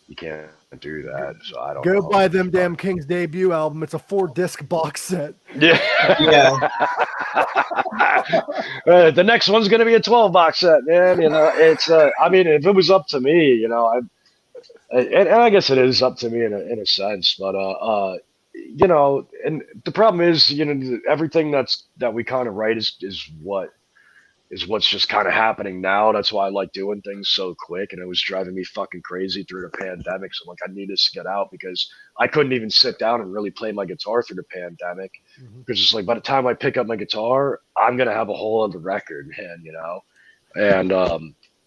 you can't do that. So I don't know. Go buy Them Damn Kings debut album. It's a 4-disc box set. Yeah. The next one's going to be a 12 box set, man. It's, I mean, if it was up to me, and I guess it is up to me in a sense, but and the problem is, everything that we kind of write is what's just kind of happening now. That's why I like doing things so quick, and it was driving me fucking crazy through the pandemic. So I need this to get out because I couldn't even sit down and really play my guitar through the pandemic. Because it's like by the time I pick up my guitar, I'm gonna have a whole other record, man. And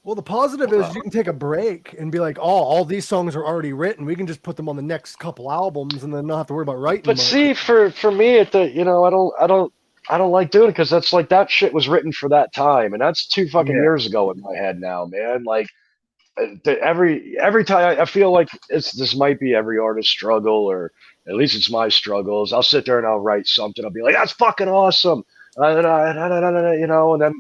well, the positive is you can take a break and be like, oh, all these songs are already written. We can just put them on the next couple albums and then not have to worry about writing. But see, for me, I don't I don't like doing it because that's like that shit was written for that time, and that's 2 fucking Yeah. years ago in my head now, man. Like every time I feel like this might be every artist's struggle, or at least it's my struggles. I'll sit there and I'll write something. I'll be like, "That's fucking awesome," you know, and then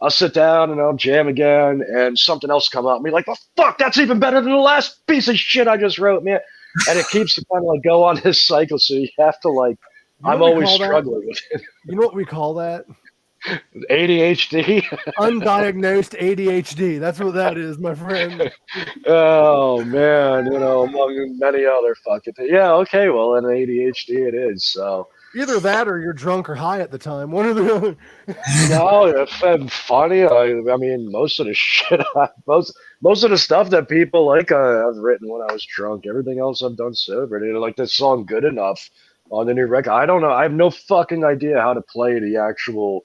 I'll sit down and I'll jam again, and something else come out and be like, "Oh fuck, that's even better than the last piece of shit I just wrote, man." And it keeps to kind of like go on this cycle. So you have to like, You know I'm what we always call that? struggling with it. You know what we call that? ADHD. Undiagnosed ADHD. That's what that is, my friend. Oh man, you know, among many other fucking things. Yeah, okay, well then ADHD it is. So Either that or you're drunk or high at the time. One or the other. no, it's been funny. I mean, most of the shit, most of the stuff that people like, I've written when I was drunk. Everything else I've done sober. You know, like this song "Good Enough" on the new record. I don't know. I have no fucking idea how to play the actual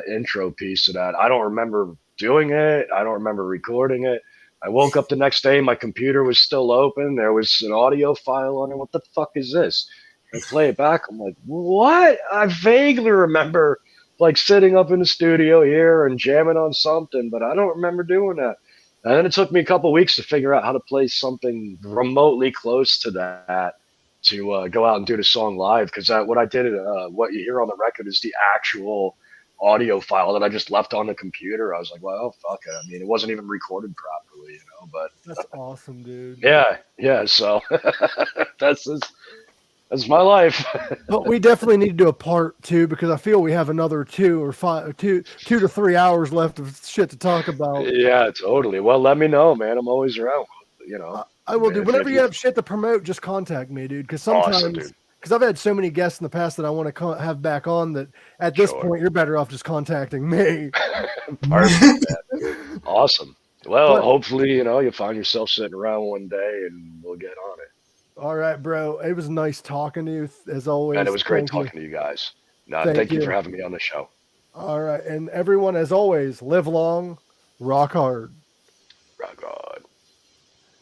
intro piece of that. I don't remember doing it. I don't remember recording it. I woke up the next day, my computer was still open. There was an audio file on it. What the fuck is this? I play it back. I'm like, what? I vaguely remember like sitting up in the studio here and jamming on something, but I don't remember doing that. And then it took me a couple weeks to figure out how to play something remotely close to that to go out and do the song live. Because what I did, what you hear on the record is the actual audio file that I just left on the computer. I was like, well, fuck it. I mean, it wasn't even recorded properly, you know, but That's awesome, dude. yeah. So that's my life. But we definitely need to do a part 2 because I feel we have another 2 to 3 hours left of shit to talk about. Yeah, totally. Well, let me know, man. I'm always around, you know. I will do. If Whenever you you- have shit to promote, just contact me, dude. Because Awesome, sometimes, dude. because I've had so many guests in the past that I want to have back on that at this Sure. point, you're better off just contacting me. Perfect, man. Awesome. Well, But- hopefully, you know, you'll find yourself sitting around one day and we'll get on it. All right, bro. It was nice talking to you as always. And it was great Thank you. talking to you guys. No, Thank thank you you. for having me on the show. All right. And everyone, as always, live long, rock hard.